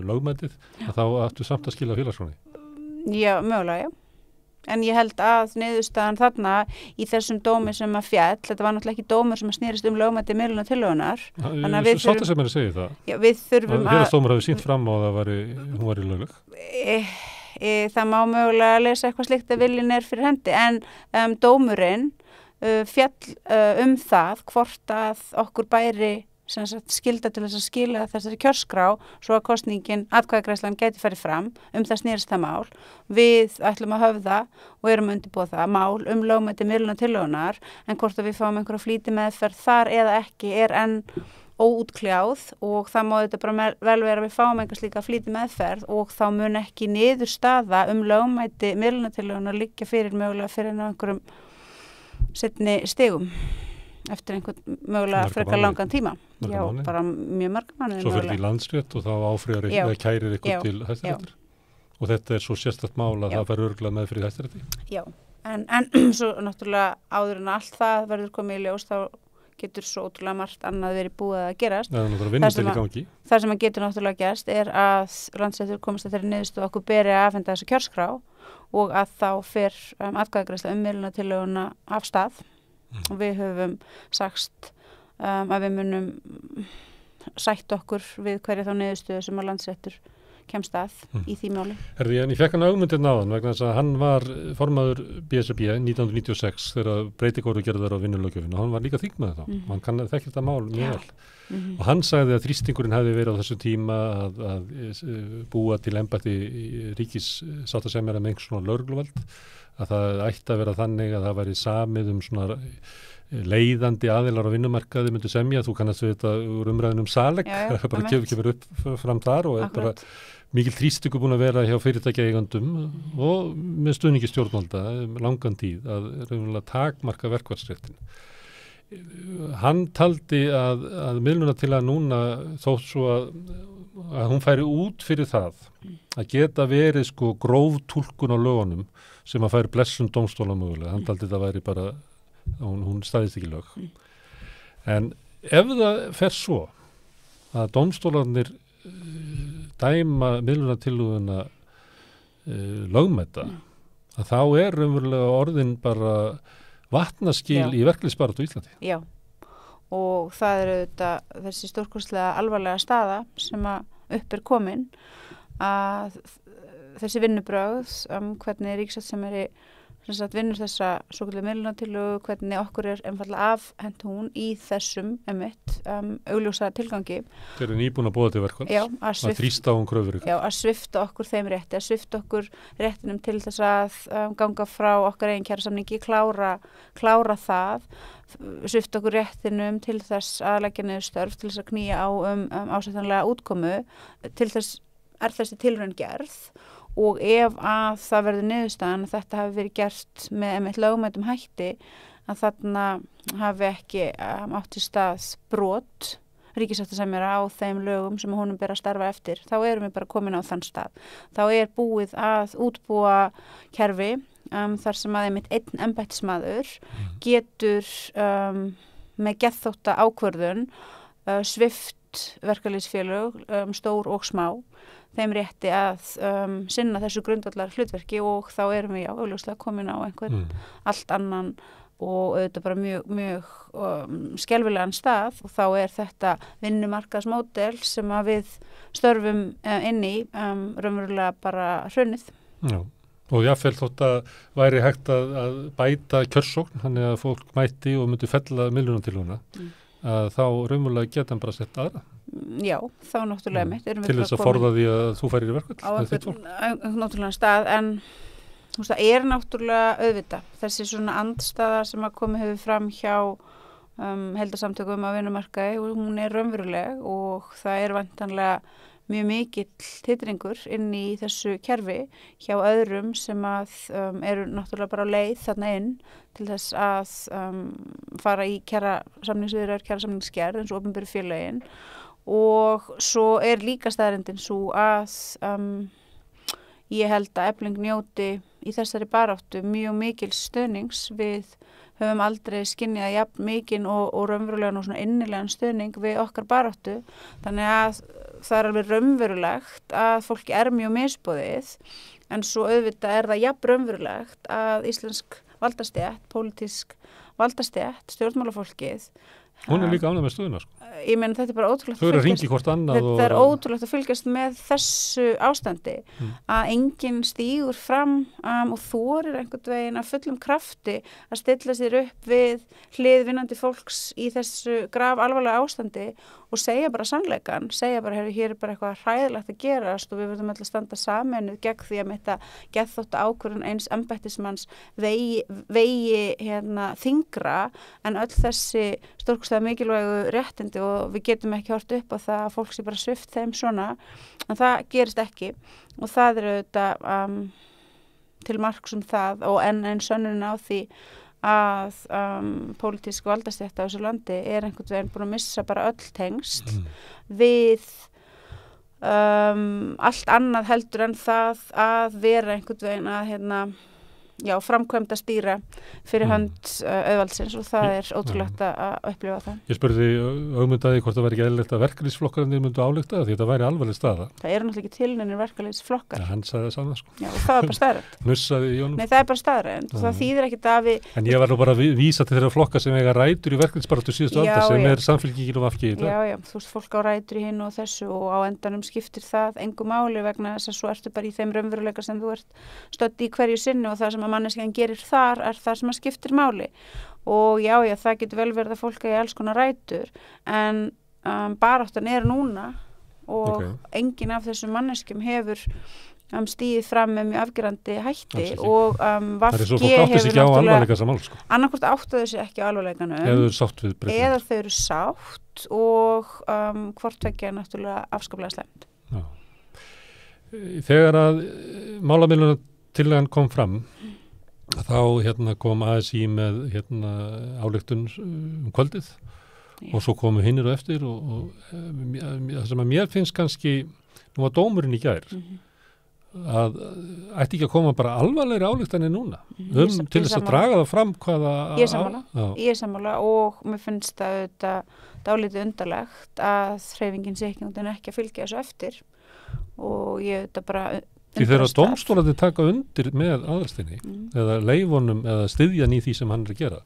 lögmætið, að þá ættu samt að skila félagsskráni? Já,
mögulega, já. En ég held að niðurstaðan þarna í þessum dómi sem að fjall, þetta var náttúrulega ekki dómur sem að snýrist lögmæti miðlunartillögunar.
Sáttasemjari segir það.
Já, við þurfum að
héraðsdómur hafi sýnt fram á að hún var í lögleg.
Það má mögulega lesa eitthvað slikt að viljin er fyrir hendi, en dómurinn fjall það hvort að okkur bæri skylda til þess að skila þessari kjörskrá svo að kosningin, atkvæðagreiðslan gæti farið fram, það snýrist það mál. Við ætlum að höfða og erum að undirbúa það mál lögmæti miðlunartillögunar, en hvort að við fáum einhverja flýtimeðferð þar eða ekki er enn óútkljáð og það má þetta bara vel vera að við fáum einhvers líka flýtimeðferð og þá mun ekki niðurstaða lögmæti miðlunartillögunar liggja fyrir mögulega fyrir einhverjum seinni stigum. Eftir einhvern mögulega frekar langan tíma. Já, bara mjög marga mánuði.
Svo fyrir í Landsrétt og þá áfrýjar eða kærir ykkur til Hæstaréttar. Og þetta er svo sérstakt mál að það fær örugglega með fyrir Hæstarétti.
Já, en svo náttúrulega áður en allt það verður komið í ljós, þá getur svo ótrúlega margt annað verið búið að gerast.
Það er náttúrulega vinnutil í gangi.
Það sem að getur náttúrulega gerst er að Landsréttur komast að þeirri niðurstöðu okkur beri að afhenda þessa kjörskrá og að þá fer atkvæðagreiðsla miðlunartillöguna af stað. Og við höfum sagt að við munum sætt okkur við hverja þá niðurstöðu sem að Landsréttur kemst að í því máli.
En ég fekk hann augmyndir náðan vegna þess að hann var formaður BSRB 1996 þegar breytingar voru gerðar á vinnulöggjöfinu og hann var líka þingmaður þá. Hann kann þekkja þetta mál mjög vel. Og hann sagði að þrýstingurinn hefði verið á þessu tíma að búa til embætti ríkissáttasemjara með einhvers svona lögregluvald, að það ætti að vera þannig að það væri samið svona leiðandi aðilar á vinnumarkaði myndu semja, þú kannast við þetta úr umræðinum Salek, bara kemur upp fram þar og er bara mikil þrýstingur búin að vera hjá fyrirtækjaeigandum og með stuðningi stjórnvalda langan tíð að raunverulega takmarka verkfallsréttin. Hann taldi að miðlunartillaga núna þó svo að hún færi út fyrir það að geta verið gróf túlkun á lögunum sem að færi blessun dómstóla mögulega. Hann taldi það væri bara, hún staðist ekki lög. En ef það fer svo að dómstólarnir dæma miðlunartillöguna lögmæta, að þá er raunverulega orðin bara vatnaskil í verkefnisbaráttu í Íslandi.
Já, og það er auðvitað þessi stórkostlega alvarlega staða sem að upp er komin að þessi vinnubrögð hvernig ríkissáttasemjari vinnur þessa svokallu miðlunartillögu, hvernig okkur einfallega afhent hún í þessum augljósa tilgangi.
Þeir eru nýbúin að boða til verkfalls,
Já,
að þrýsta á kröfur ykkur.
Já, að svifta okkur þeim rétti, að svifta okkur réttinum til þess að ganga frá okkar eigin kjarasamningi, klára það, svifta okkur réttinum til þess að leggja niður störf, til þess að knýja á ásættanlega útkomu, til þess þessi tilraun gerð. Og ef að það verður niðurstaðan að þetta hafi verið gert með lögmætum hætti, að þarna hafi ekki átt í stað brot ríkissáttasemjara á þeim lögum sem honum ber að starfa eftir, þá erum við bara komin á þann stað. Þá búið að útbúa kerfi þar sem að einmitt einn embættismaður getur með geðþótta ákvörðun svift verkalýðsfélög, stór og smá, þeim rétti að sinna þessu grundvallar hlutverki og þá erum við augljóslega komin á einhvern allt annan og auðvitað bara mjög skelfilegan stað og þá þetta vinnumarkaðsmódel sem að við störfum inn í raunverulega bara hrunið.
Já, og jáfnvel þótt að væri hægt að bæta kjörsókn, þannig að fólk mætti og myndi fella miðlunartillöguna, að þá raunverulega geta hann bara sett aðra.
Já, þá náttúrulega mitt.
Til þess að forða því að þú færir í verkfall?
Á einhvern náttúrulega stað, en það náttúrulega auðvitað. Þessi svona andstaða sem að komið hefur fram hjá heildarsamtökum á vinnumarkaði, hún raunveruleg og það væntanlega mjög mikill titringur inn í þessu kerfi hjá öðrum sem að eru náttúrulega bara á leið þarna inn til þess að fara í kjarasamningsgerð eins og opinberu félögin og svo líka staðreyndin svo að ég held að Efling njóti í þessari baráttu mjög mikil stuðnings. Við höfum aldrei skynjað jafn mikinn og raunverulegan og svona innilegan stuðning við okkar baráttu. Þannig að það alveg raunverulegt að fólki mjög misboðið en svo auðvitað það jafn raunverulegt að íslensk valdastétt, pólitísk valdastétt, stjórnmálafólkið.
Hún líka ánægð með stöðuna, sko.
Ég meina þetta bara ótrúlegt
að fylgjast. Hvort annað
þetta ótrúlegt að fylgjast með þessu ástandi að enginn stígur fram og þorir einhvern veginn að fullum krafti að stilla sér upp við hlið vinnandi fólks í þessu graf alvarlega ástandi og segja bara sannleikan, segja bara hér bara eitthvað hræðilegt að gerast og við verðum alltaf að standa sameinuð gegn því að þetta geðþótta ákvörðun eins embættismanns vegi þyngra en öll þessi stórkostlega mikilvægu réttindi og við getum ekki hort upp á það að fólk sé bara svift þeim svona en það gerist ekki og það auðvitað til marks það og enn sönnun á því að pólitísk valdastétt á þessu landi einhvern veginn búin að missa bara öll tengsl við allt annað heldur en það að vera einhvern veginn að framkvæmda stýra fyrir hönd auðvaldsins og það ótrúlegt að upplifa það.
Ég spurði Ögmundaði hvort það væri ekki eðlilegt að verkalýðsflokkarnir myndu álykta því þetta væri alvarleg staða.
Það náttúrulega ekki tilnefnir verkalýðsflokkar.
Ja, hann sagði það saman, sko. Já,
og það bara staðreynd.
Nussaði í honum.
Nei, það bara staðreynd og það þýðir ekkert að við...
En ég var nú bara að vísa til þeirra flokka sem eiga rætur í verkalýðsbaráttu síðustu aldar sem Samfylkingin og VG í dag.
Já, þú veist, fólk á rætur í hinu og þessu og á endanum skiptir það engu máli vegna þess að svo ertu bara í þeim raunveruleika sem þú ert stödd í hverju sinni og það sem að manneskjan gerir þar það sem að skiptir máli og já, það getur vel verið að fólk í alls konar rætur en baráttan núna og enginn af þessum manneskjum hefur stíðið fram með mjög afgerandi hætti og VG hefur náttúrulega annarkvort áttuðu sig ekki á alvarleikanum eða þau eru sátt og hvort tveggja náttúrulega afskaplega slæmt.
Þegar að málamiðlunartillagan kom fram þá kom ASÍ með ályktun kvöldið og svo komu hinnir og eftir og það sem að mér finnst kannski nú var dómurinn í gær að ætti ekki að koma bara alvarlegri ályktanir núna til þess að draga það fram hvaða
Ég er sammála og mér finnst það dálítið undarlegt að hreyfingin sé ekki að fylgja þessu eftir og ég bara
Því þegar dómstólarnir taka undir með aðalsteini eða leifunum eða styðjan í því sem hann að gera.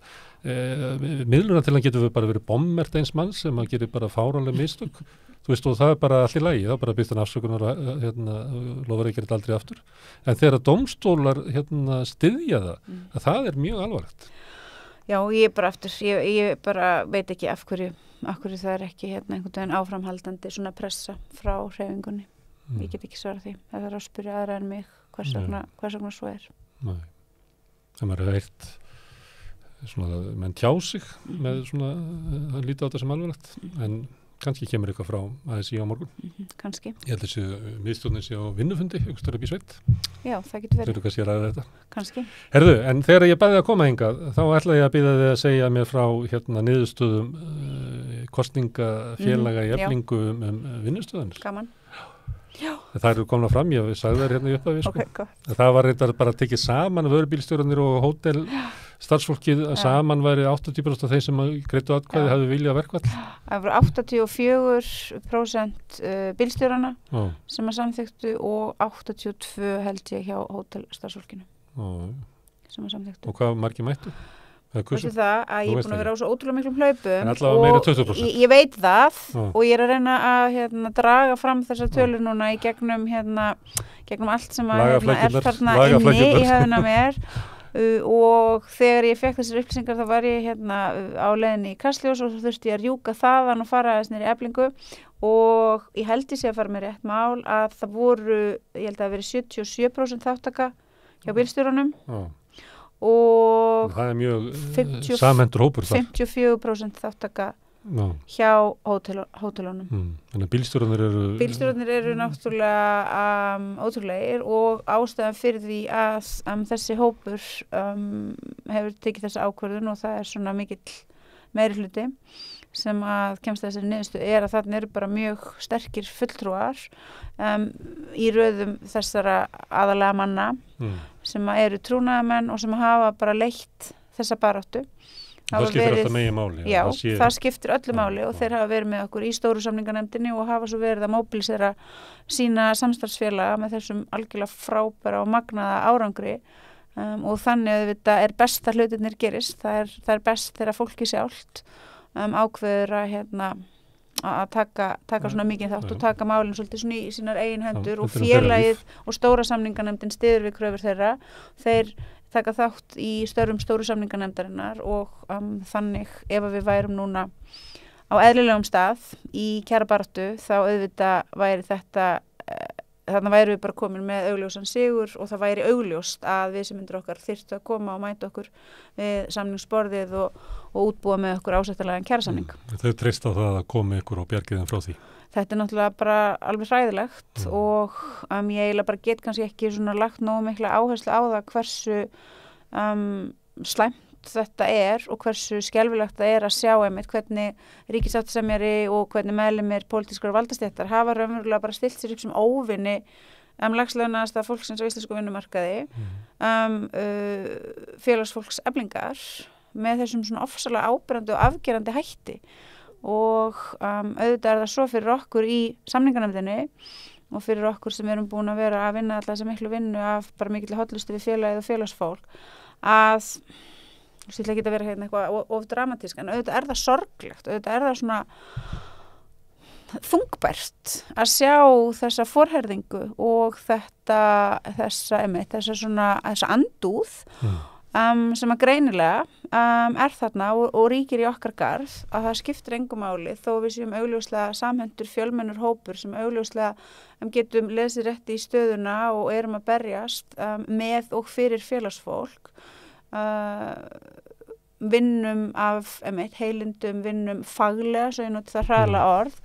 Miðlunartillagan getur bara verið bommert eins manns sem að gerir bara fáraleg mistök. þú veist, og það bara allir lagi, þá bara byrst hann afsökunar lofar ekki þetta aldrei aftur. En þegar dómstólar styðja að það mjög alvarlegt.
Já, ég bara aftur, ég bara veit ekki af hverju það ekki einhvern veginn áframhaldandi svona pressa frá hreyfingunni. Ég get ekki svarað því. Það að spyrja aðra en mig hvers vegna svo
Nei. Það maður heyrt svona, menn tjá sig með svona, að líta á þetta sem alvarlegt, en kannski kemur eitthvað frá ASÍ á morgun.
Kannski.
Ég held þessi miðstjórnin sé á vinnufundi, einhverstaðar upp í sveit.
Já, það getur verið.
Þau eru kannski að ræða þetta.
Kannski.
Herðu, en þegar ég bæði að koma hingað, þá ætla ég að bíða þig að segja mér frá niðurstöðum kosningafélaga í Eflingu vinnustöðunir.
Gaman. Já.
Það eru komna fram, ég sagði þær í upphafi, sko.
Okay,
það var reyndar bara tekið saman vörubílstjórarnir og hótel starfsfólkið saman væri 80% af þeir sem greiddu atkvæði hefðu viljað verkfall. Það
voru 84% bílstjórana sem að samþyktu og 82 held ég hjá hótel starfsfólkinu sem að samþyktu.
Og hvað margir mættu?
Veistu það að ég er búin að vera á svo ótrúlega miklum hlaupum
en allavega meira 20%.
Ég veit það og ég er að reyna að draga fram þessar tölur núna í gegnum allt sem að er þarna inni í höfuna mér og þegar ég fekk þessar upplýsingar þá var ég á leiðinni í Kastljós og svo þurfti ég að rjúka þaðan og fara þess niður í Eflingu og ég held ég sé að fara með rétt mál að það voru, ég held að það veri 77% þáttaka hjá bílstjórunum og
það mjög samhentur hópur
54% þáttaka hjá hótelunum.
Þannig að bílstjórarnir
eru náttúrulega ótrúlegir og ástæðan fyrir því að þessi hópur hefur tekið þessa ákvörðun og það svona mikill meirihluti sem að kemst þessari niðurstöðu að þarna eru bara mjög sterkir fulltrúar í röðum þessara aðalega manna sem eru trúnaðarmenn og sem hafa bara leitt þessa baráttu.
Það skiptir alltaf megin máli.
Já, það skiptir öllu máli og þeir hafa verið með okkur í stóru samninganefndinni og hafa svo verið að móbilisera sína samstarfsfélaga með þessum algjörlega frábæra og magnaða árangri og þannig að þetta best að hlutirnir gerist. Það er best þegar fólki sjálft ákveður að taka svona mikið þátt og taka málinn svolítið svona í sínar eigin hendur og félagið og stóra samninganefndin styður við kröfur þeirra. Þeir taka þátt í störfum stóru samninganefndarinnar og þannig ef við værum núna á eðlilegum stað í kjarabaráttu þá auðvitað væri þarna væri við bara komin með augljósan sigur og það væri augljóst að við sem myndir okkar þyrftu að koma og mæta okkur við samningsborðið og útbúa með okkur ásættanlegan kjarasamning.
Þau treysta á það að koma ykkur og bjargið þeim frá því?
Þetta náttúrulega bara alveg hræðilegt og ég eiginlega bara get kannski ekki svona lagt nógu mikla áherslu á það hversu slæmt þetta og hversu skelfilegt það að sjá hvernig ríkissáttasemjari og hvernig meðlimir pólitískrar valdastéttar hafa raunverulega bara stilt sér upp sem óvinni lagslaunaðasta fólksins á íslensku vinnumarkaði félagsfólks Eflingar með þessum svona ofsalega áberandi og afgerandi hætti og auðvitað það svo fyrir okkur í samninganefndinni og fyrir okkur sem erum búin að vera að vinna alltaf þessa miklu vinnu af bara mikill hollustu við félagið og félagsfólk að ég ætla ekki að vera eitthvað of dramatísk en auðvitað það sorglegt, auðvitað það svona þungbært að sjá þessa forherðingu og þessa andúð sem að greinilega þarna og ríkir í okkar garð að það skiptir engu máli þó við séum augljóslega samhentur fjölmennur hópur sem augljóslega getum lesið rétt í stöðuna og erum að berjast með og fyrir félagsfólk vinnum af heilindum, vinnum faglega, svo ég noti það hraðlega orð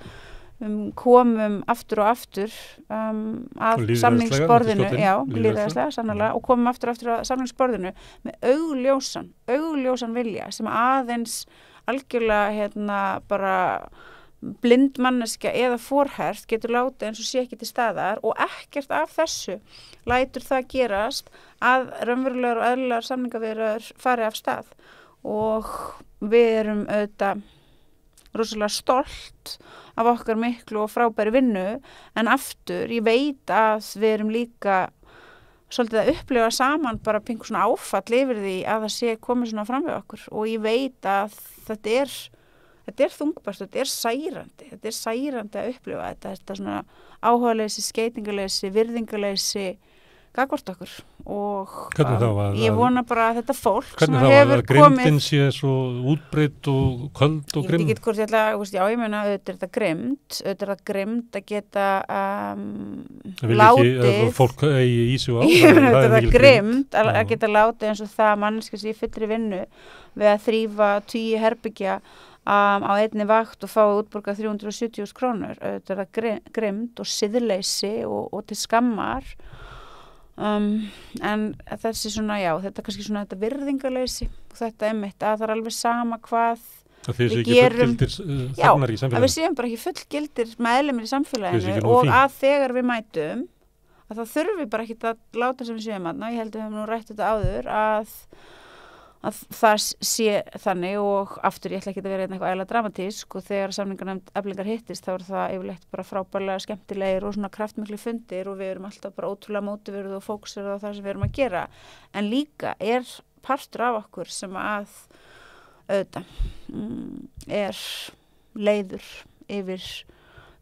komum aftur og aftur að samningsborðinu lýðræðislega, sannarlega og komum aftur og aftur að samningsborðinu með augljósan vilja sem aðeins algjörlega bara blind manneskja eða forhert getur látið eins og sé ekki til staðar og ekkert af þessu lætur það gerast að raunverulegar og eðlilegar samningaviðræður fari af stað og við erum auðvitað rosalega stolt af okkar miklu og frábæri vinnu en aftur ég veit að við erum líka svolítið að upplifa saman bara pingu svona áfall yfir því að það sé komið svona fram við okkur og ég veit að þetta þetta þungbært, þetta særandi að upplifa þetta svona áhugaleysi, skeytingaleysi, virðingaleysi gagnvart okkur og ég vona bara að þetta fólk sem hefur komið...
Hvernig þá að grimmdin sé svo útbreidd og köld og grimm?
Ég get hvort ég ætla, ég meina auðvitað er þetta grimmd að geta látið...
Vil ekki fólk eigi í sig á?
Ég meina þetta er grimmd að geta látið eins og það manneskja sem ég fyllri vinnu við að þrífa 10 herbyggja á einni vakt og fá útborgað 370.000 krónur. Þetta er grimmd og siðleysi og til skammar. En þessi svona, þetta kannski svona þetta virðingaleysi og þetta einmitt að það er alveg sama hvað við gerum að við séum bara ekki fullgildir meðlimir í samfélaginu og að þegar við mætum að það þurfi bara ekki að láta sem við séum að ég held að við hefum nú rætt þetta áður að það sé þannig og aftur ég ætla ekki að vera eitthvað ægilega dramatísk og þegar samningarnefnd Eflingar hittist þá er það yfirleitt bara frábærlega skemmtilegir og svona kraftmikli fundir og við erum alltaf bara ótrúlega mótiverið og fókusir á það sem við erum að gera en líka er partur af okkur sem að auðvitað er leiður yfir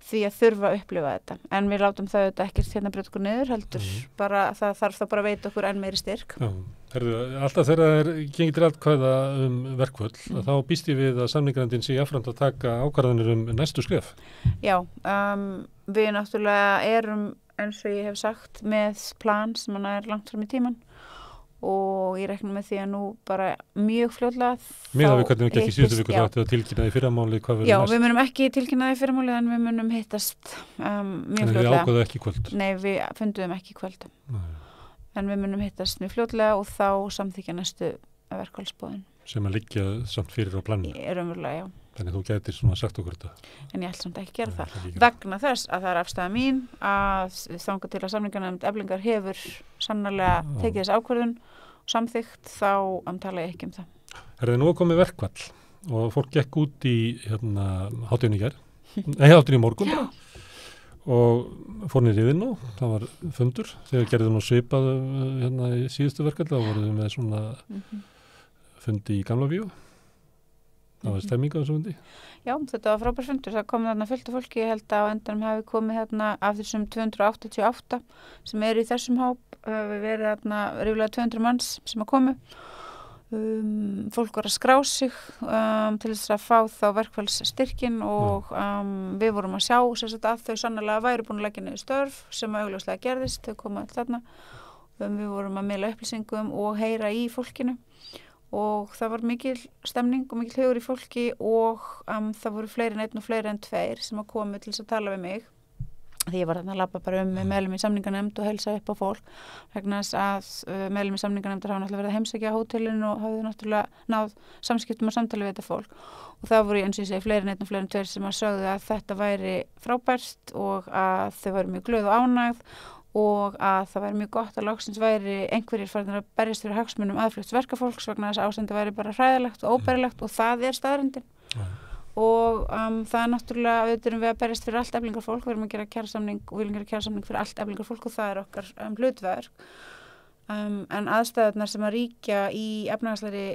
því að þurfa að upplifa þetta en við látum það auðvitað ekkert hérna brjóta okkur niður heldur bara það þarf það bara að veita okkur enn meiri styrk.
Herðu, alltaf þegar það gengið til atkvæða verkföll þá býst ég við að samningarnefndin sé jafnframt að taka ákvarðanir næstu skref.
Já, við náttúrulega erum eins og ég hef sagt með plan sem hann er langt fram í tíman og ég rekna með því að nú bara mjög fljótlega
Miðað við hvernig við gekk í síðustu viku þá ættu að tilkynna í fyrramáli hvað verður næst?
Já, við munum ekki tilkynna í fyrramáli en við munum hittast mjög fljótlega.
En þið ákváðu ekki í kvöld?
Nei, við funduðum ekki í kvöld. En við munum hittast mjög fljótlega og þá samþykja næstu verkfallsboðun. Sem
að liggja samt fyrir á planinu?
Raunverulega, já.
Þannig þú gætir svona sagt okkur þetta?
En ég ætla samt ekki gera það. Vegna þess að það er afstæða mín að þangað til að samningarnefnd Eflingar hefur sannarlega tekið þess ákvörðun og samþykkt þá tala ég ekki það.
Herði nú komið verkfall og fólk gekk út í hátinu í gær, hátinu í morgun og fór niður í vinnu, það var fundur þegar gerðum nú svipað í síðustu verkfall, þá voruð við með svona fundi í Gamla Bíó. Það var stemming á þessu fundi?
Já, þetta var frábær fundur. Það kom þarna fullt af fólki. Ég held að á endanum hafi komið þarna af þessum 288 sem eru í þessum hóp. Við verið þarna ríflega 200 manns sem að komu. Fólk var að skrá sig til þess að fá þá verkfallsstyrkin og við vorum að sjá að þau sannarlega væru búin að leggja niður störf sem augljóslega gerðist. Þau komu allt þarna. Við vorum að miðla upplýsingum og heyra í fólkinu. Og það var mikil stemning og mikil hugur í fólki og það voru fleiri en einn og fleiri en tveir sem að komu til þess að tala við mig. Því ég var þarna að labba bara með meðlum í samningarnefnd og heilsa upp á fólk vegna þess að meðlum í samningarnefndar hafa náttúrulega verið að heimsækja á hótelinu og hafði náttúrulega náð samskiptum og samtali við þetta fólk. Og það voru eins og ég segi fleiri en einn og fleiri en tveir sem að sögðu að þetta væri frábært og að þau væri mjög glöð og ánægð og að það væri mjög gott að loksins væri einhverjir farin að berjast fyrir hagsmunum aðflutts verkafólks vegna þess að ástandi væri bara hræðilegt og óbærilegt og það er staðreyndin. Og það er náttúrulega, við erum við að berjast fyrir allt Eflingarfólk, við erum að gera kjarasamning og viljum gera kjarasamning fyrir allt Eflingarfólk og það er okkar hlutverk. En aðstæðurnar sem að ríkja í efnahagslegri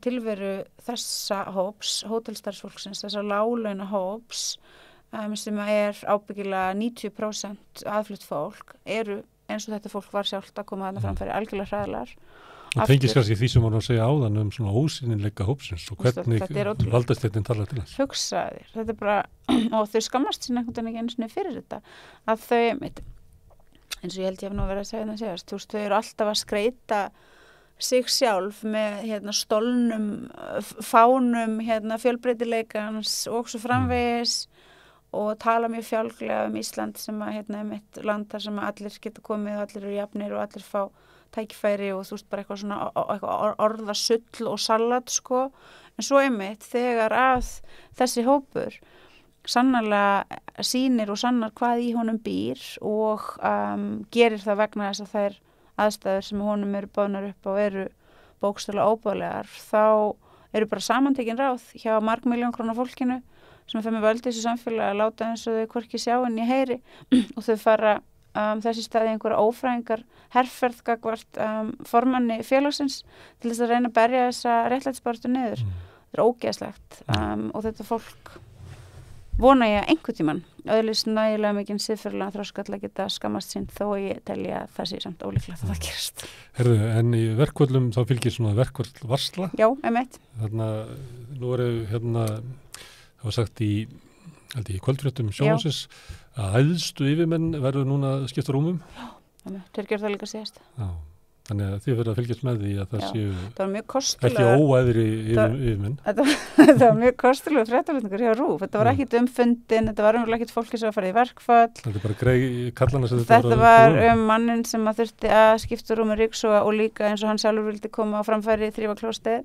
tilveru þessa hóps, hótelstarfsfólksins, þessa láglauna hóps, sem er ábyggilega 90% aðflutt fólk eru eins og þetta fólk var sjálft að koma þarna framfæri algjörlega hræðilegar.
Það tengist kannski því sem voru að segja áðan svona ósýnileika hópsins og hvernig valdastéttin talar til þess.
Hugsaðir, þetta er bara, og þau skammast sín einhvern veginn einu sinni fyrir þetta, að þau, eins og ég held ég hef nú verið að segja það síðast, þú veist, þau eru alltaf að skreita sig sjálf með stolnum fánum fjölbreytileikans og svo framvegis og tala mjög fjálglega Ísland sem að mitt land þar sem allir geta komið og allir eru jafnir og allir fá tækifæri og þú veist bara eitthvað svona orðasull og salat sko. En svo þegar að þessi hópur sannarlega sýnir og sannar hvað í honum býr og gerir það vegna þess að þær aðstæður sem honum eru boðnar upp og eru bókstaflega óboðlegar, þá eru bara samantekin ráð hjá margmiljón króna fólkinu sem er með völd í þessu samfélagi að láta eins og þau hvorki sjá en ég heyri og þau fara þessi staði einhverja ófræðingar herferð gagvart formanni félagsins til þess að reyna að berja þessa réttlætisbaráttu niður. þetta er ógeðslegt og þetta fólk vona ég einhvern tímann öðlist nægilega mikinn siðferðilegan þroska til að geta skammast sín þó ég telja að það sé samt ólíklegt að það gerist.
Herðu, en í verkvöldum þá fylgir svona verkvöldvarsla.
Já, einmitt.
Þarna, nú það var sagt í kvöldfréttum sjónvarpsins að æðstu yfirmenn verður núna skipta rúmum.
Já, þeir gerðu það líka síðast.
Já. Þannig að þið verður að fylgjast með því að það séu ekki óæðri yfirmenn.
Þetta var mjög kostulegur fréttaflutningur hjá RÚV. Þetta var ekkit fundin, þetta var ekkit fólki sem var farið í verkfall.
Þetta er bara kallana sem
þetta var mannin sem að þurfti að skipta rúmi Ríksuga og líka eins og hann sjálfur vildi koma á framfæri þrýfa klóstið.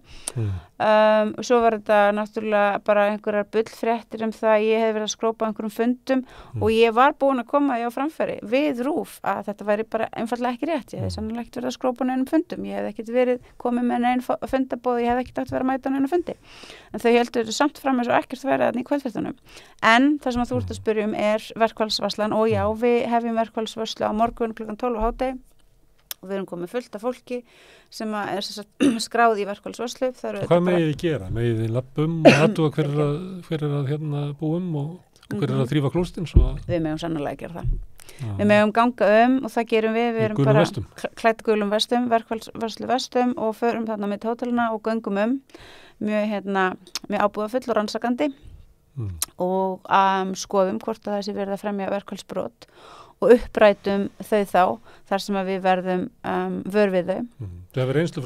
Svo var þetta náttúrulega bara einhverjar bullfréttir það ég hef verið að skrópa einhverjum fundum og ég var búin að koma á framfæri við RÚV að þetta væri bara einfaldlega ekki rétt. Ég hef sannlega ekkert verið að skrópa neinum fundum. Ég hef ekkert verið komið með neinn fundabóð, ég hef ekkert átt að vera að mæta neina fundi. En þau heldur samt fram eins og ekkert verið þarna í kvöldfréttunum. En það sem að þú ert að spyrja verkfallsvarslan og já, við hefjum verkfallsvarslu á morgun klukkan 12 á hádegi og við erum komið fullt af fólki sem er skráð í verkfallsvarslu.
Hvað megið þið gera? Megið þið labbum og aðtúa hver er að búum og hver er að þrífa klóstin?
Við megum sannarlega gera það. Við megum ganga og það gerum við erum bara klætt gulum vestum, verkfallsvarslu vestum og förum þarna með hótelina og göngum mjög ábúðafull og rannsakandi og skoðum hvort að þessi verið að fremja verkfallsbrot og upprætum þau þar sem að við verðum vör við þau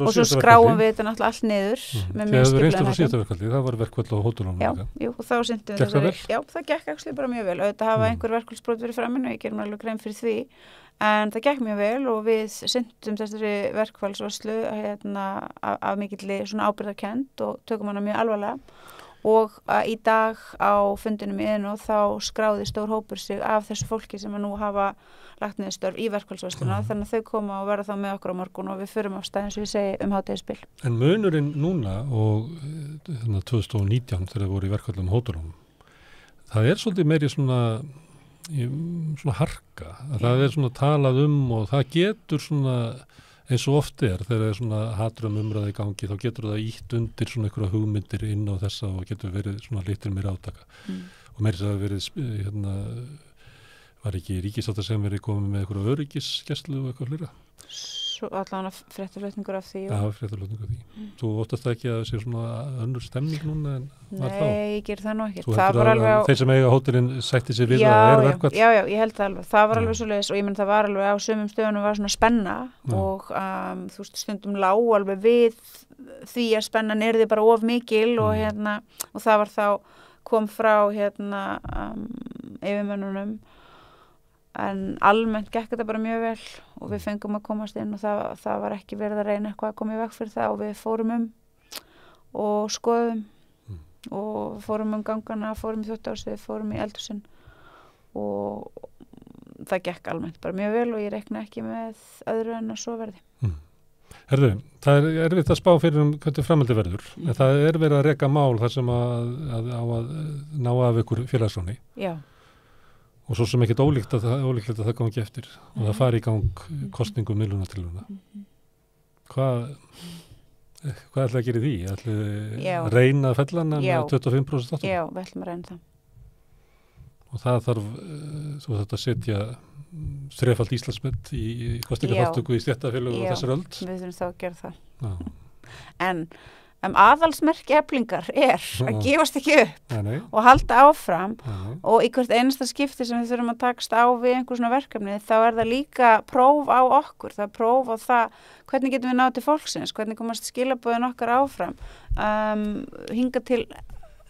og svo skráum við þetta náttúrulega allt niður
með mjög skiplega hætti. Það var verkfall á hótelunum.
Já, og þá sýndum við það. Já, það gekk actually bara mjög vel og þetta hafa einhver verkfallsbrot verið framin og ég gerum alveg grein fyrir því en það gekk mjög vel og við sýndum þessari verkfallsvarslu af mikilli svona ábyrgðarkennd og tökum hana mjög alvarlega og í dag á fundinum í Iðnó þá skráði stór hópur sig af þessu fólki sem að nú hafa lagt niður störf í verkfallsvarsluna þannig að þau koma og verða þá með okkur á morgun og við förum af stað eins og ég segi hádegisbil. En
munurinn núna og 2019 þegar voru í verkfallum hótelum, það er svolítið meiri svona harka, að það er svona talað og það getur svona eins og oft þegar það er svona hatrum umræði í gangi þá getur það ítt undir svona einhverja hugmyndir inn á þessa og getur verið svona litur meira átaka og meira þess að verið var ekki ríkissátta sem verið komið með einhverja öryggisgæslu og eitthvað hlera?
Svo allan að fréttaflutningur af því.
Já, fréttaflutningur af því. Þú óttast það ekki að það sé svona önnur stemning núna en var þá?
Nei, ég ger það nú ekki.
Þú heldur að þeir sem eiga hótelin sætti sér við að það er verkvall? Já, ég held það alveg. Það var alveg svoleiðis og ég menn það var alveg á sumum stöðunum var svona spenna og þú veist stundum lá alveg við því að spennan yrði bara of mikil og og það var þá kom frá yfirmönnunum en almennt gekk þetta bara mjög vel og við fengum að komast inn og það var ekki verið að reyna eitthvað að koma í veg fyrir það og við fórum og skoðum og fórum gangana, fórum í þvottahúsið, fórum í eldhúsin og það gekk almennt bara mjög vel og ég reikna ekki með öðru en að svo verði. Herðu, það er erfitt að spá fyrir hvernig framhaldi verður en það er verið að reka mál þar sem á að ná af ykkur félagsráni. Já. Og svo sem ekkert ólíklegt að það gangi eftir og það fari í gang kostningum miðlunartillöguna. Hvað ætlaði að gera í því? Ætlaði að reyna að fella hana með 25% áttum?
Já, við ætlum að reyna það.
Og það þarf, þú þetta að setja þrefald Íslandsmet í kostningaþátttöku í stéttarfélög og þessar öld?
Já, við þurfum þá að gera það. En aðalsmerki Eflingar að gefast ekki upp og halda áfram og í hvert einasta skipti sem við þurfum að takast á við einhver svona verkefni þá er það líka próf á okkur, það er próf á það hvernig getum við náð til fólksins, hvernig komast skilaboðin okkar áfram hinga til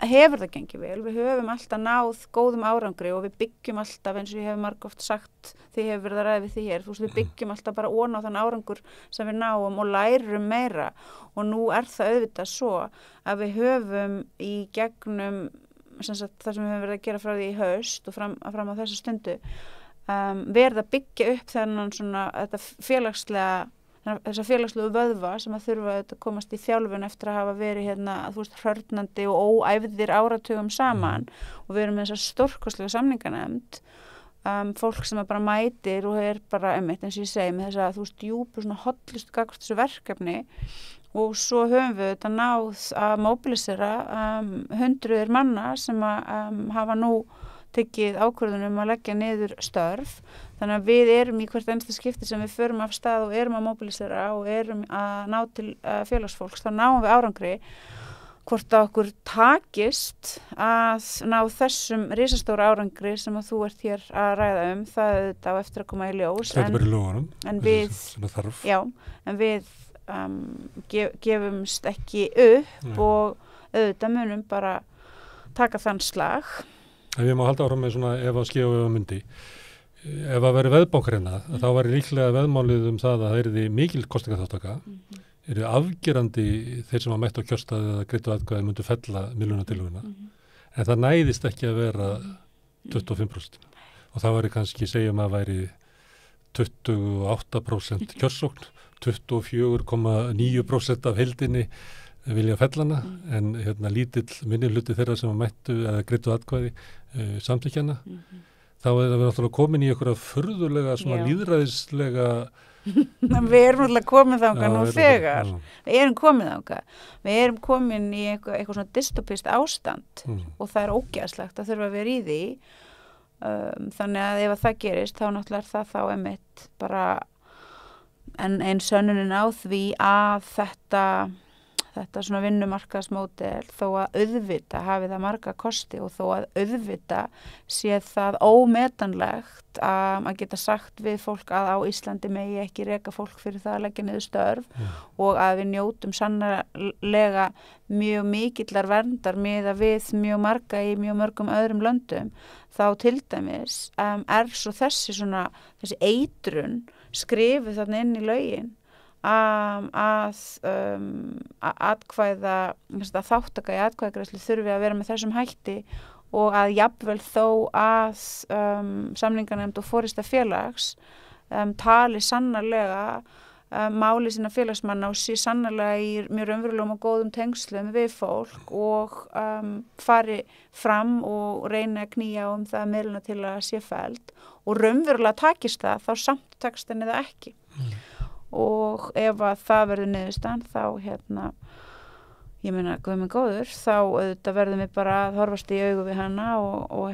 hefur það gengið vel, við höfum alltaf náð góðum árangri og við byggjum alltaf eins og ég hef margoft sagt því hefur verið að ræða við því hér, við byggjum alltaf bara ofan á þann árangur sem við náum og lærum meira og nú er það auðvitað svo að við höfum í gegnum það sem við höfum verið að gera frá því í haust og fram á þessu stundu verið að byggja upp þennan svona þetta þessa félagslegu vöðva sem að þurfa að komast í þjálfun eftir að hafa verið hrörnandi og óæfðir áratugum saman og við erum með þessa stórkostlega samninganefnd fólk sem bara mætir og bara einmitt eins og ég segi með þess að þú veist djúpu svona hollust gagnvart þessu verkefni og svo höfum við þetta náð að mobilisera hundruðir manna sem hafa nú tekið ákvörðunum að leggja niður störf þannig að við erum í hvert einasta skipti sem við förum af stað og erum að mobilisera og erum að ná til félagsfólks þá náum við árangri hvort að okkur takist að ná þessum risastóra árangri sem að þú ert hér að ræða það auðvitað á eftir að koma í ljós
Þetta bara í lögunum
en við,
sem þarf
já, en við gefumst ekki upp og auðvitað munum bara taka þann slag
En við má halda áfram með svona ef að skíða og ef að myndi ef að veri veðbókarina þá væri líklega veðmálið það að það yrði mikil kosningaþáttaka eru afgerandi þeir sem að mætt á kjörstaði eða greiddu atkvæði myndu fella milljónatilhöguna en það næðist ekki að vera 25% og það væri kannski segjum að væri 28% kjörsókn 24,9% af heildinni vilja fellana en lítill minni hluti þeirra sem að mættu eða greiddu atkvæði samþykkjana þá er það náttúrulega komin í einhverja furðulega svona lýðræðislega
Við erum náttúrulega komin þangað nú þegar. Við erum komin þangað. Við erum komin í eitthvað svona dystopist ástand og það er ógeðslegt að þurfa að vera í því. Þannig að ef það gerist þá náttúrulega er það þá einmitt bara en sönnunin á því að þetta svona vinnumarkaðsmódel þó að auðvita hafi það marga kosti og þó að auðvita sé það ómetanlegt að geta sagt við fólk að á Íslandi megi ekki reka fólk fyrir það að leggja niður störf og að við njótum sannarlega mjög mikillar verndar miðað við mjög marga í mjög mörgum öðrum löndum þá til dæmis svo þessi eitrun skrifuð þarna inn í lögin að atkvæða að þáttaka í atkvæðagreiðslu þurfi að vera með þessum hætti og að jafnvel þó að samninganefnd og forista félags tali sannarlega máli sína félagsmanna og sé sannarlega í mjög raunverulegum og góðum tengslum við fólk og fari fram og reyna að knýja það að miðluna til að sé felld og raunverulega takist það þá samt tekst henni það ekki og ef að það verður niðurstaðan þá ég meina guð minn góður þá auðvitað verðum við bara að horfast í augu við hana og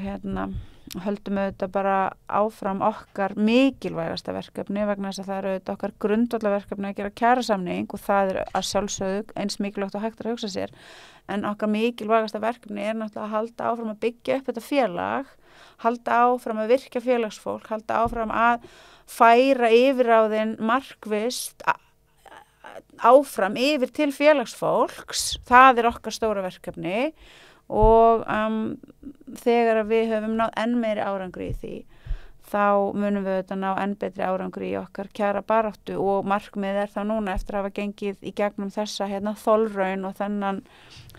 höldum auðvitað bara áfram okkar mikilvægasta verkefni vegna þess að það eru auðvitað okkar grundvallarverkefni að gera kjarasamning og það er að sjálfsögðu eins mikilvægt og hægt að hugsa sér en okkar mikilvægasta verkefni er náttúrulega að halda áfram að byggja upp þetta félag halda áfram að virkja félagsfólk halda áfram að færa yfirráðin markvisst áfram yfir til félagsfólks það er okkar stóra verkefni og þegar við höfum náð enn meiri árangri í því þá munum við auðvitað ná enn betri árangri í okkar kjara baráttu og markmið er þá núna eftir að hafa gengið í gegnum þessa þolraun og þennan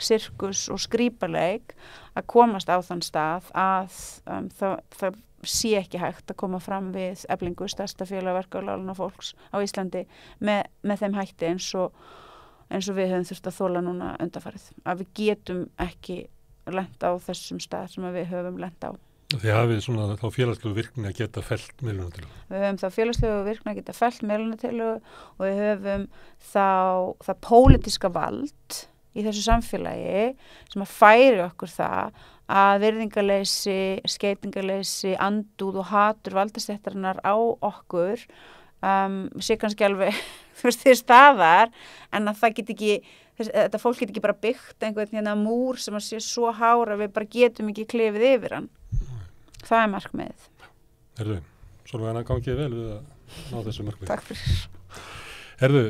sirkus og skrýpaleik að komast á þann stað að það sé ekki hægt að koma fram við Eflingu, stærsta félag verkafólks fólks á Íslandi með þeim hætti eins og við höfum þurft að þola núna undanfarið. Að við getum ekki lent á þessum stað sem við höfum lent á.
Þið hafið svona þá félagslegu virkni að geta fellt miðlunartillögu.
Við höfum þá félagslegu virkni að geta fellt miðlunartillögu og við höfum það pólitíska vald í þessu samfélagi sem að færi okkur það að virðingarleysi, skeytingarleysi, andúð og hatur valdastéttarinnar á okkur sé kannski alveg til staðar en að það get ekki, þetta fólk get ekki bara byggt einhvern múr sem að sé svo hár að við bara getum ekki klifið yfir hann. Það er markmiðið.
Herðu, Sólveig, gangið vel við að ná þessu markmið.
Takk fyrir.
Herðu,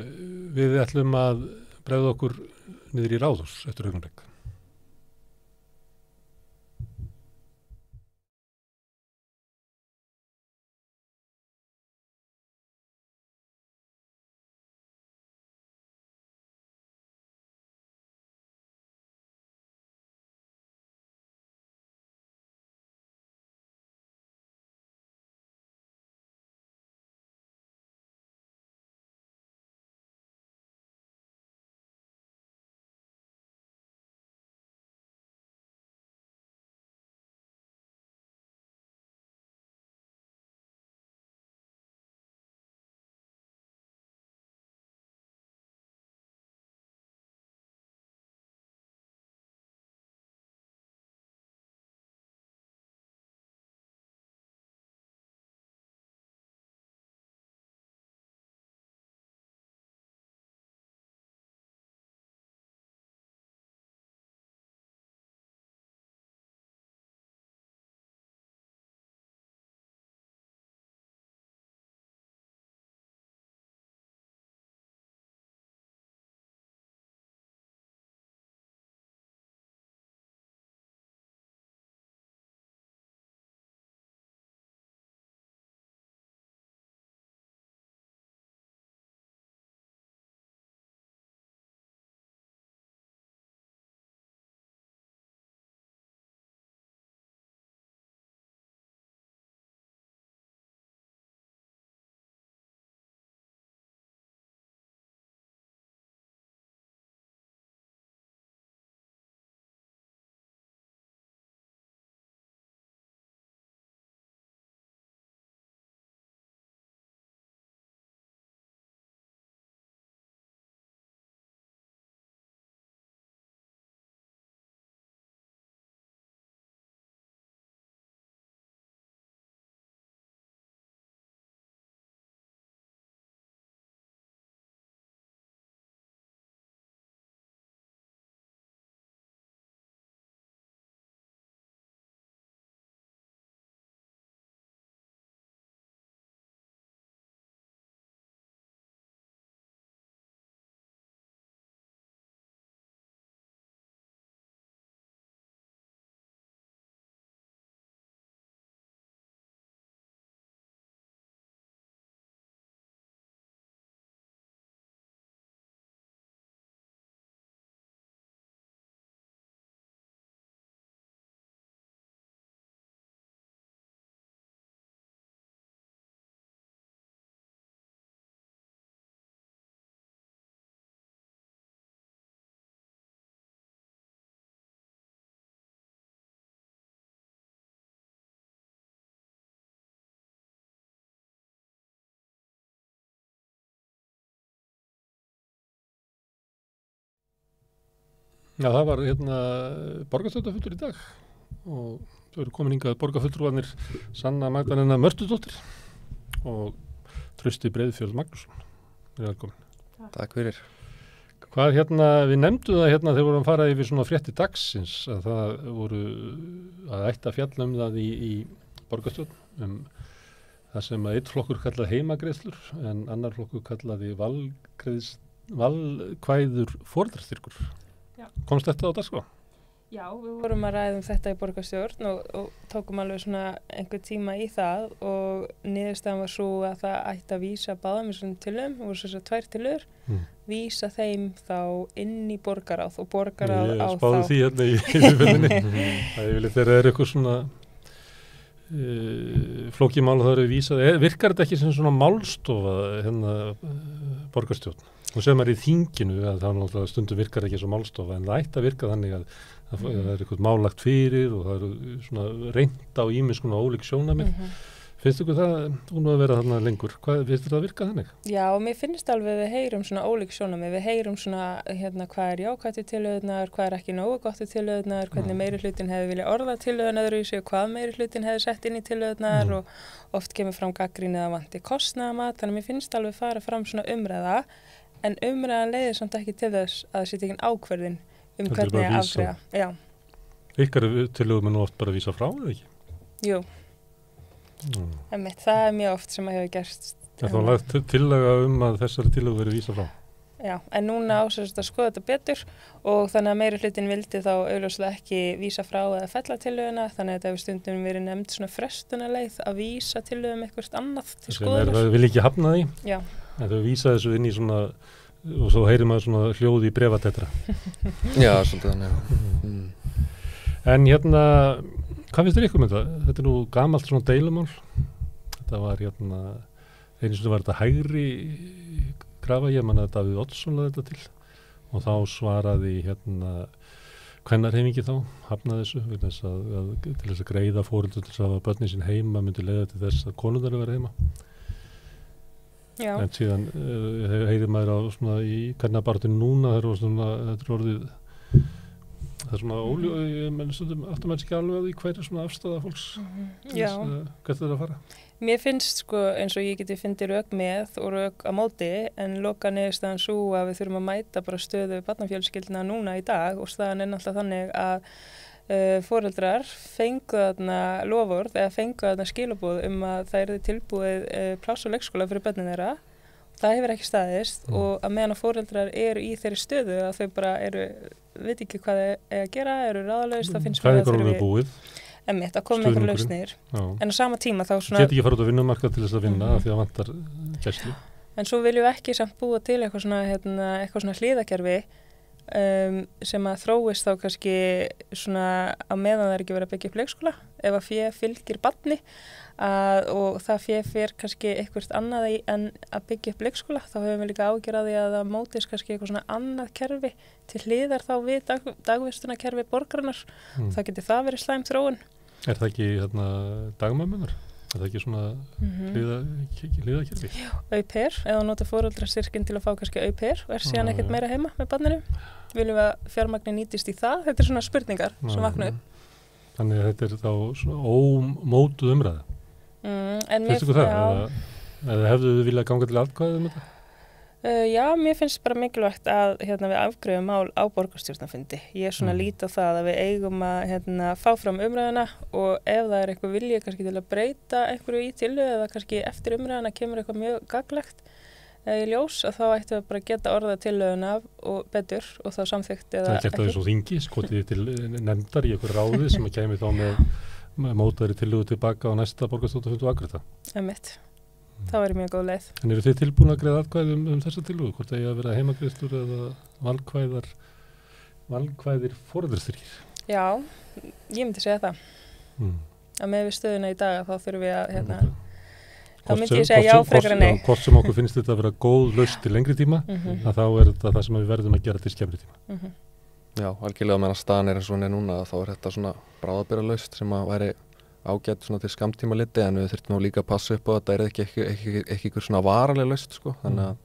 við ætlum að bregða okkur niður í Ráðhús eftir augnablik. Já, það var borgarstjórnarfundur í dag og þau eru komin hingað borgarfulltrúarnir Sanna Magdalena Mörtudóttir og Trausti Breiðfjörð Magnússon. Velkomin.
Takk fyrir.
Hvað við nefndum það þegar við vorum að fara yfir svona frétti dagsins að það voru að ætta fjalla það í borgarstjórn það sem að einn flokkur kallaði heimagreiðslur en annar flokkur kallaði valkvæður foreldrastyrkur. Komst þetta á dagskrá?
Já, við vorum að ræða þetta í borgarstjórn og tókum alveg svona einhver tíma í það og niðurstaðan var svo að það ætti að vísa báðum þessum tillögum, það voru þessar 2 tillögur, vísa þeim þá inn í borgaráð og borgaráð á þá. Ég
spáði því í yfirferðinni. Það er þegar er eitthvað svona flókið mál það eru vísað. Virkar þetta ekki sem svona málstofa borgarstjórn? Og sem í þinginu að það stundum virkar ekki svo málstofa en það ætti að virka þannig að það er eitthvað mállagt fyrir og það eru svona reynt á ýmis svona ólík sjónarmið. Finnst ykkur það að vera þarna lengur? Finnst þetta að virka þannig?
Já, mér finnst alveg við heyrum svona ólík sjónarmið. Við heyrum svona hvað er jákvætt í tillögurnar, hvað er ekki nógu gott í tillögurnar, hvernig meirihlutin hefði viljað orða tillögurnar öðruvísi og hvað meirihlutin hefði sett inn í tillögurnar og oft kemur fram gagnrýni að vanti kostnaðarmat. Þannig mér finnst alveg fara fram svona umræða en umræðan leiðir samt ekki til þess að það sé tekin ákvörðin hvernig að afgreiða. Já.
Ykkar tillögum er nú oft bara að vísa frá, eða ekki?
Jú. Það er mjög oft sem að hefur gerst.
Það var lagt tillaga að þessari tillögu verið vísa frá?
Já, en núna ásast að skoða þetta betur og þannig að meirihlutin vildi þá augljóslega ekki vísa frá eða fella tillöguna, þannig að þetta hefur stundum verið nefnd svona frestunarleið að vísa tillögum eitthvað annað til skoðunar.
Það vil ekki hafna því?
Já.
En þau vísa þessu inn í svona, og svo heyrir maður svona hljóð í brefatetra.
Já, svolítið þannig.
En hvað finnst þér ykkur með þetta? Þetta er nú gamalt svona deilumál. Þetta var einu sinni var þetta hægri krafa, ég man að Davíð Oddsson laði þetta til og þá svaraði kvennarhreyfingi þá, hafnaði þessu vegna þess að til þess að greiða foreldrum til þess að hafa börnin sín heima myndi leiða til þess að konurnar vera heima.
Já.
En síðan heyrir maður á svona í kvennabaráttunni núna þetta er orðið það er svona stundum áttum maður ekki alveg á því hver er svona afstaða fólks hvert það er að fara.
Mér finnst eins og ég geti fundið rök með og rök á móti en loka niðurstaðan svo að við þurfum að mæta bara stöðu barnafjölskyldna núna í dag og staðan er náttúrulega þannig að foreldrar fengu þarna loforð eða fengu þarna skilaboð að það yrði tilbúið pláss og leikskóla fyrir börnin þeirra. Það hefur ekki staðist og að meðan að foreldrar eru í þeirri stöðu að þau bara veit ekki hvað þau að gera, eru ráðalaus, það finnst mér að að koma með einhverjum lausnir. En á sama tíma þá svona...
Get ekki fara út á vinnumarkað til þess að vinna af því að vantar gæslu.
En svo viljum við ekki samt búa til eitthvað svona hliðakerfi sem að þróist þá kannski svona á meðan það er ekki verið að byggja upp leikskóla ef að fé fylgir barni og það fé fer kannski eitthvað annað en að byggja upp leikskóla þá höfum við líka ágjörð að því að það mótist kannski eitthvað svona annað kerfi til hliðar þá við dagvistunarkerfi borgarinnar þá getur það verið slæm þróun.
Er það ekki dagmömmunar? Er það ekki svona hliðakerfi?
Au pair, eða nota foreldrastyrkinn til að fá kannski au pair og síðan ekkert meira heima með barninu. Viljum við að fjármagni nýtist í það? Þetta er svona spurningar sem vakna upp.
Þannig að þetta er þá svona ómótuð umræða. Finnst ykkur það? Eða hefðu þið viljað ganga til atkvæði þetta?
Já, mér finnst bara mikilvægt að við afgreiðum mál á borgarstjórnarfundi. Ég er svona lít á það að við eigum að fá fram umræðuna og ef það er eitthvað vilji kannski til að breyta einhverju í tillögu eða kannski eftir umræðuna kemur eitthvað mjög gagnlegt í ljós að þá ættum við bara að geta orða tillöguna og betur og þá samþykkt eða
ekki. Það geta þessu þingi, skotið til nefndar í einhver ráði sem kemur þá með mótaðri tillögu tilbaka á næsta borgarstjórnarfundi og afgreiða.
Einmitt. Það væri mjög góð leið. En
eru þið tilbúin að greiða atkvæði þessa tillögu? Hvort eigi að vera heimagreiðslur eða valkvæðir foreldrastyrkir?
Já, ég myndi segja það. Að með við stöðuna í dag þá þurfum við að þá myndi ég segja já frekar en nei.
Hvort sem okkur finnst þetta að vera góð lausn til lengri tíma að þá er þetta það sem við verðum að gera til skemmri tíma.
Já, algjörlega meðan staðan er eins og hún er núna þá er þetta svona bráðabirgðalaust sem að væri ágætt svona til skammtíma liti en við þurfum nú líka að passa upp á að þetta er ekki einhver svona varaleg lausn sko, þannig að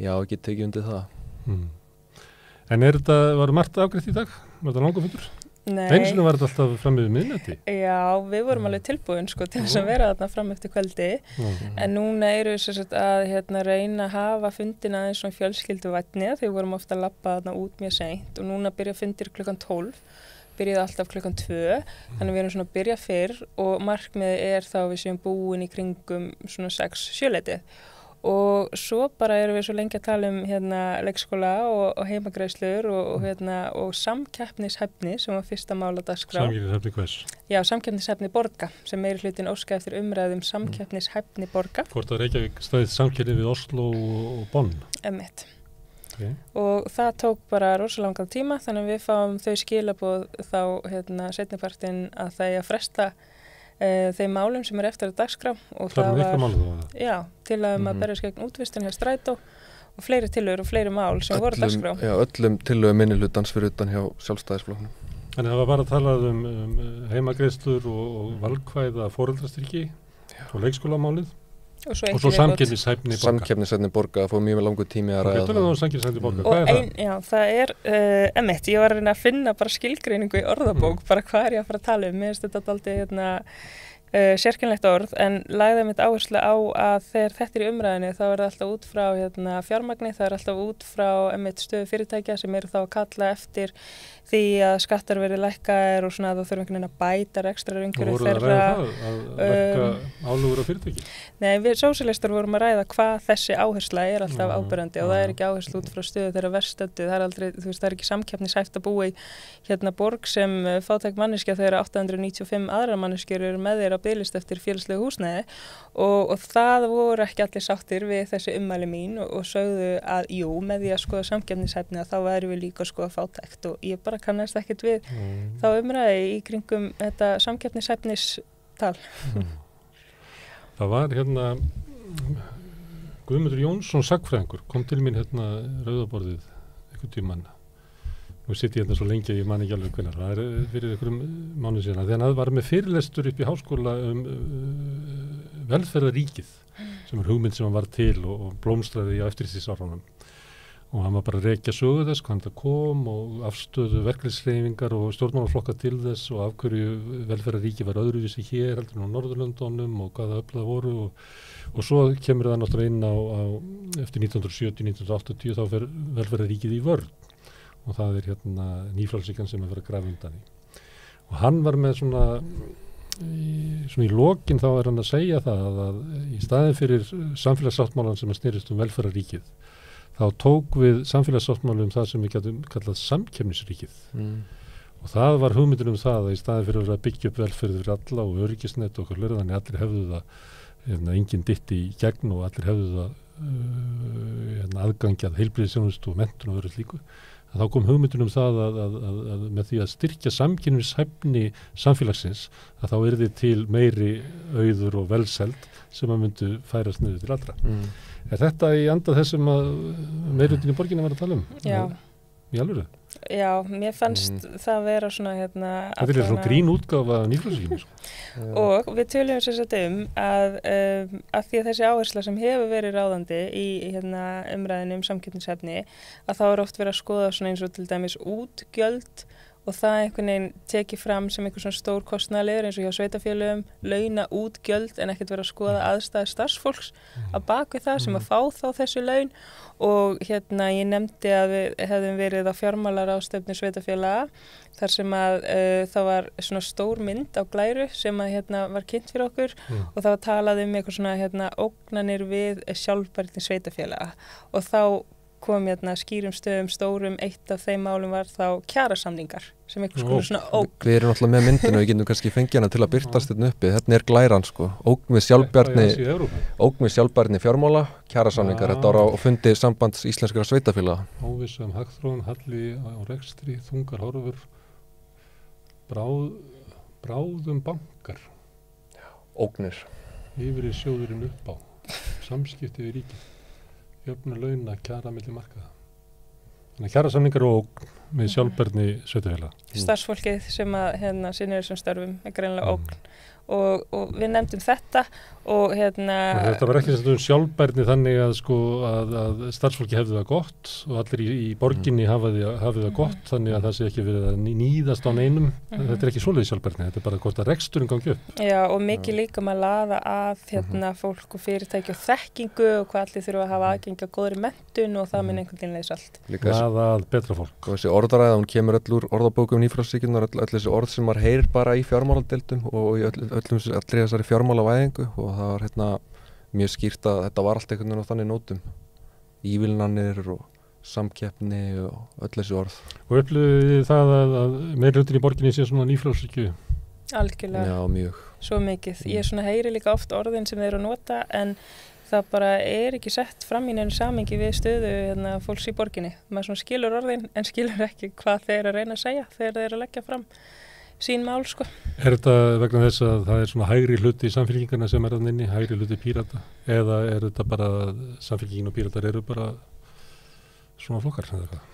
já, ekki tekið undir það.
En var margt afgreitt í dag? Var þetta langur fundur?
Nei.
Einu sinni var þetta alltaf fram yfir miðnætti.
Já, við vorum alveg tilbúin sko til þess að vera þarna fram eftir kvöldi. En núna eru við sem sagt að reyna að hafa fundina eins og fjölskylduvænni því við vorum ofta að labba þarna út mjög seint og núna byrja fundir klukkan 12. Byrjaði alltaf klukkan 2, þannig við erum svona að byrja fyrr og markmiðið þá við séum búin í kringum svona 6-7 leytið. Og svo bara erum við svo lengi að tala leikskóla og heimagreiðslur og samkeppnishæfni sem var fyrsta mál á dagskrá.
Samkeppnishæfni hvers?
Já, samkeppnishæfni borga sem meiri hlutin óska eftir umræðum samkeppnishæfni borga.
Hvort að Reykjavík staðið samkeppni við Oslo og Bonn?
Einmitt.
Okay.
Og það tók bara rosalangan tíma þannig að við fáum þau skilaboð þá seinnipartinn að það er að fresta þeim málum sem eftir að dagskrá og
það var
já, til að berjast gegn útvistun hjá Strætó og fleiri tillögur og fleiri mál sem voru að dagskrá.
Já, öllum tillögum minnihlutans fyrir utan hjá Sjálfstæðisflokknum.
Þannig að það var bara að tala heimagreiðslur og valkvæða foreldrastyrki og leikskólamálið og svo samkeppnishæfni borga.
Samkeppnishæfni borga, það fór mjög langur tími að ræða
það. Samkeppnishæfni borga, hvað er það?
Já, það einmitt, ég var að reyna að finna bara skilgreiningu í orðabók, bara hvað ég að fara að tala Mér finnst þetta dálítið sérkennilegt orð, en lagði mitt áherslu á að þegar þetta í umræðinni þá það alltaf út frá fjármagni, það alltaf út frá stöðu fyrirtækja sem eru þá að kalla eftir því að skattar verði lækkaðir og svona að það þurfa einhvern veginn að bæta rekstrar umhverfi þeirra.
Og voru það að lækka álögur á fyrirtæki?
Nei, við sósíalistar vorum að ræða hvað þessi áhersla alltaf áberandi og það ekki áherslu út frá stöðu þeirra verstöddu, það aldrei, það ekki samkeppnishæft að búa í borg sem fátæk manneskja þegar 895 aðrar manneskjur eru með þeir á biðlista eftir félagslegu húsnæði og það voru ekki allir sáttir við þessi ummæli mín og sögðu að jú, með því að skoða samkeppnishæfni þá værum við líka að skoða fátækt og ég bara kannast ekkert við þá umræði í kringum þetta samkeppnishæfnistal.
Það var Guðmundur Jónsson sagfræðingur kom til mín rauðaborðið einhvern tímann. Nú sitt ég svo lengi að ég man ekki alveg hvenær. Það fyrir einhverjum mánuð síðan. Þegar hann var með fyrirlestur upp í háskóla velferðaríkið sem hugmynd sem hann var til og blómstraði á eftirstríðsárunum. Og hann var bara að rekja sögu þess, hvað það kom og afstöðu verkefnishreyfingar og stjórnmálaflokka til þess og af hverju velferðaríki var öðruvísi hér heldur en á Norðurlöndunum og hvaða öflað voru og svo kemur það náttúrulega inn á eftir 1970-1980 þá fer velferðaríkið í vörn og það er nýfrjálshyggjan sem að vera graf undan í. Og hann var með svona í lokin þá er hann að segja það að í staðin fyrir samfélagssáttmálan sem að snerist velferðaríkið þá tók við samfélagssáttmáli það sem við getum kallað samkeppnisríkið. Og það var hugmyndin það að í staðin fyrir að byggja upp velferð fyrir alla og öryggisnet og okkur þannig allir hefðu það enginn dytti í gegn og allir hefðu það aðgangi að heilbrigðisþjónustu og menntun og öðru slíku. Þá kom hugmyndin það að með því að styrkja samkeppnishæfni samfélagsins að þá yrði til meiri auður og velsæld sem að myndu færast niður til allra. Er þetta í anda þessum að meirihlutin í borginni var að tala
Já.
Í alvöru?
Já, mér fannst það vera svona
Þetta er svona grín útgáfa nýfrjálshyggju.
Og við töluðum sem sagt að því að þessi áhersla sem hefur verið ráðandi í umræðinu samkeppnishæfni að þá er oft verið að skoða svona eins og til dæmis útgjöld og það einhvern veginn tekið fram sem einhver svona stór kostnaðarliður eins og hjá sveitarfélögum, launa útgjöld en ekkert verið að skoða aðstæður starfsfólks að bak við það sem að fá þá þessu laun og ég nefndi að við hefðum verið á fjármálaráðstefnu sveitarfélaga þar sem að það var svona stór mynd á Glæru sem að var kynnt fyrir okkur og það var talað eitthvað svona ógnanir við sjálfbærni sveitarfélaga og þá kom skýrum stöðum stórum eitt af þeim málum var þá kjarasamningar sem einhvers konar svona ógn.
Við erum alltaf með myndinu og við getum kannski fengið hana til að byrtast þetta uppi. Þetta er Glæran ógn við sjálfbærni fjármála, kjarasamningar. Þetta ára á fundi sambands íslenskra sveitafélaga.
Óvissa hagþróun, halli á rekstri, þungar horfur, bráðum bankar.
Ógnir.
Yfir í sjóðurinn upp á, samskipti við ríkið. Jöfna launa kjara milli markaða. Þannig að kjarasamningar og með sjálfbærni sveitafélaga.
starfsfólkið sem að sinnir þessum störfum er greinilega ógn og við nefndum þetta og
þetta var ekki sjálfbærni þannig að að starfsfólki hefði það gott og allir í borginni hafi það gott þannig að það sé ekki verið að nýðast á neinum þetta er ekki svoleiðis sjálfbærni, þetta er bara hvort að reksturinn gangi upp.
Já og mikið líka að laða að fólk og fyrirtæki og þekkingu og hvað allir þurfa að hafa aðgengi að góðri menntun og það minn einhvern veginn leys allt.
Laða að betra fólk.
Og þessi orðaræða, hún kemur öll úr orðabókum nýfrjálshyggjunnar, öll þessi orð sem maður heyrir bara í fjármáladeildum og í allri þessari fjármálavæðingu og það var mjög skýrt að þetta var allt einhvern veginn á þannig nótum ívilnanir og samkeppni og öll þessi orð.
Og upplifði það að meirihlutin í borginni sé svona nýfrjálshyggju?
Algjörlega.
Já, mjög.
Svo mikið. Ég heyri líka oft orðin sem þeir eru að nota en það bara er ekki sett fram í neinu samhengi við stöðu fólks í borginni. Maður skilur orðin en skilur ekki hvað þeir eru að reyna að segja þegar þeir eru að leggja fram sín mál
Er þetta vegna þess að það er svona hægri hluti í samfylkingarna sem er að inni, hægri hluti Pírata eða er þetta bara samfylkingin og Píratar eru bara svona flokkar eða hvað?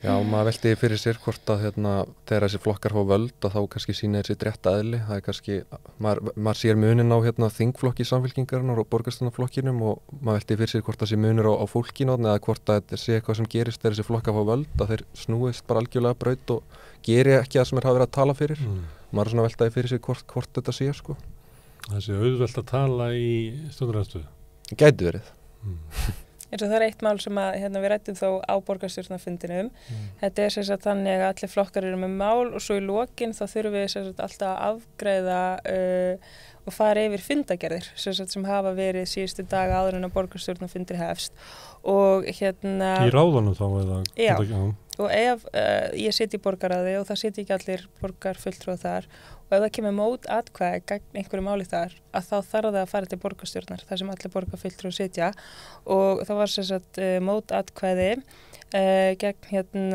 Já, maður velti fyrir sér hvort að þegar þessi flokkar fá völd að þá kannski sýna þessi rétt eðli, það er kannski maður sér munin á þingflokki samfylkingarinnar og borgarstjórnarflokkinum og maður velti fyrir sér hvort það sé munur á fólkinu eða hvort að þetta sé eitthvað sem gerist þegar þessi flokkar fá völd að þeir snúist bara algjörlega braut og geri ekki það sem hafa verið að tala fyrir. Maður er svona veltaði fyrir sér hvort þetta sé
Það sé auðvelt að tala í stjórnarandstöðu?
Gæti verið.
eins og það er eitt mál sem að við rættum þó á borgarstjórnarfundinum. Þetta er sem sagt þannig að allir flokkar eru með mál og svo í lokin þá þurfum við sem sagt alltaf að afgreiða og fara yfir fundagerðir sem hafa verið síðustu daga áður en að borgarstjórnarfundir hefst og Í
ráðanum þá eða?
Já, og ef ég siti í borgarráði og það siti ekki allir borgarfulltrúar þar og ef það kemur mótatkvæði gegn einhverju máli þar að þá þarf það að fara til borgarstjórnar þar sem allir borgarfulltrúar sitja og það var sem sagt mótatkvæði gegn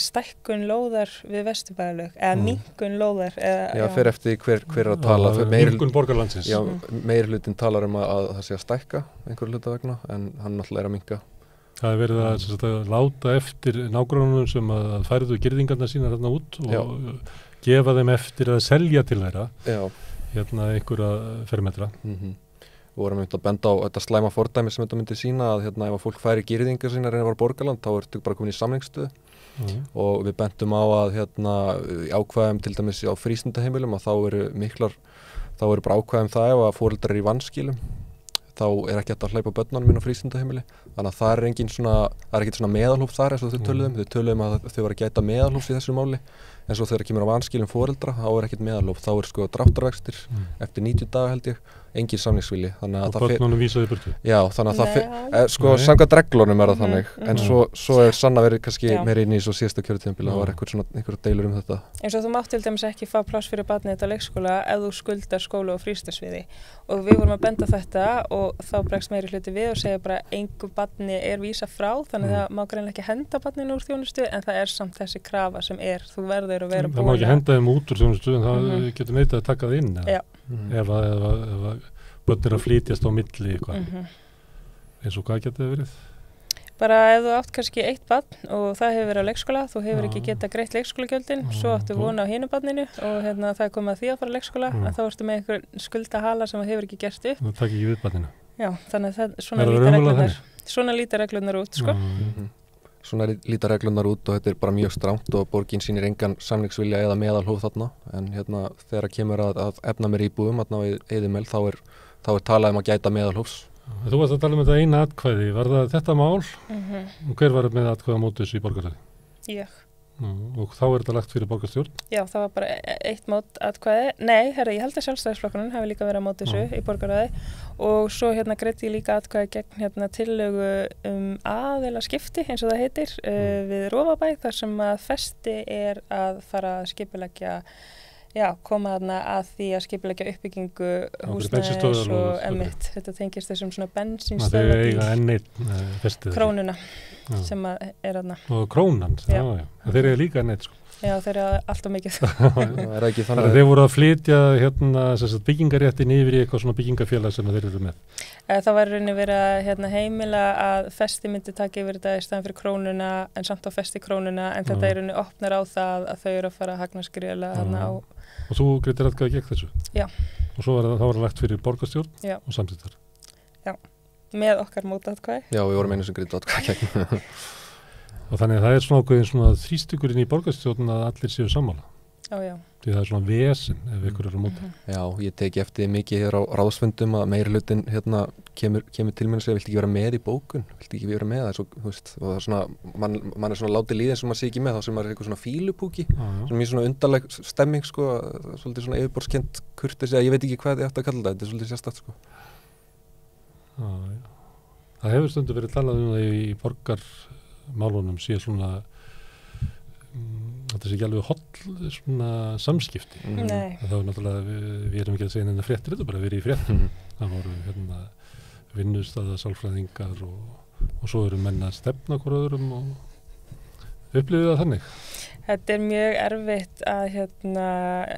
stækkun lóðar við Vesturbæjarlaug eða minnkun lóðar
Já, fer eftir hver er að tala
minnkun borgarlandsins
Já, meirihlutinn talar að það sé að stækka einhverju hluta vegna en hann náttúrulega er að minnka
Það er verið að láta eftir nágrannunum sem að færðu girðingarna sína þarna út og gefa þeim eftir að selja til þeirra einhverja fermetra
Við vorum að benda á þetta slæma fordæmi sem þetta myndi sína að ef að fólk færi girðingar sína reyna að vara borgarland þá ertu bara komin í samningsstöðu og við bendum á að í ákvæðum til dæmis á frístundaheimilum að þá eru bara ákvæðum það ef að foreldrar eru í vanskilum þá er ekki hægt að hleypa börnunum inn á frístundaheimili þannig að það er ekkert svona meðalhóf þar eins og þau töluðum að þau var að gæta meðalhófs í þessu máli en svo þegar kemur á vanskilum foreldra þá er ekkert meðalhóf, þá er dráttarvextir eftir 90 daga held ég engin samningsvilji
og börnunum vísaði burtu
Já, þannig að samkvæmt reglunum er það þannig en svo er sanna verið kannski meira inn í svo síðasta kjörtímabili það var einhver deilur þetta
eins og þú mátt til dæmis ekki fá pláss fyrir barnið þetta leikskóla ef þú skuldar skóla og frístasviði og við vorum að benda þetta og þá bregst meiri hluti við og segja bara einhver barni er vísa frá þannig að það má greinilega ekki henda barninu úr þjónustu en það er samt þessi krafa sem þú verður að vera
það má ekki henda þeim út úr þjónustu en það getur neitað að taka það inn ef börn er að flytjast á milli eins og hvað getur það verið?
Bara ef þú átt kannski eitt barn og það hefur verið á leikskóla, þú hefur ekki getað greitt leikskólagjöldin, svo áttu vona á hinu barninu og það er komið að því að fara á leikskóla en þá ertu með einhver skuldahala sem hefur ekki gert upp.
Það takk ekki við barninu.
Já, þannig að svona líta reglunar út,
Svona líta reglunar út og þetta er bara mjög strangt og borgin sýnir engan samningsvilja eða meðalhóf þarna en þegar kemur að efna mér íbúðum þarna við Eyðimel þá er talað að gæta meðalhófs.
Þú varst að tala þetta eina atkvæði, var það þetta mál? Og hver var með atkvæða móti þessu í borgarráði?
Ég.
Og þá er þetta lagt fyrir borgarstjórn?
Já, það var bara eitt mót atkvæði. Nei, ég held að Sjálfstæðisflokkurinn hafi líka verið að móti þessu í borgarráði og svo greiddi ég líka atkvæði gegn tillögu aðilaskipti eins og það heitir við Rofabæ þar sem að festi er að fara að skipuleggja koma þarna að því að skipuleggja uppbyggingu húsnæðis og emitt. Þetta tengist þessum svona bensínstöðvar
Krónuna.
sem að er aðna.
Og krónan, já. Þeir eru líka neitt, sko.
Já, þeir eru alltaf mikið.
Það ekki
þannig að þeir voru að flytja byggingaréttin yfir í eitthvað svona byggingafélag sem þeir eru með.
Það var rauninni verið að heimila að festi myndi taka yfir þetta í staðan fyrir krónuna en samt á festi krónuna en þetta er rauninni opnar á það að þau eru að fara að hagnast gríðarlega þarna á.
Og þú greiðir atkvæði gegn þessu?
Já.
Og svo var það lagt fyrir borgarstjórn og samþykktar?
Já, með okkar mótatkvæði.
Já, við vorum einu sem greiði atkvæði gegn.
Og þannig að það er svona ákveðin svona þrýstingurinn í borgarstjórn að allir séu sammála.
Já.
Því það er svona vesen ef ykkur eru á móti.
Já, ég teki eftir mikið hér á ráðsfundum að meiri hlutin kemur til mér og segja, viltu ekki vera með í bókun? Viltu ekki vera með það? Svo, þú veist, og það er svona, mann er svona látið líðin sem maður sé ekki með, þá sem maður er eitthvað svona fílupúki, sem er svona undarleg stemming, sko, svolítið svona yfirborðskent kurteisi, ég veit ekki hvað ég ætti að kalla þetta er svolítið sérstakt, sko.
Það hefur stundum verið talað um það í borgarmálunum sé svona þetta sé ekki alveg holl svona samskipti. Það var náttúrulega, við erum ekki að segja neina fréttir, þetta bara verið í fréttum. Það voru vinnustaða, sálfræðingar og svo eru menn að stefna hver öðrum og upplifið það þannig.
Þetta er mjög erfitt að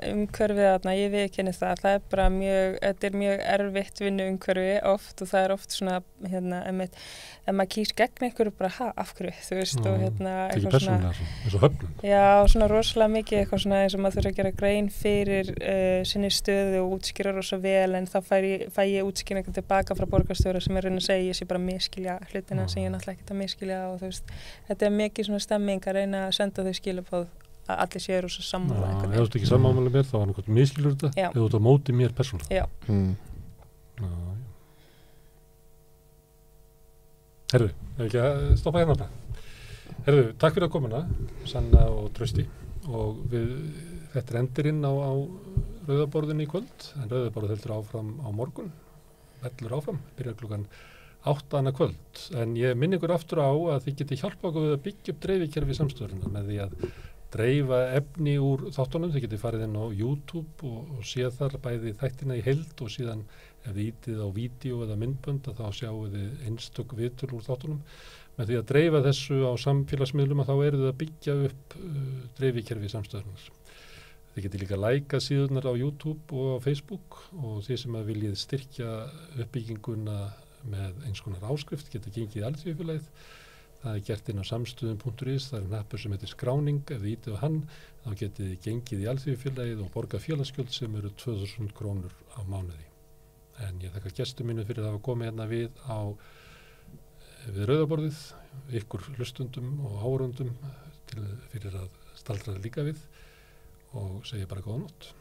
umhverfið þarna, ég viðurkenni það er bara þetta er mjög erfitt vinnu umhverfi oft og það er oft svona, ef maður kýr gegn einhverju bara, af hverju, þú veist, og
eitthvað svona, eins og höfnum.
Já, svona rosalega mikið eitthvað svona eins og maður þurfa að gera grein fyrir sinni stöðu og útskýra rosa vel en þá fæ ég útskýringar tilbaka frá borgarstjóra sem er raunin að segja, ég sé bara miskilja hlutina sem ég náttúrulega ekkert að miskilja og þú veist, þetta er mikið svona stemming að reyna að senda þau skilaboð að allir séu rosa sammála.
Ef þú ert ekki sammála með mér, þá var náttúrulega miskilur þetta, ef þú ert á móti mér persónulega. Já. Herðu, ef ekki að stoppa hérna bara. Herðu, takk fyrir að komuna, Sanna og Trausti og þetta er endirinn á rauðaborðinu í kvöld, en rauðaborðið heldur áfram á morgun, hellur áfram, byrjar klukkan 8 annað kvöld, en ég minni ykkur aftur á að þið geti hjálpa okkur við að byggja upp dreifikerfi samstöðurinnar með því að dreifa efni úr þáttunum, þið geti farið inn á YouTube og séð þar bæði þættina í heild og síðan ef þið ítið á vídeo eða myndbönd þá sjáu þið einstök viðtöl úr þáttunum. Með því að dreifa þessu á samfélagsmiðlum þá eru þið að byggja upp dreifikerfi samstöðurinnar. Þið geti líka lækað síðurnar á YouTube og á Facebook og þið sem að viljið styrkja uppbygginguna með eins konar áskrift geta gengið í Alþýðufélagið. Það er gert inn á samstöðum.is, það er hnappur sem heitir skráning, ef þið ítið á hann þá getið þið gengið í Alþýðufélagið og borgað félagsgjöld sem eru 2000 krónur á mánuði. En ég þakka gestum mínu fyrir að hafa komið hérna við rauðaborðið, ykkur hlustundum og áhorfendum fyrir að staldra líka við og segja bara góða nótt.